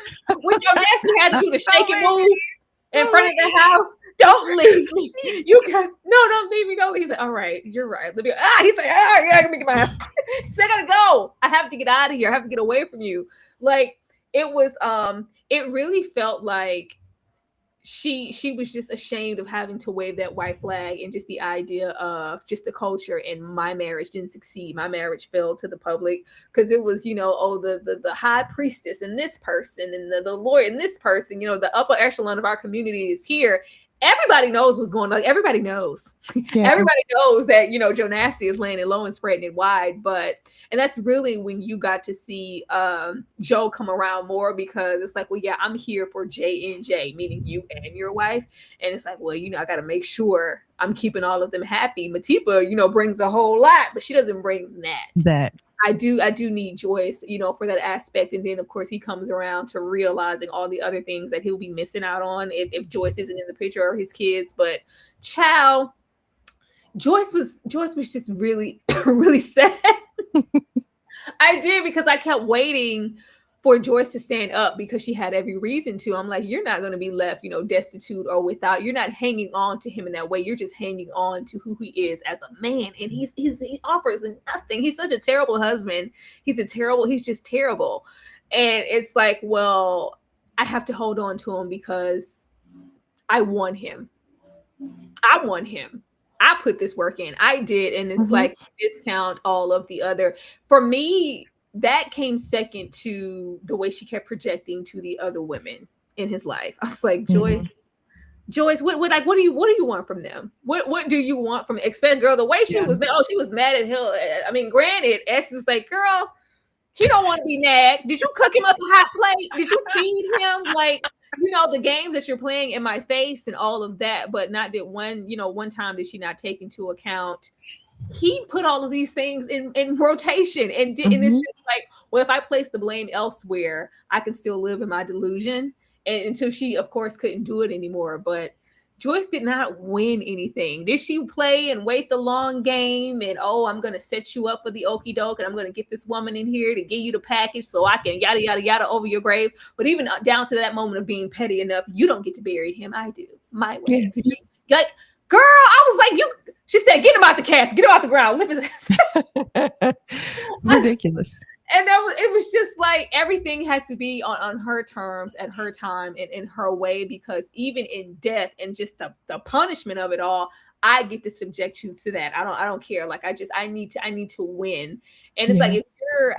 had to do the shaking move in front of the house. Don't leave me. Don't leave me. Don't leave. He's like, all right, you're right. Let me. He's like, yeah, let me get my ass. He said, I gotta go. I have to get out of here. I have to get away from you. Like, it was. It really felt like she was just ashamed of having to wave that white flag, and just the idea of just the culture, and my marriage didn't succeed. My marriage failed to the public because it was, the high priestess and this person and the lawyer and this person, the upper echelon of our community is here. everybody knows what's going on. Like, everybody knows. Yeah. Everybody knows that, Jonasi is landing low and spreading it wide. And that's really when you got to see Joe come around more, because it's like, well, yeah, I'm here for J and J, meaning you and your wife. And it's like, well, I got to make sure I'm keeping all of them happy. Matipa, brings a whole lot, but she doesn't bring that. I do need Joyce, for that aspect. And then, of course, he comes around to realizing all the other things that he'll be missing out on if Joyce isn't in the picture, or his kids. But child, Joyce was just really, really sad. I did, because I kept waiting for Joyce to stand up, because she had every reason to. I'm like, you're not going to be left, destitute or without. You're not hanging on to him in that way. You're just hanging on to who he is as a man. And he offers nothing. He's such a terrible husband. He's just terrible. And it's like, well, I have to hold on to him because I want him. I put this work in. I did. And it's like, discount all of the other. For me, that came second to the way she kept projecting to the other women in his life. I was like, Joyce, what do you want from them? What do you want from expect girl? The way she was, she was mad at him. I mean, granted, Essie was like, girl, he don't want to be nagged. Did you cook him up a hot plate? Did you feed him? Like, the games that you're playing in my face and all of that, but not that one time did she not take into account he put all of these things in rotation, and it's just like, well, if I place the blame elsewhere, I can still live in my delusion. And until she, of course, couldn't do it anymore. But Joyce did not win anything. Did she play and wait the long game? And I'm going to set you up for the okie doke, and I'm going to get this woman in here to give you the package so I can yada yada yada over your grave. But even down to that moment of being petty enough, you don't get to bury him. I do, my way. Like, girl, I was like, she said, get him out the casket, get him out the ground, lift his ass. Ridiculous. And it was just like, everything had to be on her terms, at her time, and in her way, because even in death and just the punishment of it all, I get to subject you to that. I don't care. Like, I need to win. And it's like, if you're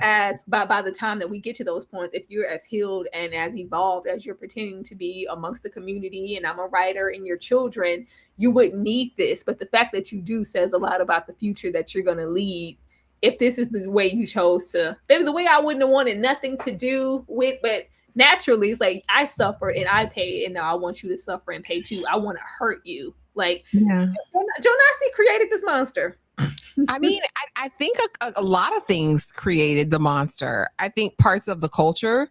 by the time that we get to those points, if you're as healed and as evolved as you're pretending to be amongst the community, and I'm a writer, and your children, you wouldn't need this. But the fact that you do says a lot about the future that you're going to lead. If this is the way you chose to, maybe the way I wouldn't have wanted nothing to do with, but naturally it's like, I suffered and I paid, and now I want you to suffer and pay too. I want to hurt you. Like, Jonasi created this monster. I mean, I think a lot of things created the monster. I think parts of the culture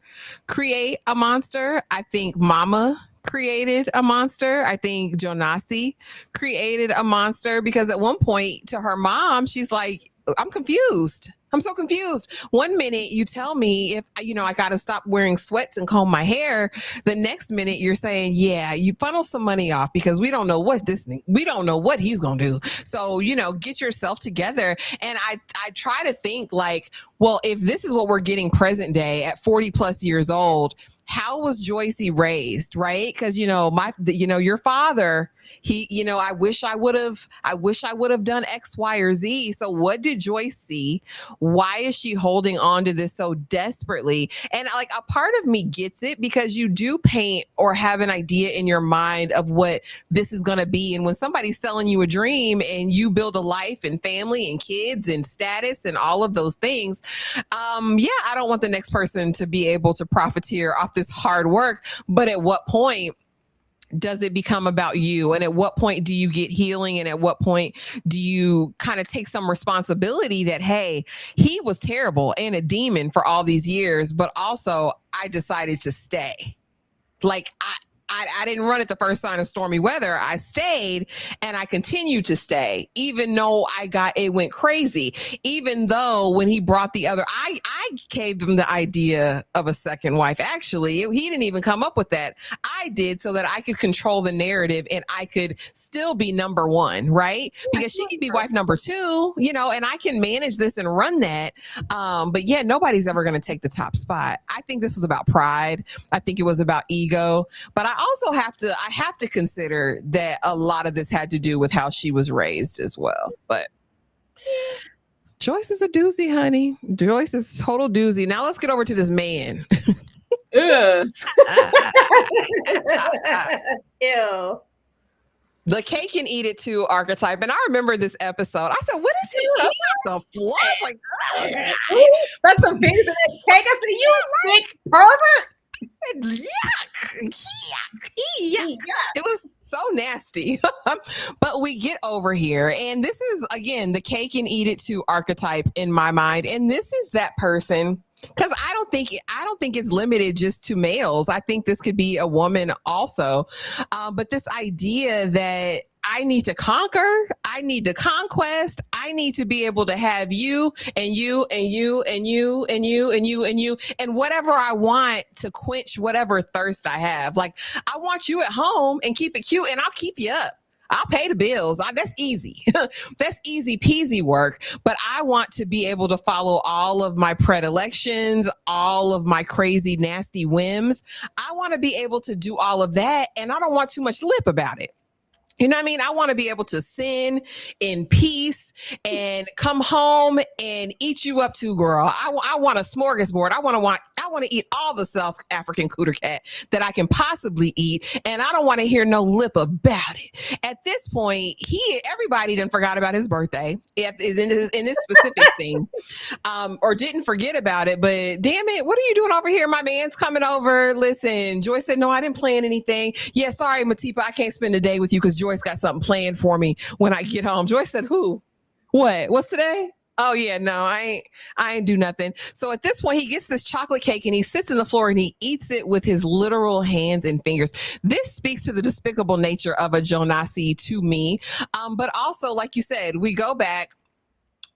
create a monster. I think Mama created a monster. I think Jonasi created a monster, because at one point to her mom, she's like, I'm confused. I'm so confused. One minute you tell me if, I got to stop wearing sweats and comb my hair. The next minute you're saying, yeah, you funnel some money off because we don't know what he's going to do. So, get yourself together. And I try to think like, well, if this is what we're getting present day at 40 plus years old, how was Joyce raised? Right. Cause your father, I wish I would have done X, Y, or Z. So what did Joyce see? Why is she holding on to this so desperately? And like, a part of me gets it, because you do paint or have an idea in your mind of what this is going to be. And when somebody's selling you a dream and you build a life and family and kids and status and all of those things, I don't want the next person to be able to profiteer off this hard work. But at what point does it become about you? And at what point do you get healing? And at what point do you kind of take some responsibility that, hey, he was terrible and a demon for all these years, but also I decided to stay. Like, I didn't run at the first sign of stormy weather. I stayed, and I continued to stay, even though it went crazy. Even though when he brought the other, I gave him the idea of a second wife. Actually, he didn't even come up with that. I did, so that I could control the narrative and I could still be number one, right? Because she could be wife number two, and I can manage this and run that. But yeah, nobody's ever going to take the top spot. I think this was about pride. I think it was about ego. But I also have to consider that a lot of this had to do with how she was raised as well. But Joyce is a doozy, honey. Joyce is a total doozy. Now let's get over to this man. Ew. The cake and eat it too archetype. And I remember this episode. I said, what is he eating off the floor? I was like, oh, God. That's some fingers in that cake. I said, you sick pervert. Yuck. It was so nasty. But we get over here. And this is, again, the cake and eat it too archetype in my mind. And this is that person. Because I don't think it's limited just to males. I think this could be a woman also. But this idea that I need to conquer, I need to conquest, I need to be able to have you and you and you and you and you and you and you and whatever I want to quench whatever thirst I have. Like, I want you at home and keep it cute, and I'll keep you up. I'll pay the bills. That's easy. That's easy peasy work. But I want to be able to follow all of my predilections, all of my crazy, nasty whims. I want to be able to do all of that. And I don't want too much lip about it. You know what I mean? I want to be able to sin in peace and come home and eat you up too, girl. I want a smorgasbord. I want to eat all the South African cooter cat that I can possibly eat, and I don't want to hear no lip about it. At this point, everybody done forgot about his birthday in this specific thing, or didn't forget about it. But damn it, what are you doing over here? My man's coming over. Listen, Joyce said, no, I didn't plan anything. Yeah, sorry, Matipa, I can't spend the day with you because Joyce got something planned for me when I get home. Joyce said, who? What? What's today? Oh yeah, no, I ain't do nothing. So at this point, he gets this chocolate cake and he sits on the floor and he eats it with his literal hands and fingers. This speaks to the despicable nature of a Jonasi to me. But also, like you said, we go back.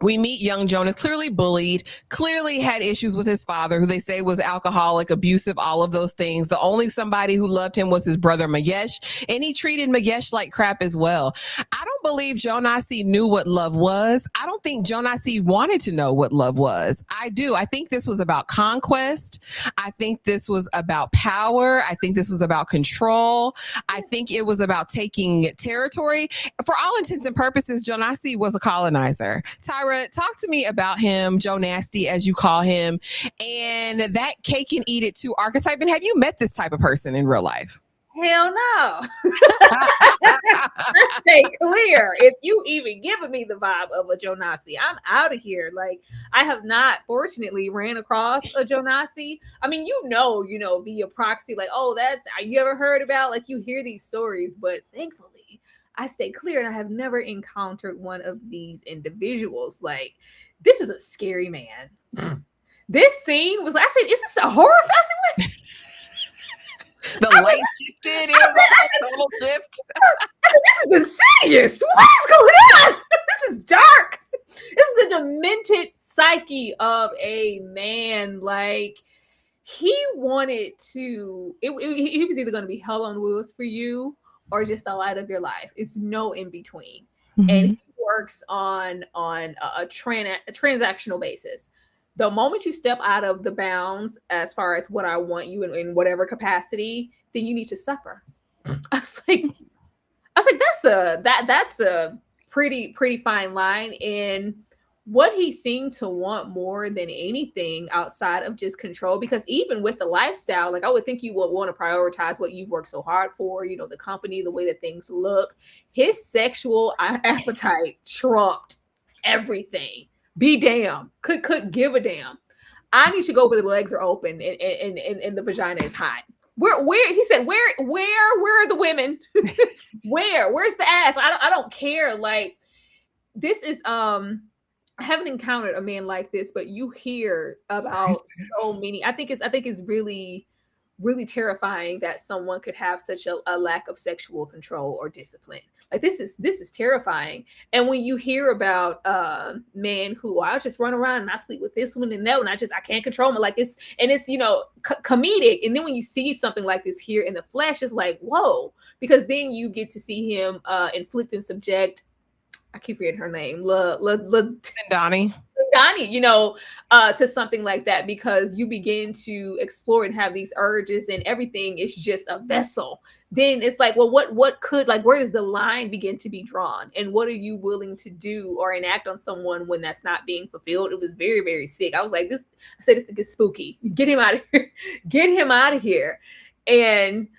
We meet young Jonas, clearly bullied, clearly had issues with his father, who they say was alcoholic, abusive, all of those things. The only somebody who loved him was his brother Magesh, and he treated Magesh like crap as well. I don't believe Jonasi knew what love was. I don't think Jonasi wanted to know what love was. I do. I think this was about conquest. I think this was about power. I think this was about control. I think it was about taking territory. For all intents and purposes, Jonasi was a colonizer. Tyra, talk to me about him, Joe Nasty, as you call him, and that cake and eat it too archetype. And have you met this type of person in real life? Hell no. I stay clear. If you even giving me the vibe of a Jonasi, I'm out of here. Like, I have not, fortunately, ran across a Jonasi. I mean, via proxy, like, oh, you ever heard about, like, you hear these stories, but thankfully, I stay clear and I have never encountered one of these individuals. Like, this is a scary man. This scene was, I said, is this a horror festival? The light shifted. It was a total shift. This is insidious. What is going on? This is dark. This is a demented psyche of a man. Like, he wanted to, he was either going to be hell on wheels for you or just the light of your life. It's no in between. Mm-hmm. And he works on a transactional basis. The moment you step out of the bounds as far as what I want you in whatever capacity, then you need to suffer. I was like, that's a pretty fine line. And what he seemed to want more than anything outside of just control, because even with the lifestyle, like, I would think you would want to prioritize what you've worked so hard for, the company, the way that things look. His sexual appetite trumped everything. Be damn. Could give a damn. I need to go where the legs are open and the vagina is hot. Where he said, where are the women? Where's the ass? I don't care. Like, this is I haven't encountered a man like this, but you hear about so many. I think it's really, really terrifying that someone could have such a lack of sexual control or discipline. Like, this is terrifying. And when you hear about men who, I'll just run around and I sleep with this one and that one, I can't control them. Like, it's comedic. And then when you see something like this here in the flesh, it's like, whoa, because then you get to see him inflict and subject, I keep forgetting her name, Lindani. To something like that, because you begin to explore and have these urges and everything is just a vessel. Then it's like, well, what could, like, where does the line begin to be drawn? And what are you willing to do or enact on someone when that's not being fulfilled? It was very, very sick. I was like, this is spooky. Get him out of here. Get him out of here. And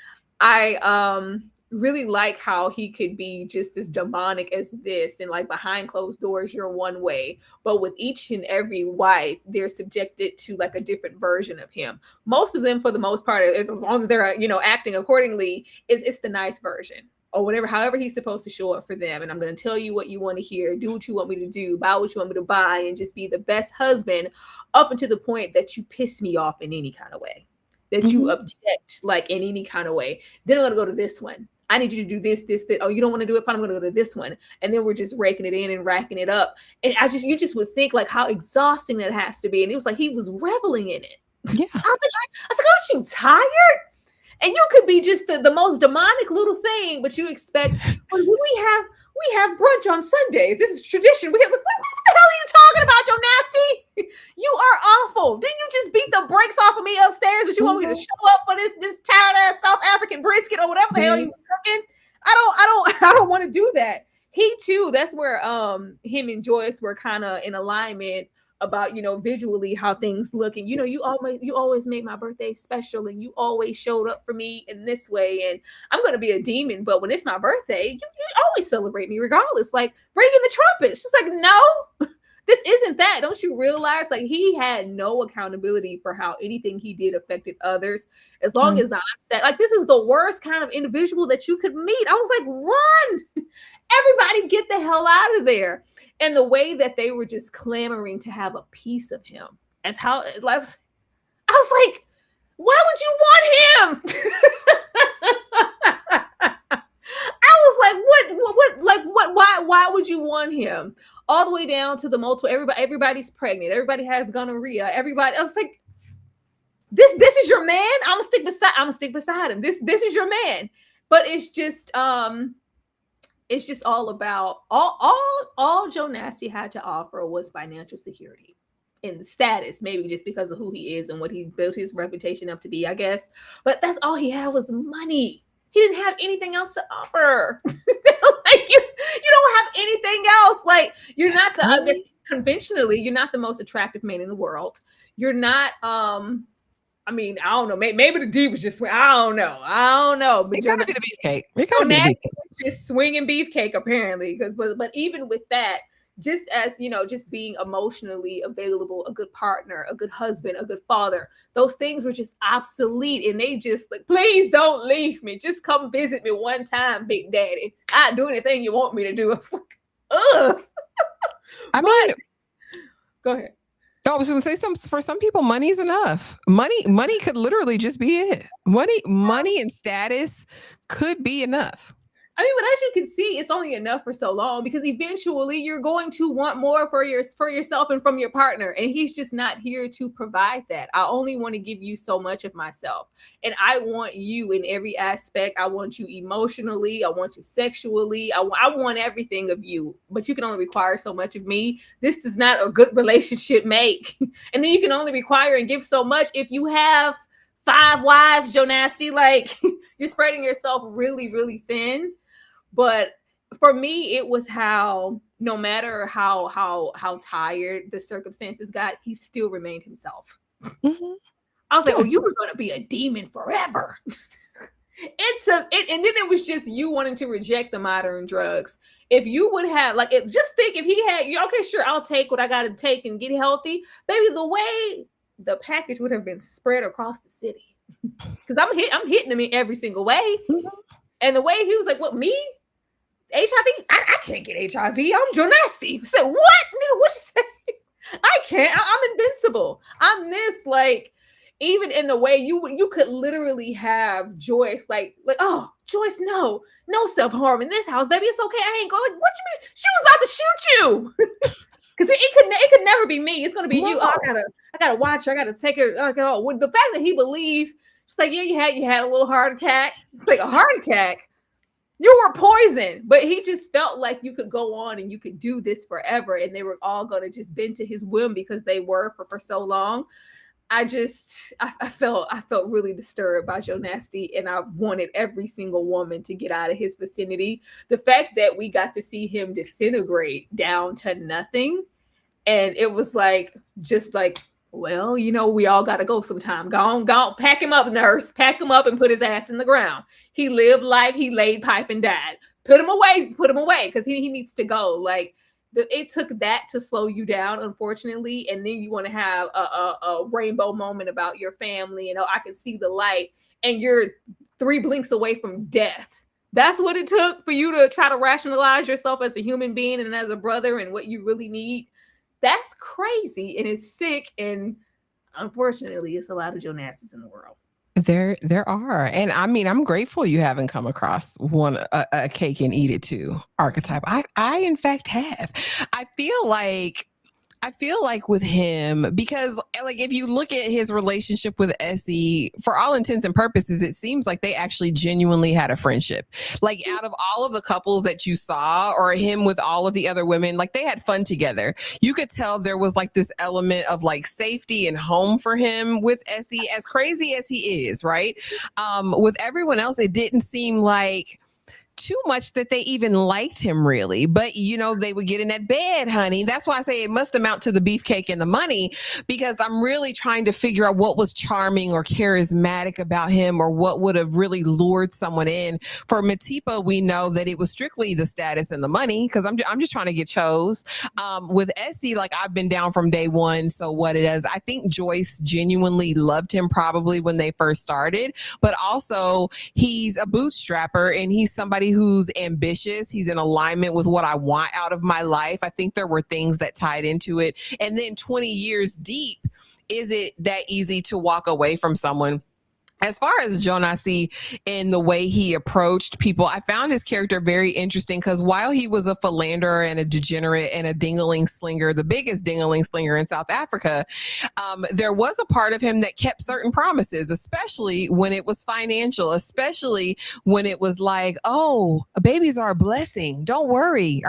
really like how he could be just as demonic as this, and like behind closed doors you're one way, but with each and every wife they're subjected to like a different version of him. Most of them, for the most part, as long as they're acting accordingly, it's the nice version or whatever, however he's supposed to show up for them. And I'm going to tell you what you want to hear, do what you want me to do, buy what you want me to buy, and just be the best husband up until the point that you piss me off in any kind of way, that you object like in any kind of way. Then I'm going to go to this one. I need you to do this. Oh, you don't want to do it? Fine, I'm going to go to this one. And then we're just raking it in and racking it up. And you just would think like how exhausting that has to be. And it was like he was reveling in it. Yeah. I was like, aren't you tired? And you could be just the most demonic little thing, but you expect, well, we have brunch on Sundays. This is tradition. What the hell are you talking about, Jonasi? You are awful. Didn't you just beat the brakes off of me upstairs, but you want me to show up for this tired ass South African brisket or whatever the hell you were cooking? I don't want to do that. He too, that's where him and Joyce were kind of in alignment about visually how things look. And you always made my birthday special, and you always showed up for me in this way, and I'm gonna be a demon, but when it's my birthday, you always celebrate me regardless. Like, bring in the trumpets. She's like, no, this isn't that. Don't you realize like he had no accountability for how anything he did affected others? As long as I said, like, this is the worst kind of individual that you could meet. I was like, run, everybody get the hell out of there. And the way that they were just clamoring to have a piece of him, as how I was like, why would you want him? I was like, why would you want him? All the way down to the multiple, everybody's pregnant, everybody has gonorrhea, everybody. I was like, this is your man. I'm gonna stick beside him. This is your man. But it's just all about all Jonasi had to offer was financial security and the status, maybe just because of who he is and what he built his reputation up to be, I guess. But that's all he had was money. He didn't have anything else to offer. Like you don't have anything else. Like, you're not I guess conventionally, you're not the most attractive man in the world. You're not I mean, I don't know. Maybe the D was just I don't know. But it gotta be the beefcake. It gotta be the beefcake. Was just swinging beefcake apparently. But even with that, just as just being emotionally available, a good partner, a good husband, a good father, those things were just obsolete. And they just like, please don't leave me. Just come visit me one time, Big Daddy. I'll do anything you want me to do. I was like, ugh. I mean, go ahead. I was going to say, for some people, money's enough. Money could literally just be it. Money and status could be enough. I mean, but as you can see, it's only enough for so long, because eventually you're going to want more for yourself and from your partner. And he's just not here to provide that. I only want to give you so much of myself. And I want you in every aspect. I want you emotionally. I want you sexually. I want everything of you. But you can only require so much of me. This does not a good relationship make. And then you can only require and give so much if you have 5 wives, Jonasi. Like, you're spreading yourself really, really thin. But for me, it was how no matter how tired the circumstances got, he still remained himself. Mm-hmm. I was like, oh, you were going to be a demon forever. It took it, and then it was just you wanting to reject the modern drugs. If you would have just think if he had, okay, sure, I'll take what I got to take and get healthy, baby. The way the package would have been spread across the city, because I'm hitting him in every single way. Mm-hmm. And the way he was like, what, me? HIV? I can't get HIV. I'm Jonasi. I said, what? Nigga, what you say? I can't. I'm invincible. I'm this, like, even in the way you could literally have Joyce, like, oh, Joyce, no self-harm in this house, baby. It's okay. I ain't going. Like, what you mean? She was about to shoot you. Because it could never be me. It's gonna be you. Oh, I gotta watch her. I gotta take her. Oh, with the fact that he believed, she's like, yeah, you had a little heart attack. It's like a heart attack. You were poisoned, but he just felt like you could go on and you could do this forever, and they were all going to just bend to his whim because they were for so long. I felt really disturbed by Jonasi, and I wanted every single woman to get out of his vicinity. The fact that we got to see him disintegrate down to nothing, and it was like just like well, we all got to go sometime. Go on, pack him up, nurse. Pack him up and put his ass in the ground. He lived life. He laid pipe and died. Put him away, because he needs to go. Like, it took that to slow you down, unfortunately. And then you want to have a rainbow moment about your family. I can see the light, and you're 3 blinks away from death. That's what it took for you to try to rationalize yourself as a human being and as a brother and what you really need. That's crazy, and it's sick, and unfortunately, it's a lot of Jonasis in the world. There are, and I mean, I'm grateful you haven't come across a cake and eat it too archetype. I in fact have. I feel like with him, because like if you look at his relationship with Essie, for all intents and purposes, it seems like they actually genuinely had a friendship. Like out of all of the couples that you saw, or him with all of the other women, like they had fun together. You could tell there was like this element of like safety and home for him with Essie, as crazy as he is, right? With everyone else, it didn't seem like too much that they even liked him really, but they would get in that bed, honey. That's why I say it must amount to the beefcake and the money, because I'm really trying to figure out what was charming or charismatic about him, or what would have really lured someone in. For Matipa, we know that it was strictly the status and the money, because I'm just trying to get chose. With Essie, like I've been down from day one, so what it is, I think Joyce genuinely loved him probably when they first started, but also he's a bootstrapper and he's somebody who's ambitious. He's in alignment with what I want out of my life. I think there were things that tied into it. And then 20 years deep, is it that easy to walk away from someone? As far as Jonasi and the way he approached people, I found his character very interesting, because while he was a philanderer and a degenerate and a ding-a-ling slinger, the biggest ding-a-ling slinger in South Africa, there was a part of him that kept certain promises, especially when it was financial, especially when it was like, oh, babies are a blessing. Don't worry.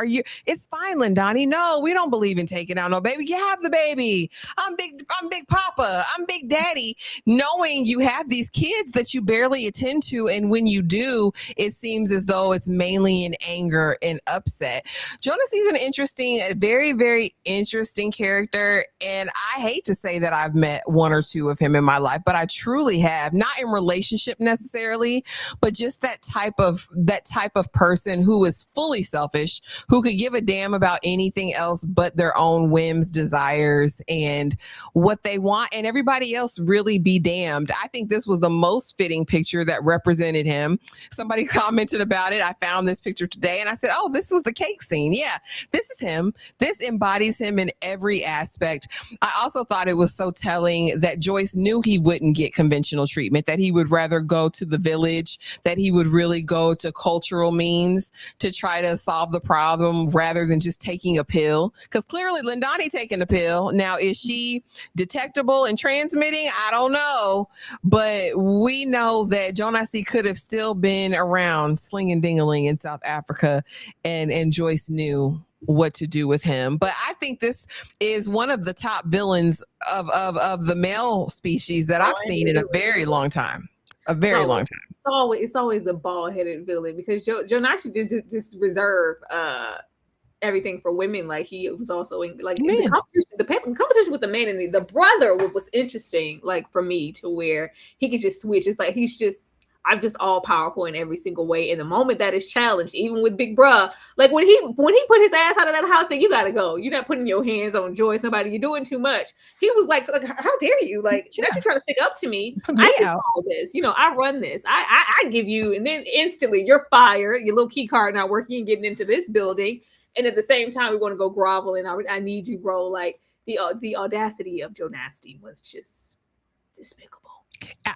It's fine, Lindani. No, we don't believe in taking out no baby. You have the baby. I'm big Papa. I'm Big Daddy. Knowing you have these kids that you barely attend to, and when you do, it seems as though it's mainly in anger and upset. Jonasi's a very, very interesting character, and I hate to say that I've met one or two of him in my life, but I truly have. Not in relationship necessarily, but just that type of person who is fully selfish, who could give a damn about anything else but their own whims, desires, and what they want, and everybody else really be damned. I think this was the most fitting picture that represented him. Somebody commented about it. I found this picture today and I said, oh, this was the cake scene. Yeah, this is him. This embodies him in every aspect. I also thought it was so telling that Joyce knew he wouldn't get conventional treatment, that he would rather go to the village, that he would really go to cultural means to try to solve the problem rather than just taking a pill. Because clearly Lindani taking the pill. Now, is she detectable and transmitting? I don't know. But we know that Jonasi could have still been around slinging ding-a-ling in South Africa, and Joyce knew what to do with him. But I think this is one of the top villains of the male species that I've seen in a very long time. Long time. It's always a bald-headed villain, because Jonasi just reserve everything for women. Like he was also in like the competition with the man, and the brother was interesting, like for me, to where he could just switch. It's like I'm just all powerful in every single way. And the moment that is challenged, even with Big Bruh, like when he put his ass out of that house and you gotta go, you're not putting your hands on Joy, somebody, you're doing too much. He was like, how dare you? Like, that you're trying to stick up to me. I do all this, I run this. I give you, and then instantly you're fired. Your little key card not working and getting into this building. And at the same time, we want to go grovel and I need you, bro. Like the audacity of Jonasi was just despicable.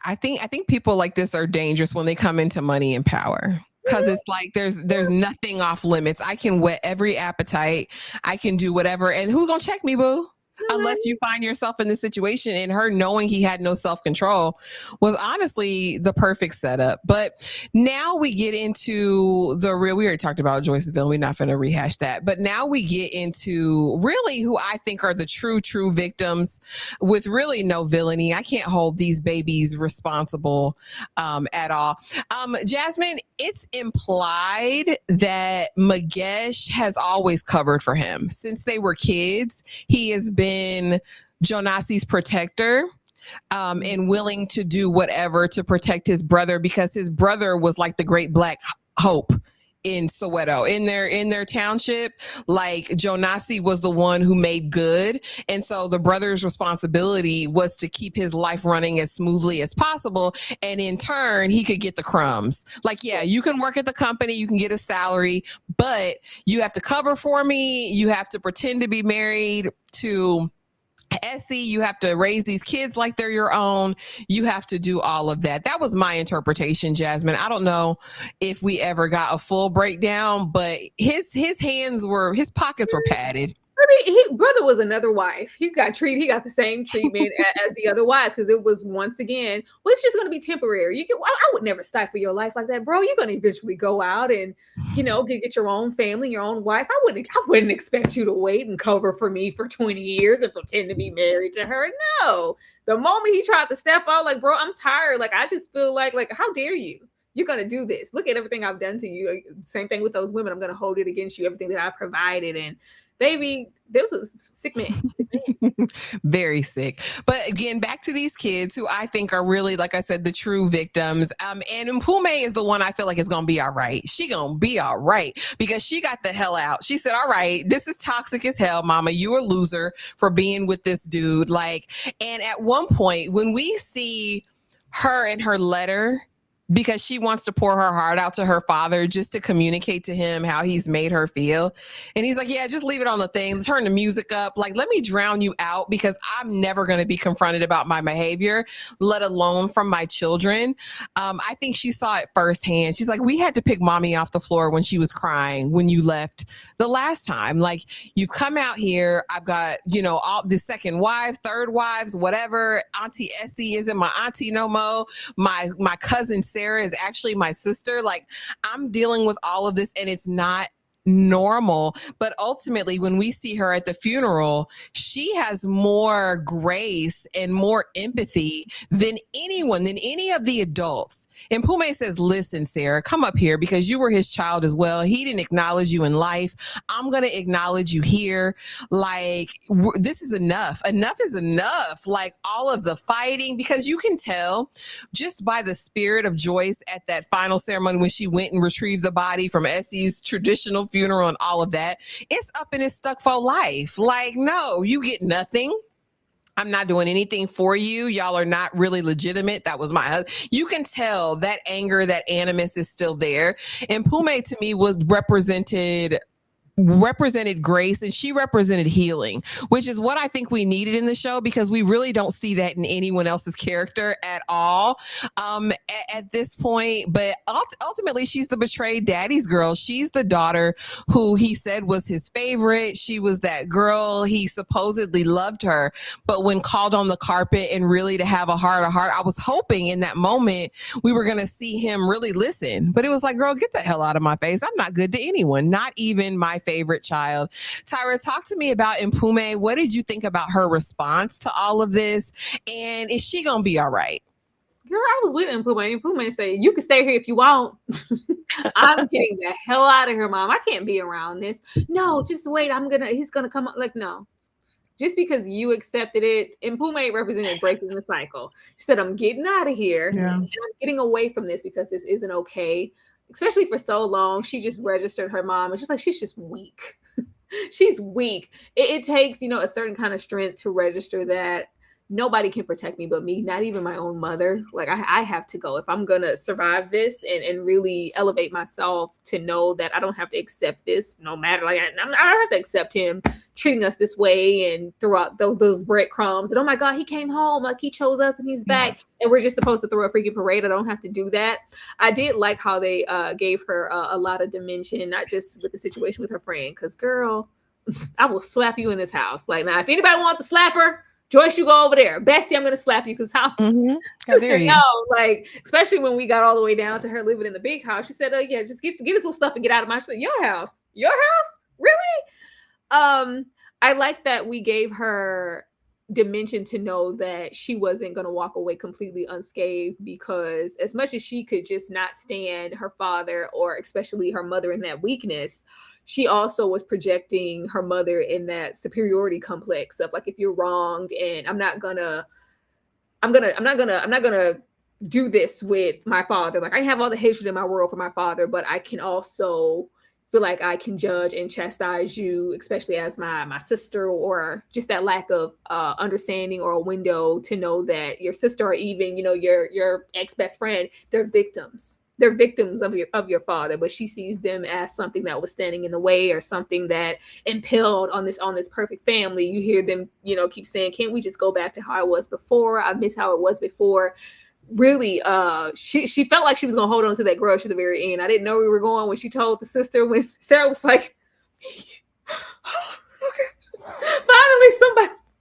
I think people like this are dangerous when they come into money and power, because it's like there's nothing off limits. I can whet every appetite. I can do whatever. And who's gonna check me, boo? Unless you find yourself in this situation, and her knowing he had no self-control was honestly the perfect setup. But now we get into we already talked about Joyce's villain. We're not going to rehash that. But now we get into really who I think are the true victims with really no villainy. I can't hold these babies responsible at all. Jasmine, it's implied that Magesh has always covered for him. Since they were kids, he has been Jonasi's protector. And willing to do whatever to protect his brother, because his brother was like the great black hope in Soweto, in their township. Like, Jonasi was the one who made good, and so the brother's responsibility was to keep his life running as smoothly as possible, and in turn he could get the crumbs. Like, yeah, you can work at the company, you can get a salary, but you have to cover for me, you have to pretend to be married to Essie, you have to raise these kids like they're your own. You have to do all of that. That was my interpretation, Jasmine. I don't know if we ever got a full breakdown, but his pockets were padded. I mean, his brother was another wife. He got the same treatment as the other wives, because it was, once again, well, it's just going to be temporary. I would never stifle your life like that, bro. You're going to eventually go out and, get your own family, your own wife. I wouldn't expect you to wait and cover for me for 20 years and pretend to be married to her. No. The moment he tried to step out, like, bro, I'm tired. Like, I just feel like, how dare you? You're going to do this. Look at everything I've done to you. Same thing with those women. I'm going to hold it against you, everything that I provided. And baby, there was a sick man. Very sick. But again, back to these kids who I think are really, like I said, the true victims. And Mpume is the one I feel like is going to be all right. She going to be all right because she got the hell out. She said, all right, this is toxic as hell, mama. You a loser for being with this dude. Like, and at one point when we see her in her letter, because she wants to pour her heart out to her father just to communicate to him how he's made her feel. And he's like, yeah, just leave it on the thing. Turn the music up. Like, let me drown you out because I'm never going to be confronted about my behavior, let alone from my children. I think she saw it firsthand. She's like, we had to pick mommy off the floor when she was crying when you left the last time. Like, you come out here. I've got, all the second wives, third wives, whatever. Auntie Essie isn't my auntie no more. My cousin Sarah is actually my sister. Like, I'm dealing with all of this and it's not normal. But ultimately, when we see her at the funeral, she has more grace and more empathy than any of the adults. And Pume says, listen, Sarah, come up here because you were his child as well. He didn't acknowledge you in life. I'm going to acknowledge you here. Like, this is enough. Enough is enough. Like, all of the fighting, because you can tell just by the spirit of Joyce at that final ceremony when she went and retrieved the body from Essie's traditional funeral and all of that, it's up in his stuck for life. Like, no, you get nothing. I'm not doing anything for you. Y'all are not really legitimate. That was my husband. You can tell that anger, that animus is still there. And Pume to me represented grace, and she represented healing, which is what I think we needed in the show, because we really don't see that in anyone else's character at all at this point. But ultimately, she's the betrayed daddy's girl. She's the daughter who he said was his favorite. She was that girl. He supposedly loved her. But when called on the carpet and really to have a heart to heart, I was hoping in that moment we were going to see him really listen. But it was like, girl, get the hell out of my face. I'm not good to anyone, not even my favorite child. Tyra, talk to me about Mpume. What did you think about her response to all of this? And is she going to be all right? Girl, I was with Mpume. Mpume said, you can stay here if you want. I'm getting the hell out of here, mom. I can't be around this. No, just wait. He's going to come up. Like, no. Just because you accepted it, and Mpume represented breaking the cycle. She said, I'm getting out of here. Yeah. And I'm getting away from this because this isn't okay. Especially for so long, she just registered her mom. And she's like, she's just weak. She's weak. It takes, a certain kind of strength to register that nobody can protect me but me, not even my own mother. Like, I have to go if I'm going to survive this and really elevate myself to know that I don't have to accept this no matter. Like, I don't have to accept him treating us this way and throughout those breadcrumbs. And oh my God, he came home, like he chose us and he's back. And we're just supposed to throw a freaking parade. I don't have to do that. I did like how they gave her a lot of dimension, not just with the situation with her friend. Because girl, I will slap you in this house. Like, now, if anybody wants to slap her, Joyce, you go over there. Bestie, I'm going to slap you because how sister, no, like, especially when we got all the way down to her living in the big house. She said, yeah, just get this little stuff and get out of my shit. Your house? Really? I like that we gave her dimension to know that she wasn't going to walk away completely unscathed, because as much as she could just not stand her father or especially her mother in that weakness, she also was projecting her mother in that superiority complex of like, if you're wronged, and I'm not gonna do this with my father. Like, I have all the hatred in my world for my father, but I can also feel like I can judge and chastise you, especially as my sister, or just that lack of understanding or a window to know that your sister, or even, you know, your ex-best friend, they're victims. They're victims of your father, but she sees them as something that was standing in the way, or something that impelled on this perfect family. You hear them, you know, keep saying, "Can't we just go back to how I was before? I miss how it was before." Really, she felt like she was gonna hold on to that grudge to the very end. I didn't know we were going when she told the sister, when Sarah was like, okay, finally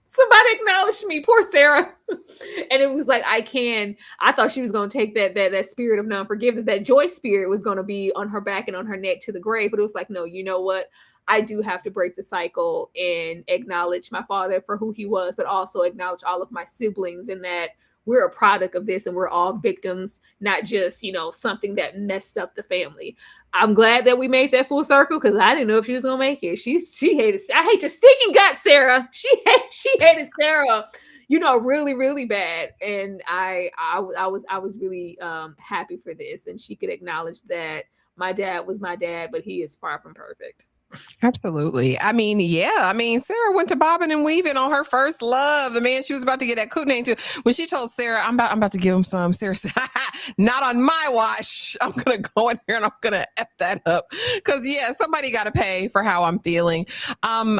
somebody acknowledged me. Poor Sarah. And it was like, I thought she was gonna take that spirit of non-forgiveness, that Joyce spirit was gonna be on her back and on her neck to the grave. But it was like, no, you know what? I do have to break the cycle and acknowledge my father for who he was, but also acknowledge all of my siblings, and that we're a product of this, and we're all victims, not just, you know, something that messed up the family. I'm glad that we made that full circle, because I didn't know if she was gonna make it. She hated. I hate your stinking guts, Sarah. She hated Sarah, you know, really, really bad. And I was really happy for this, and she could acknowledge that my dad was my dad, but he is far from perfect. Absolutely. I mean, yeah. I mean, Sarah went to bobbing and weaving on her first love, the man she was about to get that coot name to. When she told Sarah, I'm about to give him some, Sarah said, not on my watch. I'm going to go in here and I'm going to F that up. Because, yeah, somebody got to pay for how I'm feeling. I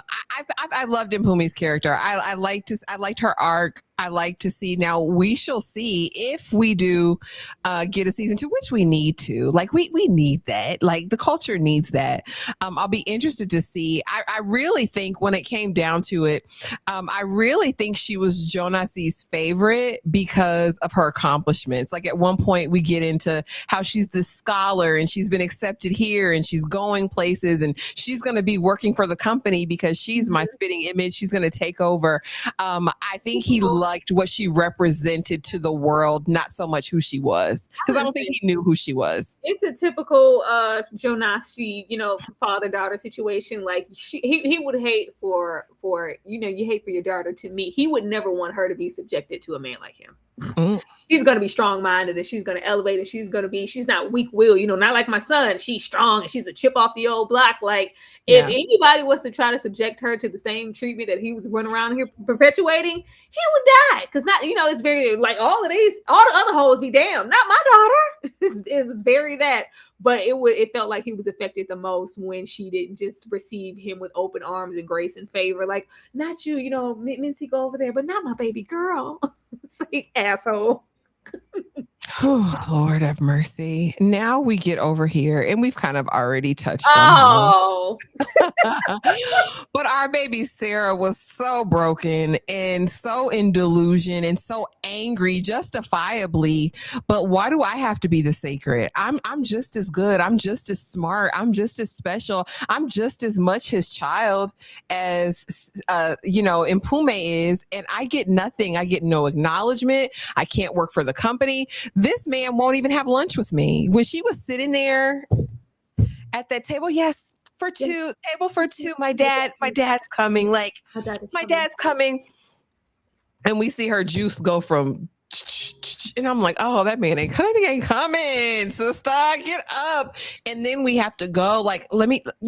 loved Mpumi's character. I liked her arc. I like to see. Now, we shall see if we do get a season 2, which we need to. Like, we need that. Like, the culture needs that. I'll be interested to see. I really think when it came down to it, I really think she was Jonasi's favorite because of her accomplishments. Like, at one point, we get into how she's this scholar and she's been accepted here and she's going places and she's going to be working for the company because she's my spitting image. She's going to take over. I think he liked what she represented to the world, not so much who she was, because I don't think he knew who she was. It's a typical Jonasi, you know, father-daughter situation. Like, he would hate for you know, you hate for your daughter to meet. He would never want her to be subjected to a man like him. Mm. She's going to be strong-minded, and she's going to elevate, and she's not weak-willed, you know, not like my son. She's strong and she's a chip off the old block. Like, if anybody was to try to subject her to the same treatment that he was running around here perpetuating, he would die. Because, not, you know, it's very like all the other hoes be damned, not my daughter. It was very that. But it felt like he was affected the most when she didn't just receive him with open arms and grace and favor. Like, not you, you know, Mincy, go over there, but not my baby girl. It's like, asshole. Oh, Lord have mercy. Now we get over here, and we've kind of already touched on but our baby Sarah was so broken and so in delusion and so angry, justifiably. But why do I have to be the sacred? I'm just as good. I'm just as smart. I'm just as special. I'm just as much his child as you know, Mpume is, and I get nothing. I get no acknowledgement. I can't work for the company. This man won't even have lunch with me. When she was sitting there at that table, yes, for two, table for two. My dad's coming. Like, my dad's coming. And we see her juice go from, and I'm like, oh, that man ain't coming. Sister, get up. And then we have to go. Like,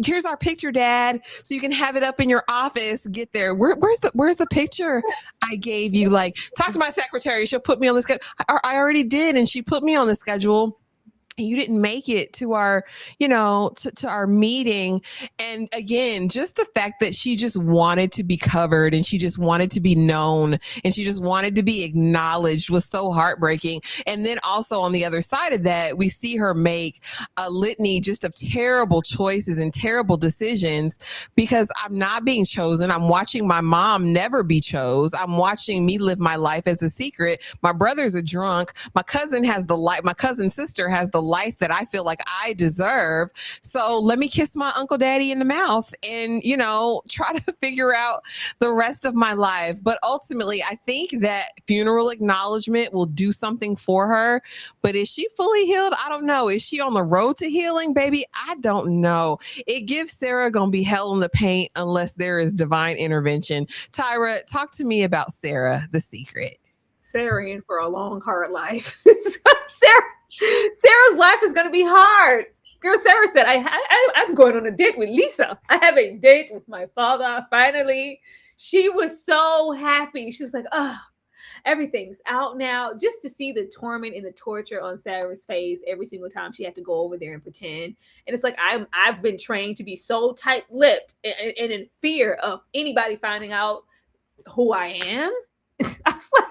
here's our picture, Dad, so you can have it up in your office. Get there. Where's the picture I gave you? Like, talk to my secretary. She'll put me on the schedule. I already did, and she put me on the schedule. You didn't make it to our, you know, to our meeting. And again, just the fact that she just wanted to be covered and she just wanted to be known and she just wanted to be acknowledged was so heartbreaking. And then also on the other side of that, we see her make a litany just of terrible choices and terrible decisions because I'm not being chosen. I'm watching my mom never be chose. I'm watching me live my life as a secret. My brother's a drunk. My cousin sister has the life that I feel like I deserve. So let me kiss my Uncle Daddy in the mouth and, try to figure out the rest of my life. But ultimately, I think that funeral acknowledgement will do something for her. But is she fully healed? I don't know. Is she on the road to healing, baby? I don't know. It gives Sarah gonna be hell in the paint unless there is divine intervention. Tyra, talk to me about Sarah, the secret. Sarah in for a long, hard life. Sarah's life is going to be hard. Girl, Sarah said, I'm going on a date with Lisa. I have a date with my father. Finally, she was so happy. She's like, oh, everything's out now. Just to see the torment and the torture on Sarah's face every single time she had to go over there and pretend. And it's like, I've been trained to be so tight-lipped and in fear of anybody finding out who I am. I was like,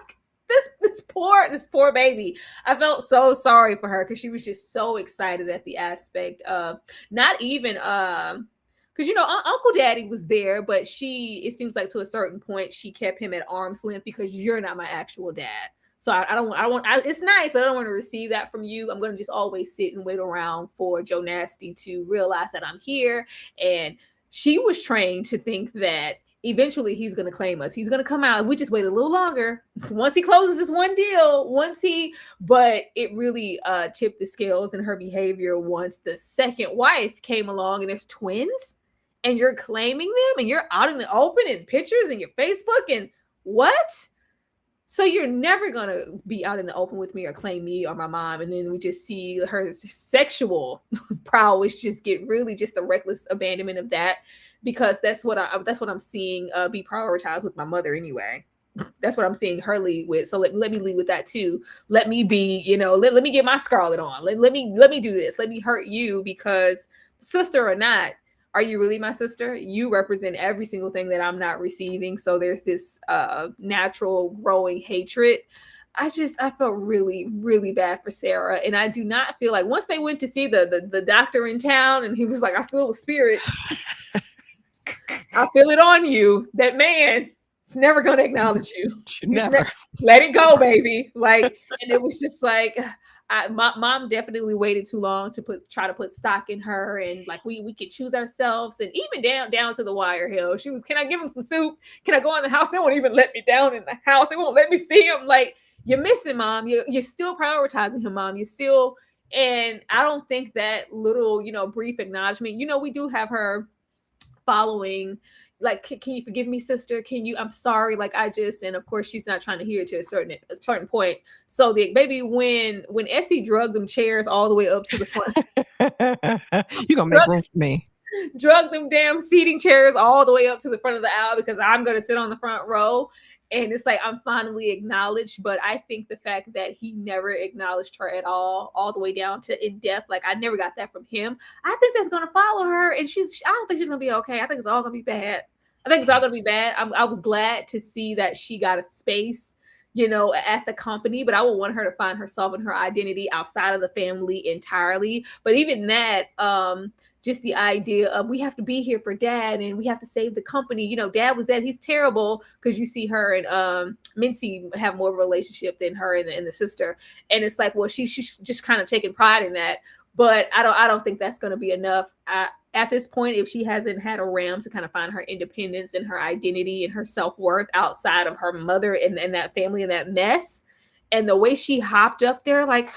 this poor baby. I felt so sorry for her because she was just so excited at the aspect of not even because Uncle Daddy was there, but it seems like to a certain point she kept him at arm's length because you're not my actual dad. So I don't want. It's nice, but I don't want to receive that from you. I'm going to just always sit and wait around for Jonasi to realize that I'm here. And she was trained to think that eventually he's going to claim us. He's going to come out. We just wait a little longer. Once he closes this one deal, but it really tipped the scales in her behavior once the second wife came along and there's twins and you're claiming them and you're out in the open in pictures and your Facebook and what? So you're never going to be out in the open with me or claim me or my mom. And then we just see her sexual prowess just get really just the reckless abandonment of that. Because that's what I'm seeing be prioritized with my mother anyway. That's what I'm seeing her lead with. So let me lead with that too. Let me be, let me get my scarlet on. Let me do this. Let me hurt you because sister or not, are you really my sister? You represent every single thing that I'm not receiving. So there's this natural growing hatred. I felt really, really bad for Sarah. And I do not feel like once they went to see the doctor in town and he was like, I feel the spirit. I feel it on you. That man is never going to acknowledge you. Never. Let it go, baby. Like, and it was just like, my mom definitely waited too long to try to put stock in her, and like we could choose ourselves, and even down to the wire. Hell, she was, can I give him some soup? Can I go in the house? They won't even let me down in the house. They won't let me see him. Like, you're missing, Mom. You're still prioritizing him, Mom. You're still, and I don't think that little brief acknowledgement. We do have her following, like, can you forgive me, sister? I'm sorry, like, and of course she's not trying to hear it to a certain point. So the baby, when Essie drugged them chairs all the way up to the front, you're gonna make room for me. Drug them damn seating chairs all the way up to the front of the aisle because I'm gonna sit on the front row. And it's like, I'm finally acknowledged, but I think the fact that he never acknowledged her at all the way down to in death, like I never got that from him. I think that's going to follow her. And I don't think she's going to be okay. I think it's all going to be bad. I was glad to see that she got a space, at the company, but I would want her to find herself and her identity outside of the family entirely. But even that, just the idea of we have to be here for Dad and we have to save the company. Dad was dead. He's terrible, because you see her and Mincy have more of a relationship than her and the sister. And it's like, well, she's just kind of taking pride in that. But I don't think that's going to be enough at this point if she hasn't had a ram to kind of find her independence and her identity and her self-worth outside of her mother and that family and that mess. And the way she hopped up there, like,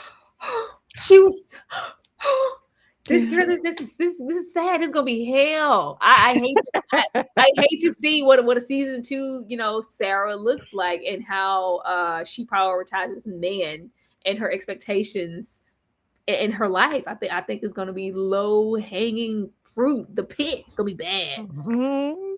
she was... This girl, this is sad. It's gonna be hell. I hate to see what a season 2, Sarah looks like and how she prioritizes man and her expectations in her life. I think it's gonna be low hanging fruit. The pit is gonna be bad.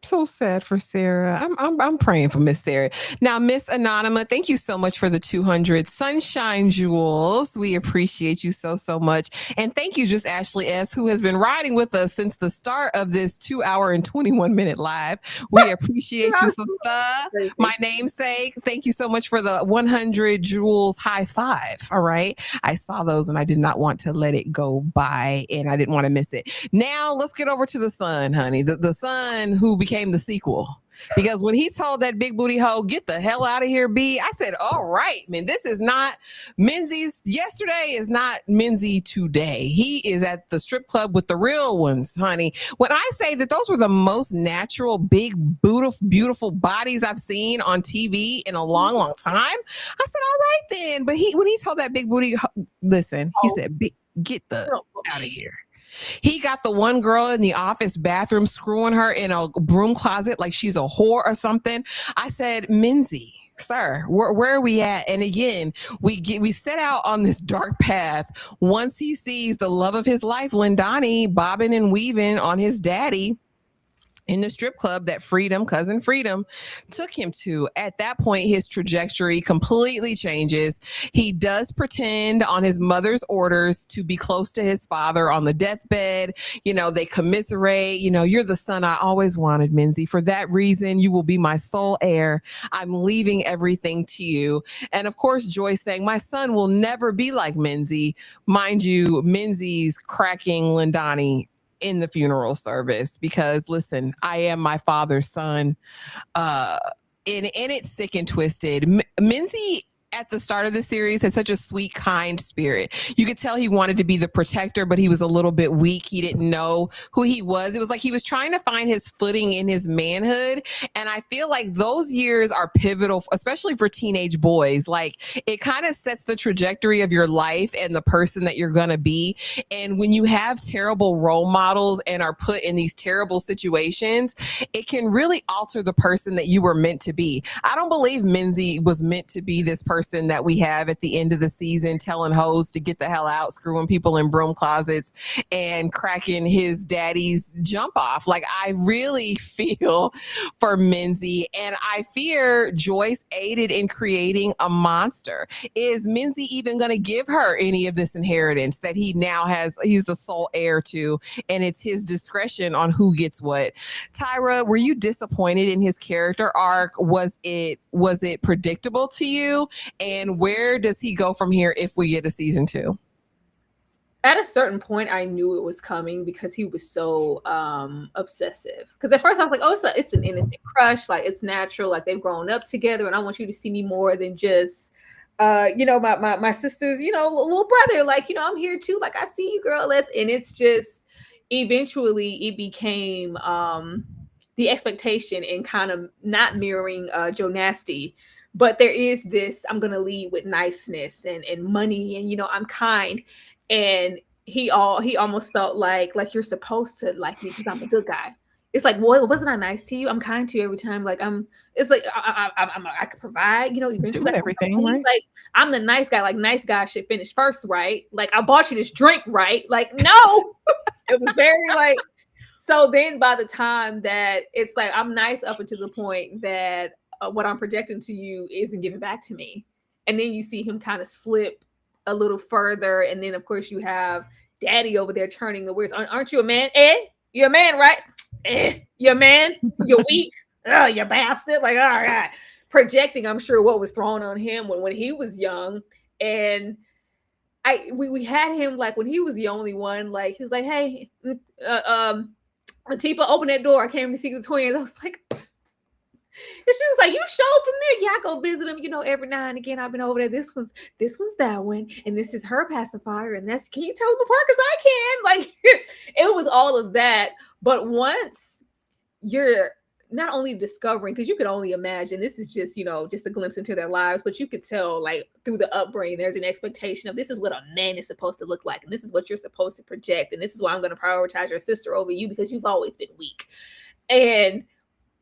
So sad for Sarah. I'm praying for Miss Sarah. Now, Miss Anonymous, thank you so much for the 200 sunshine jewels. We appreciate you so much. And thank you, just Ashley S., who has been riding with us since the start of this 2 hour and 21 minute live. We appreciate you, sister. My namesake. Thank you so much for the 100 jewels high five. All right. I saw those and I did not want to let it go by, and I didn't want to miss it. Now let's get over to the son, honey. The son who became the sequel. Because when he told that big booty hoe, get the hell out of here, B, I said, all right, man, this is not Menzies yesterday is not Menzie today. He is at the strip club with the real ones, honey. When I say that those were the most natural, big, beautiful bodies I've seen on TV in a long, long time, I said, all right then. But when he told that big booty, listen, he said, get the out of here. He got the one girl in the office bathroom screwing her in a broom closet like she's a whore or something. I said, Menzie, sir, where are we at? And again, we set out on this dark path. Once he sees the love of his life, Lindani, bobbing and weaving on his daddy in the strip club that cousin Freedom took him to. At that point, his trajectory completely changes. He does pretend on his mother's orders to be close to his father on the deathbed. They commiserate. You're the son I always wanted, Menzie. For that reason, you will be my sole heir. I'm leaving everything to you. And of course, Joyce saying, my son will never be like Menzie. Mind you, Menzie's cracking Lindani in the funeral service because listen, I am my father's son. And it's sick and twisted. Menzie at the start of the series had such a sweet, kind spirit. You could tell he wanted to be the protector, but he was a little bit weak. He didn't know who he was. It was like he was trying to find his footing in his manhood. And I feel like those years are pivotal, especially for teenage boys. Like it kind of sets the trajectory of your life and the person that you're going to be. And when you have terrible role models and are put in these terrible situations, it can really alter the person that you were meant to be. I don't believe Menzie was meant to be this person that we have at the end of the season telling hoes to get the hell out, screwing people in broom closets and cracking his daddy's jump off. Like I really feel for Menzie, and I fear Joyce aided in creating a monster. Is Menzie even going to give her any of this inheritance that he now has? He's the sole heir to, and it's his discretion on who gets what. Tyra, were you disappointed in his character arc? Was it predictable to you? And where does he go from here if we get a season 2? At a certain point, I knew it was coming because he was so obsessive. Because at first I was like, oh, it's an innocent crush. Like it's natural. Like they've grown up together. And I want you to see me more than just, my sister's, little brother. Like, I'm here too. Like I see you, girl. And it's just eventually it became the expectation and kind of not mirroring Jonasi. But there is this, I'm going to lead with niceness and money and, I'm kind. And he almost felt like you're supposed to like me because I'm a good guy. It's like, well, wasn't I nice to you? I'm kind to you every time. Like it's like I could provide, eventually do everything, right? Like I'm the nice guy. Like nice guy should finish first, right? Like I bought you this drink, right? Like no, it was very like. So then by the time that it's like I'm nice up until the point that what I'm projecting to you isn't given back to me. And then you see him kind of slip a little further. And then, of course, you have daddy over there turning the words. Aren't you a man? You're a man, right? You're a man? You're weak? Oh, you bastard. Like, all right. Projecting, I'm sure, what was thrown on him when he was young. And we had him, like, when he was the only one, like, he was like, hey, Matipa, open that door. I came to see the twins. I was like... And she was like, you show familiar. Yeah, I go visit them, every now and again. I've been over there. This one's that one. And this is her pacifier. And can you tell them apart? Because I can. Like, it was all of that. But once you're not only discovering, because you could only imagine, this is just, just a glimpse into their lives, but you could tell, like, through the upbringing, there's an expectation of this is what a man is supposed to look like. And this is what you're supposed to project. And this is why I'm going to prioritize your sister over you because you've always been weak. And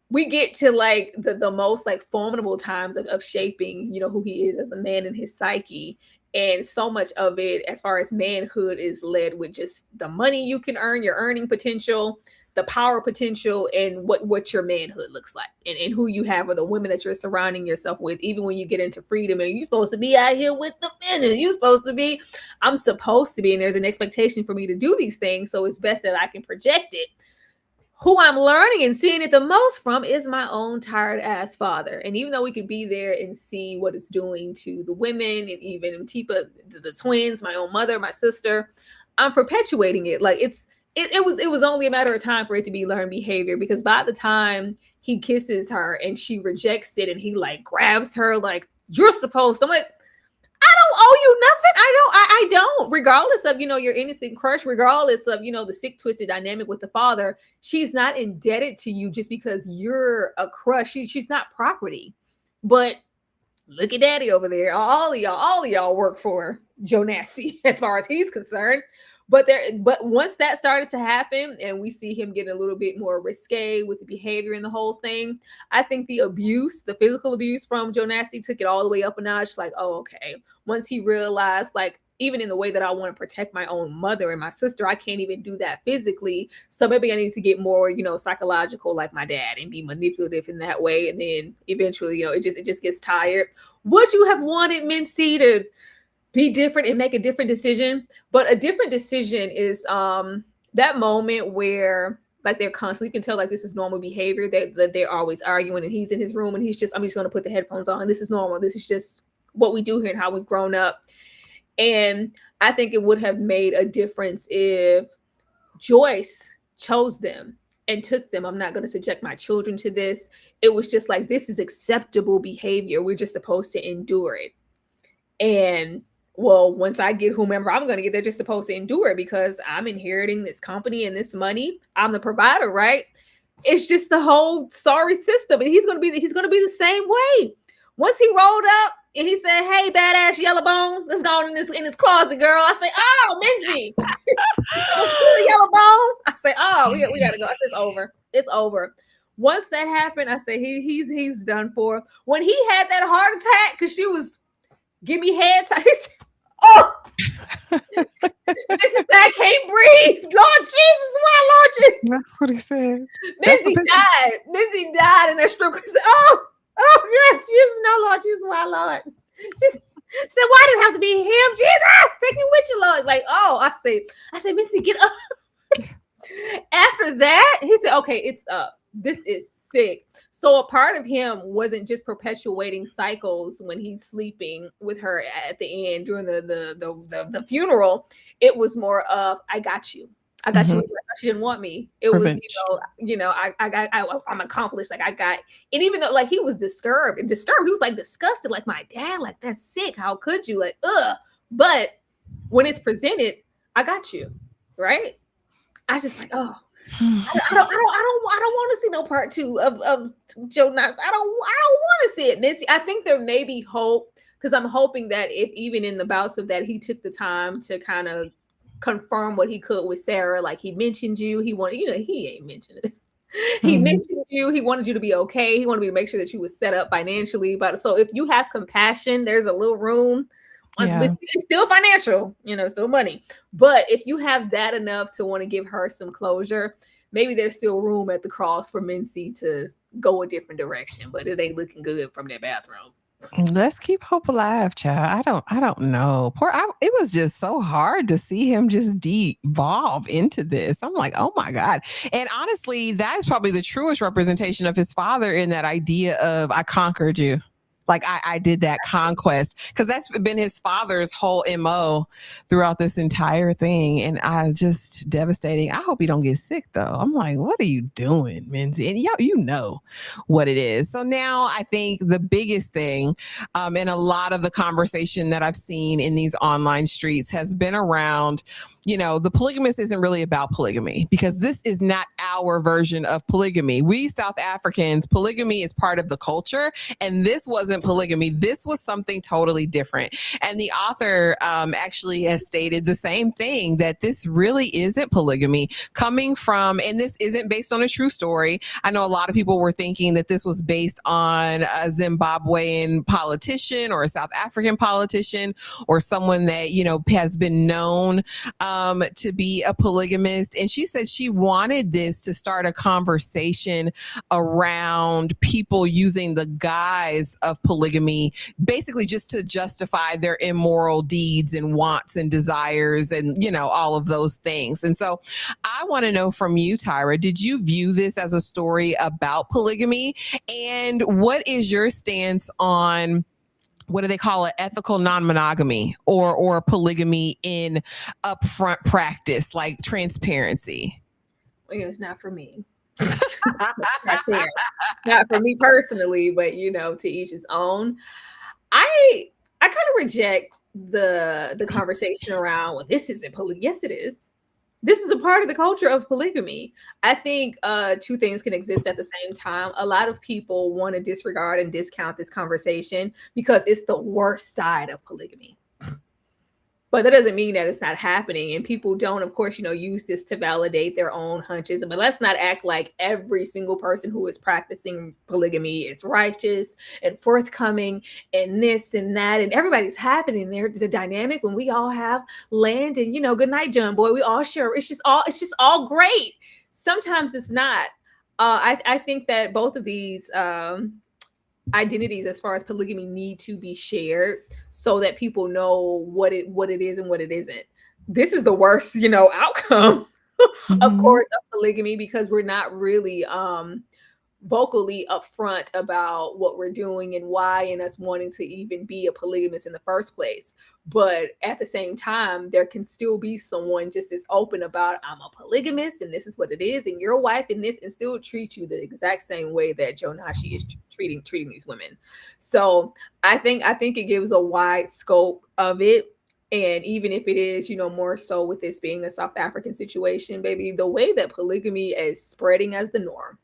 we get to like the most like formidable times of shaping, who he is as a man and his psyche. And so much of it, as far as manhood, is led with just the money you can earn, your earning potential, the power potential, and what your manhood looks like and who you have or the women that you're surrounding yourself with. Even when you get into freedom and you're supposed to be out here with the men and I'm supposed to be, and there's an expectation for me to do these things. So it's best that I can project it. Who I'm learning and seeing it the most from is my own tired ass father. And even though we could be there and see what it's doing to the women and even Matipa, the twins, my own mother, my sister, I'm perpetuating it. Like it was only a matter of time for it to be learned behavior, because by the time he kisses her and she rejects it and he like grabs her like, you're supposed to, I'm like, I don't owe you nothing. I don't, regardless of, your innocent crush, regardless of, the sick, twisted dynamic with the father, she's not indebted to you just because you're a crush. She's not property. But look at daddy over there. All of y'all work for Jonasi as far as he's concerned. But once that started to happen and we see him getting a little bit more risque with the behavior and the whole thing, I think the physical abuse from Jonasi took it all the way up a notch. Like, oh, okay. Once he realized, like, even in the way that I want to protect my own mother and my sister, I can't even do that physically. So maybe I need to get more, psychological like my dad and be manipulative in that way. And then eventually, it just gets tired. Would you have wanted Mincy to be different and make a different decision? But a different decision is that moment where like they're constantly, you can tell like this is normal behavior, that they're always arguing and he's in his room and I'm just going to put the headphones on. This is normal. This is just what we do here and how we've grown up. And I think it would have made a difference if Joyce chose them and took them. I'm not going to subject my children to this. It was just like, this is acceptable behavior. We're just supposed to endure it. And well, once I get whomever I'm going to get, they're just supposed to endure it because I'm inheriting this company and this money. I'm the provider, right? It's just the whole sorry system. And he's going to be the same way. Once he rolled up and he said, "Hey, badass yellow bone, let's go in this closet, girl." I say, "Oh, Mincy, yellow bone." I say, "Oh, we got to go." I said, "It's over. It's over." Once that happened, I say he's done for. When he had that heart attack because she was give me head time. Oh, I can't breathe. Lord Jesus, why, Lord Jesus? That's what he said. Mincy died. Mincy died in that strip. Oh, God, Jesus, no, Lord Jesus, why, Lord? She said, "Why did it have to be him? Jesus, take me with you, Lord." Like, oh, I said, Mincy, get up. After that, he said, "Okay, it's up. This is sick." So a part of him wasn't just perpetuating cycles when he's sleeping with her at the end during the funeral. It was more of, I got you. I got you. I thought you didn't want me. It Revenge. was, I'm accomplished. Like I got, and even though like he was disturbed, he was like disgusted, like my dad, like that's sick. How could you? Like, ugh. But when it's presented, I got you, right? I just like, oh. I don't want to see no part 2 of Jonasi. I don't want to see it, Mincy. I think there may be hope because I'm hoping that if even in the bouts of that he took the time to kind of confirm what he could with Sarah, like he mentioned you, he wanted, he ain't mentioned it. He mentioned you. He wanted you to be okay. He wanted me to make sure that you was set up financially. But so if you have compassion, there's a little room. It's still financial, still money. But if you have that enough to want to give her some closure, maybe there's still room at the cross for Mincy to go a different direction. But it ain't looking good from that bathroom. Let's keep hope alive, child. I don't know. It was just so hard to see him just devolve into this. I'm like, oh my God. And honestly, that is probably the truest representation of his father in that idea of I conquered you. Like I did that conquest because that's been his father's whole MO throughout this entire thing. And I just devastating. I hope he don't get sick though. I'm like, what are you doing, Mincy? And you know what it is. So now I think the biggest thing and a lot of the conversation that I've seen in these online streets has been around, the polygamist isn't really about polygamy because this is not our version of polygamy. We South Africans, polygamy is part of the culture. And this wasn't polygamy. This was something totally different. And the author actually has stated the same thing, that this really isn't polygamy coming from, and this isn't based on a true story. I know a lot of people were thinking that this was based on a Zimbabwean politician or a South African politician or someone that, has been known to be a polygamist. And she said she wanted this to start a conversation around people using the guise of polygamy, basically just to justify their immoral deeds and wants and desires and, all of those things. And so I want to know from you, Tyra, did you view this as a story about polygamy? And what is your stance on what do they call it? Ethical non-monogamy or polygamy in upfront practice, like transparency. Well, it's not for me. Not for me personally, but to each his own. I kind of reject the conversation around, well, this isn't polygamy. Yes, it is. This is a part of the culture of polygamy. I think two things can exist at the same time. A lot of people want to disregard and discount this conversation because it's the worst side of polygamy. But that doesn't mean that it's not happening. And people don't, of course, use this to validate their own hunches. But let's not act like every single person who is practicing polygamy is righteous and forthcoming and this and that. And everybody's happening there. The dynamic when we all have land and, good night, John boy, we all share. It's just all great. Sometimes it's not. I think that both of these identities as far as polygamy need to be shared so that people know what it is and what it isn't. This is the worst, outcome, of course, of polygamy, because we're not really vocally upfront about what we're doing and why, and us wanting to even be a polygamist in the first place. But at the same time, there can still be someone just as open about, I'm a polygamist and this is what it is, and your wife in this, and still treat you the exact same way that Jonasi is treating these women. So I think it gives a wide scope of it. And even if it is, more so with this being a South African situation, baby, the way that polygamy is spreading as the norm,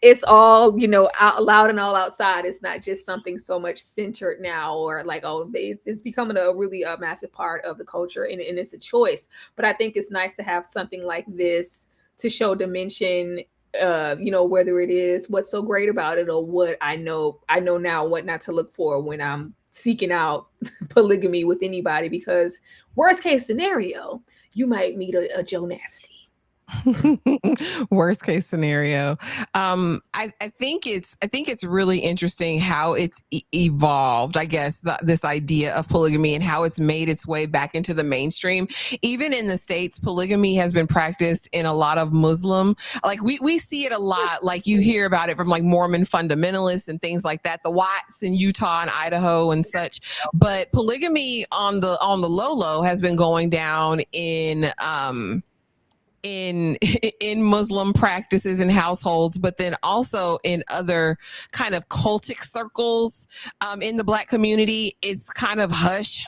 it's all, out loud and all outside. It's not just something so much centered now, or like, oh, it's becoming a really massive part of the culture, and it's a choice. But I think it's nice to have something like this to show dimension, whether it is what's so great about it or what I know now what not to look for when I'm seeking out polygamy with anybody, because worst case scenario, you might meet a Jonasi. Worst case scenario. I think it's really interesting how it's evolved, I guess, this idea of polygamy and how it's made its way back into the mainstream. Even in the States, polygamy has been practiced in a lot of Muslim, like we see it a lot, like you hear about it from like Mormon fundamentalists and things like that, the Watts in Utah and Idaho and such. But polygamy on the low has been going down in Muslim practices and households, but then also in other kind of cultic circles in the Black community. It's kind of hush,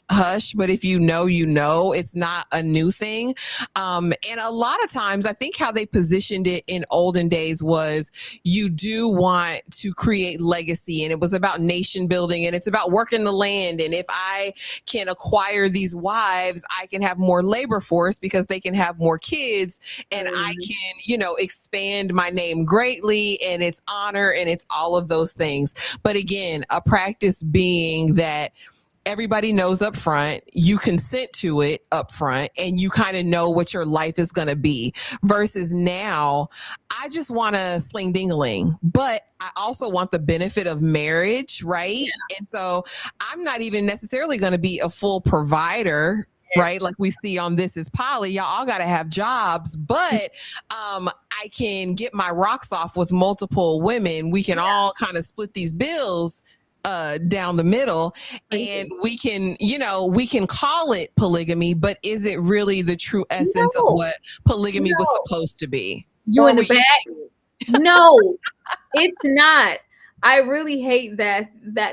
but if you know, it's not a new thing. And a lot of times, I think how they positioned it in olden days was you do want to create legacy, and it was about nation building, and it's about working the land. And if I can acquire these wives, I can have more labor force because they can have more kids, and I can, expand my name greatly, and it's honor, and it's all of those things. But again, a practice being that everybody knows up front, you consent to it up front, and you kind of know what your life is going to be, versus now, I just want to sling ding-a-ling, but I also want the benefit of marriage, right? Yeah. And so I'm not even necessarily going to be a full provider, right? Like we see on This Is Poly, y'all all got to have jobs, but I can get my rocks off with multiple women. We can all kind of split these bills down the middle, and we can call it polygamy, but is it really the true essence of what polygamy was supposed to be? You in the back? No, it's not. I really hate that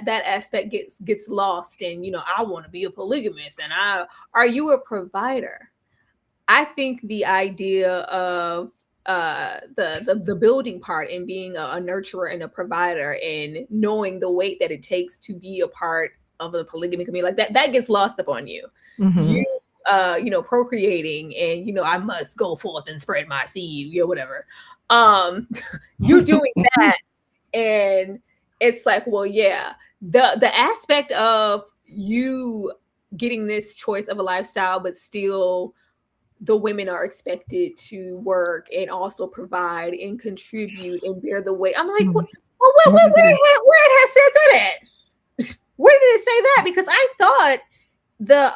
aspect gets lost. And I want to be a polygamist, and are you a provider? I think the idea of the building part and being a nurturer and a provider, and knowing the weight that it takes to be a part of the polygamy community, like that gets lost upon you. You procreating, and I must go forth and spread my seed, whatever. You're doing that. And it's like, well, yeah, the aspect of you getting this choice of a lifestyle, but still the women are expected to work and also provide and contribute and bear the weight. I'm like, where it has said that at? Where did it say that? Because I thought the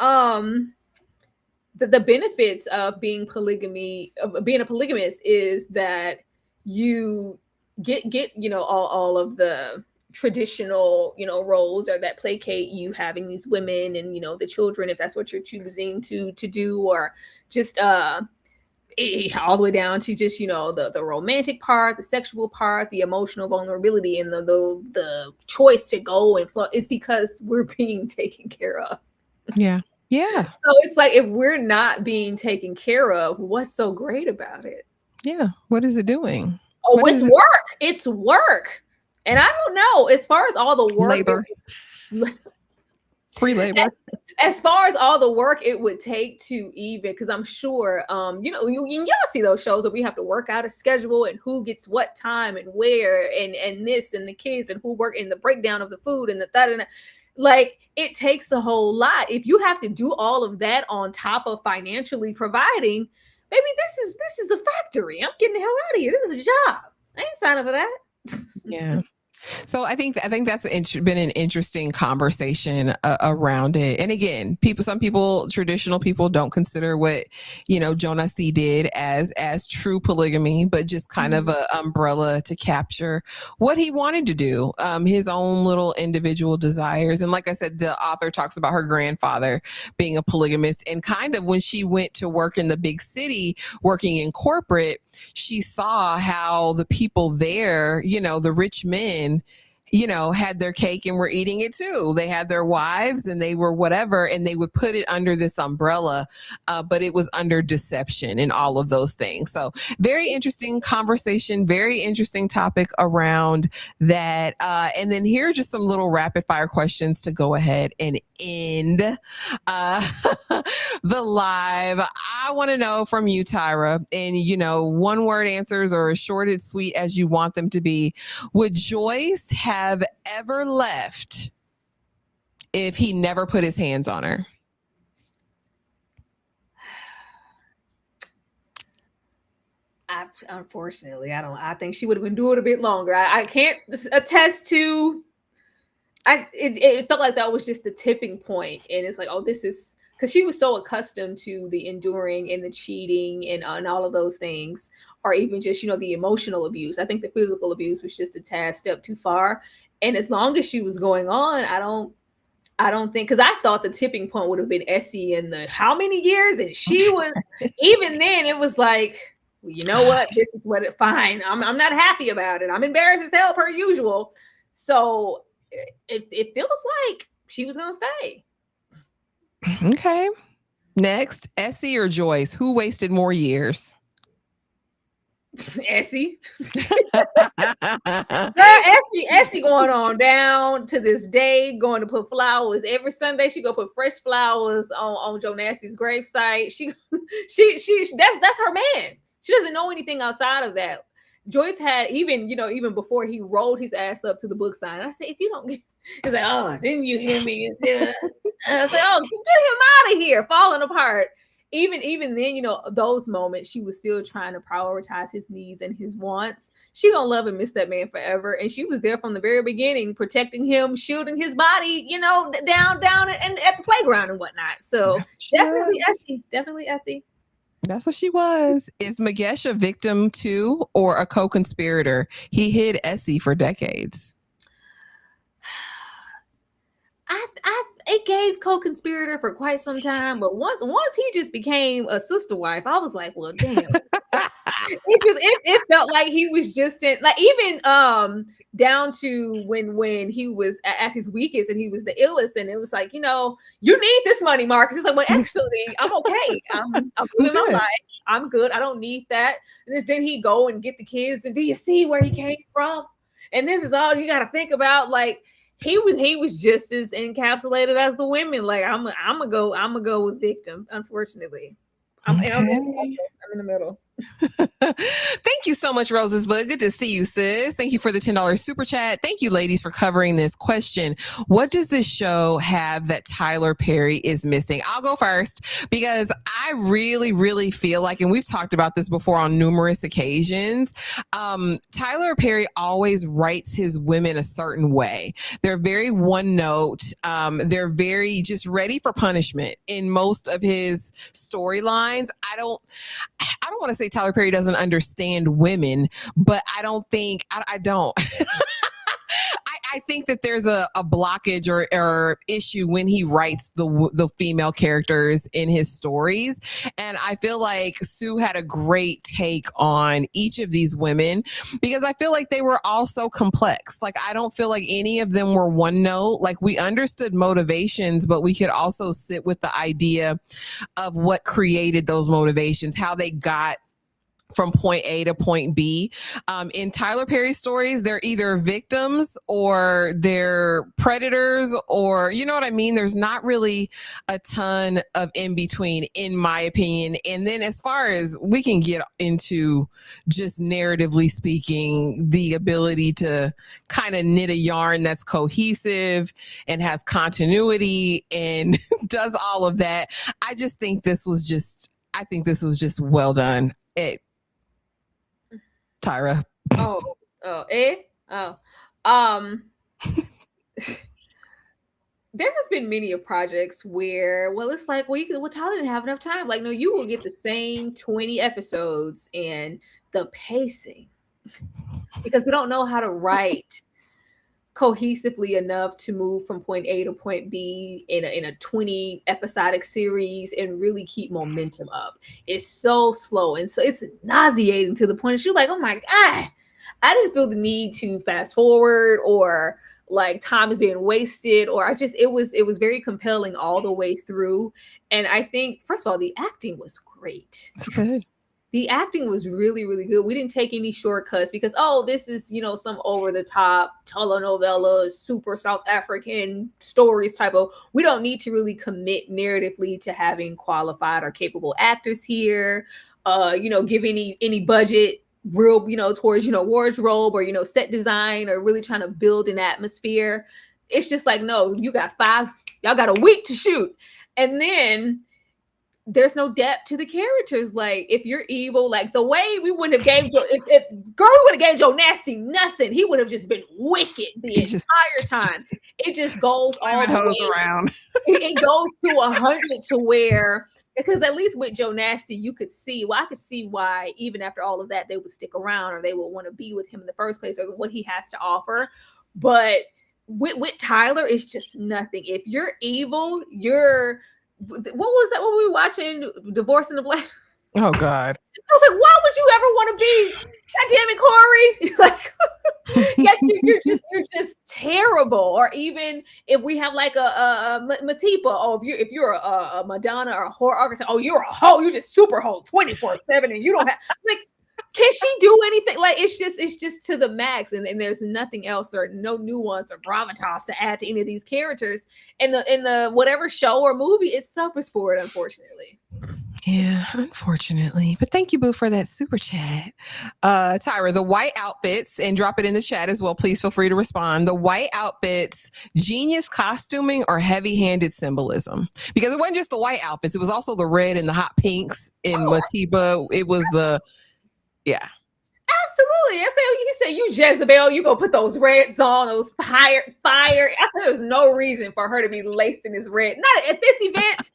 benefits of being a polygamist is that you get all of the traditional, roles, or that placate you having these women and, the children, if that's what you're choosing to do, or just all the way down to just, the romantic part, the sexual part, the emotional vulnerability, and the choice to go and flow, is because we're being taken care of. Yeah. Yeah. So it's like, if we're not being taken care of, what's so great about it? Yeah. What is it doing? Oh, it's work. It's work. And I don't know, as far as all the work, labor. Free labor. As far as all the work it would take to even, because I'm sure, y'all see those shows where we have to work out a schedule and who gets what time and where, and this, and the kids, and who work, and the breakdown of the food, and the that, and that. Like, it takes a whole lot. If you have to do all of that on top of financially providing, maybe this is the factory. I'm getting the hell out of here. This is a job. I ain't signing for that. Yeah. So I think that's been an interesting conversation around it. And again, some people, traditional people, don't consider what, Jonasi did as true polygamy, but just kind of an umbrella to capture what he wanted to do, his own little individual desires. And like I said, the author talks about her grandfather being a polygamist, and kind of when she went to work in the big city, working in corporate, she saw how the people there, the rich men, had their cake and were eating it too. They had their wives and they were whatever, and they would put it under this umbrella, but it was under deception and all of those things. So very interesting conversation, very interesting topic around that. And then here are just some little rapid fire questions to go ahead and end the live. I want to know from you, Tyra, and one word answers, or as short and sweet as you want them to be. Would Joyce have ever left if he never put his hands on her? Unfortunately, I think she would have endured a bit longer. I can't attest to. It felt like that was just the tipping point, and it's like, oh, this is because she was so accustomed to the enduring and the cheating and all of those things, or even just the emotional abuse. I think the physical abuse was just a tad step too far. And as long as she was going on, I don't think, because I thought the tipping point would have been Essie in the how many years, and she was even then it was like, well, you know what, this is what fine. I'm not happy about it. I'm embarrassed as hell per usual. So it feels like she was gonna stay. Okay. Next, Essie or Joyce? Who wasted more years? Essie. Essie going on down to this day, going to put flowers every Sunday. She go put fresh flowers on Jonasi's gravesite. She that's her man. She doesn't know anything outside of that. Joyce had even before he rolled his ass up to the book sign. I said, if you don't get, he's like, oh, didn't you hear me? And I said, oh, get him out of here, falling apart. Even then, those moments, she was still trying to prioritize his needs and his wants. She gonna love and miss that man forever. And she was there from the very beginning, protecting him, shielding his body, down and at the playground and whatnot. So definitely Essie. That's what she was. Is Magesh a victim too, or a co-conspirator? He hid Essie for decades. It gave co-conspirator for quite some time, but once he just became a sister wife, I was like, well, damn. it felt like he was just even down to when he was at his weakest and he was the illest, and it was like, you need this money, Marcus. It's like, well, actually, I'm okay. I'm living my life. I'm good. I don't need that. And then he go and get the kids, and do you see where he came from? And this is all you got to think about. Like, he was just as encapsulated as the women. Like, I'm gonna go with victim. Unfortunately, I'm in the middle. Thank you so much, Rosesbud. Good to see you, sis. Thank you for the $10 super chat. Thank you, ladies, for covering this question. What does this show have that Tyler Perry is missing? I'll go first because I really, really feel like, and we've talked about this before on numerous occasions, Tyler Perry always writes his women a certain way. They're very one note. They're very just ready for punishment in most of his storylines. I don't want to say Tyler Perry doesn't understand women, but I don't. I I think that there's a blockage or issue when he writes the female characters in his stories. And I feel like Sue had a great take on each of these women because I feel like they were all so complex. Like, I don't feel like any of them were one note. Like, we understood motivations, but we could also sit with the idea of what created those motivations, how they got from point A to point B. In Tyler Perry's stories, they're either victims or they're predators, or, you know what I mean? There's not really a ton of in between, in my opinion. And then as far as we can get into just narratively speaking, the ability to kind of knit a yarn that's cohesive and has continuity and does all of that. I think this was just well done. Tyra. There have been many of projects where, well, it's like, well, Tyler didn't have enough time. Like, no, you will get the same 20 episodes and the pacing because we don't know how to write cohesively enough to move from point A to point B in a 20 episodic series and really keep momentum up. It's so slow. And so it's nauseating to the point that you're like, oh my God, I didn't feel the need to fast forward or like time is being wasted, or it was very compelling all the way through. And I think, first of all, the acting was great. That's good. The acting was really, really good. We didn't take any shortcuts because, this is, some over the top telenovela, super South African stories type of, we don't need to really commit narratively to having qualified or capable actors here, give any budget real, towards, wardrobe or, set design or really trying to build an atmosphere. It's just like, no, y'all got a week to shoot. And then there's no depth to the characters. Like, if you're evil, like the way we wouldn't have gave if girl would have gave Jonasi nothing, he would have just been wicked the entire time. It just goes all the way around. It goes to 100 to where, because at least with Jonasi, you could see, I could see why even after all of that, they would stick around or they would want to be with him in the first place or what he has to offer. But with Tyler, it's just nothing. If you're evil, what was that? What were we watching? Divorce in the Black. Oh God! I was like, why would you ever want to be? God damn it, Corey! Like, you're just terrible. Or even if we have like a Matipa, if you're a Madonna or a whore artist, you're a hoe. You just super hoe 24/7, and you don't have like. Can she do anything? Like, it's just to the max, and there's nothing else or no nuance or gravitas to add to any of these characters. In the whatever show or movie, it suffers for it, unfortunately. Yeah, unfortunately. But thank you, Boo, for that super chat. Tyra, the white outfits, and drop it in the chat as well. Please feel free to respond. The white outfits, genius costuming or heavy-handed symbolism? Because it wasn't just the white outfits. It was also the red and the hot pinks in Matipa. It was yeah. Absolutely. I said, you Jezebel, you go put those reds on, those fire. I said there's no reason for her to be laced in this red. Not at this event.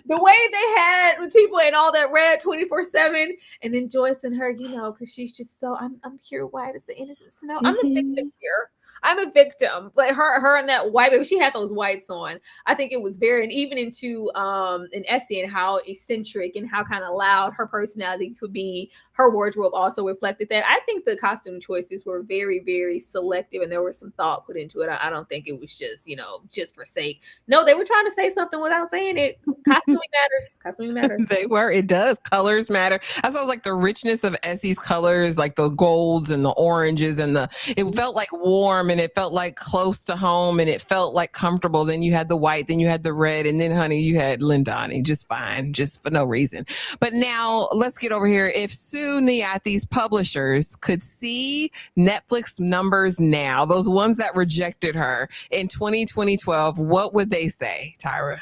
The way they had Matipa and all that red 24/7, and then Joyce and her, because she's just so I'm pure white as the innocent snow. I'm the victim here. I'm a victim. Like her and that white baby, she had those whites on. I think it was very, and even into an Essie and how eccentric and how kind of loud her personality could be. Her wardrobe also reflected that. I think the costume choices were very, very selective, and there was some thought put into it. I don't think it was just, just for sake. No, they were trying to say something without saying it. Costuming matters. Costuming matters. They were. It does. Colors matter. I saw like the richness of Essie's colors, like the golds and the oranges, and it felt like warm, and it felt like close to home, and it felt like comfortable. Then you had the white, then you had the red, and then, honey, you had Lindani, just fine, just for no reason. But now let's get over here. If Sue Nyathi's publishers could see Netflix numbers now, those ones that rejected her in 2012, what would they say, Tyra?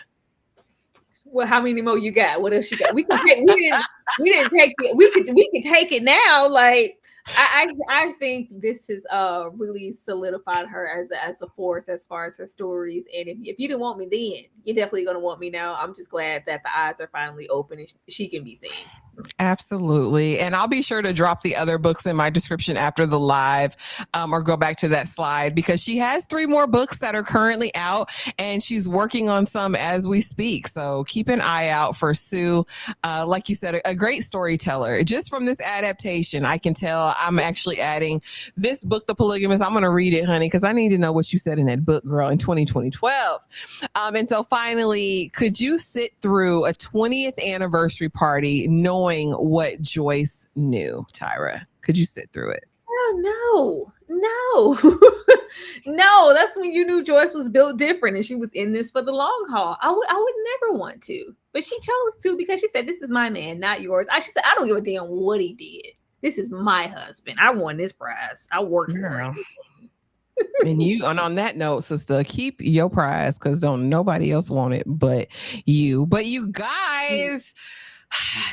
Well, how many more you got? What else you got? We didn't take it. We could take it now. Like, I think this has really solidified her as a force as far as her stories. And if you didn't want me then, you're definitely gonna want me now. I'm just glad that the eyes are finally open and she can be seen. Absolutely. And I'll be sure to drop the other books in my description after the live, or go back to that slide, because she has 3 more books that are currently out and she's working on some as we speak. So keep an eye out for Sue. Like you said, a great storyteller. Just from this adaptation, I can tell I'm actually adding this book, The Polygamist. I'm going to read it, honey, because I need to know what you said in that book, girl, in 2012. And so finally, could you sit through a 20th anniversary party knowing what Joyce knew, Tyra? Could you sit through it? Oh, no. No, that's when you knew Joyce was built different and she was in this for the long haul. I would never want to, but she chose to because she said, "This is my man, not yours." She said, "I don't give a damn what he did. This is my husband. I won this prize. I worked for it." And on that note, sister, keep your prize, because don't nobody else want it but you. But you guys,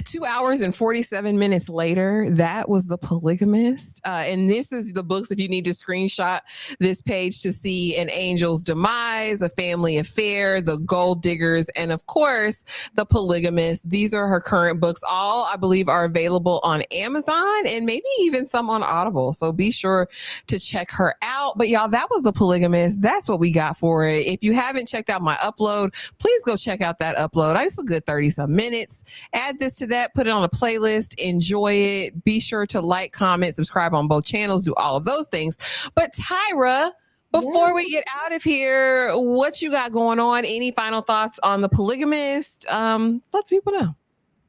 2 hours and 47 minutes later, that was The Polygamist. And this is the books, if you need to screenshot this page to see An Angel's Demise, A Family Affair, The Gold Diggers, and of course, The Polygamist. These are her current books. All, I believe, are available on Amazon and maybe even some on Audible. So be sure to check her out. But y'all, that was The Polygamist. That's what we got for it. If you haven't checked out my upload, please go check out that upload. It's a good 30-some minutes. Add this to that, put it on a playlist, enjoy it. Be sure to like, comment, subscribe on both channels, do all of those things. But Tyra, before we get out of here, what you got going on? Any final thoughts on The Polygamist? Let people know.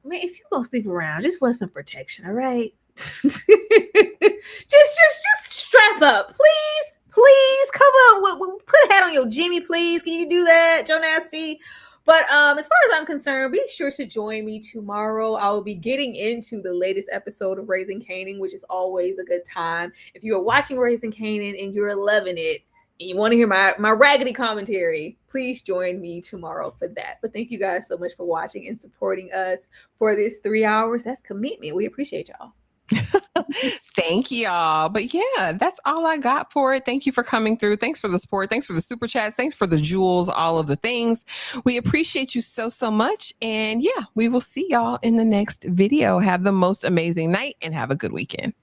Man, if you're gonna sleep around, just wear some protection, all right? just strap up, please. Come on, put a hat on your Jimmy, please. Can you do that, Jonasi? But as far as I'm concerned, be sure to join me tomorrow. I will be getting into the latest episode of Raising Kanan, which is always a good time. If you are watching Raising Kanan and you're loving it and you want to hear my raggedy commentary, please join me tomorrow for that. But thank you guys so much for watching and supporting us for this 3 hours. That's commitment. We appreciate y'all. Thank y'all. But yeah, that's all I got for it. Thank you for coming through. Thanks for the support. Thanks for the super chats. Thanks for the jewels, all of the things. We appreciate you so much. And yeah, we will see y'all in the next video. Have the most amazing night and have a good weekend.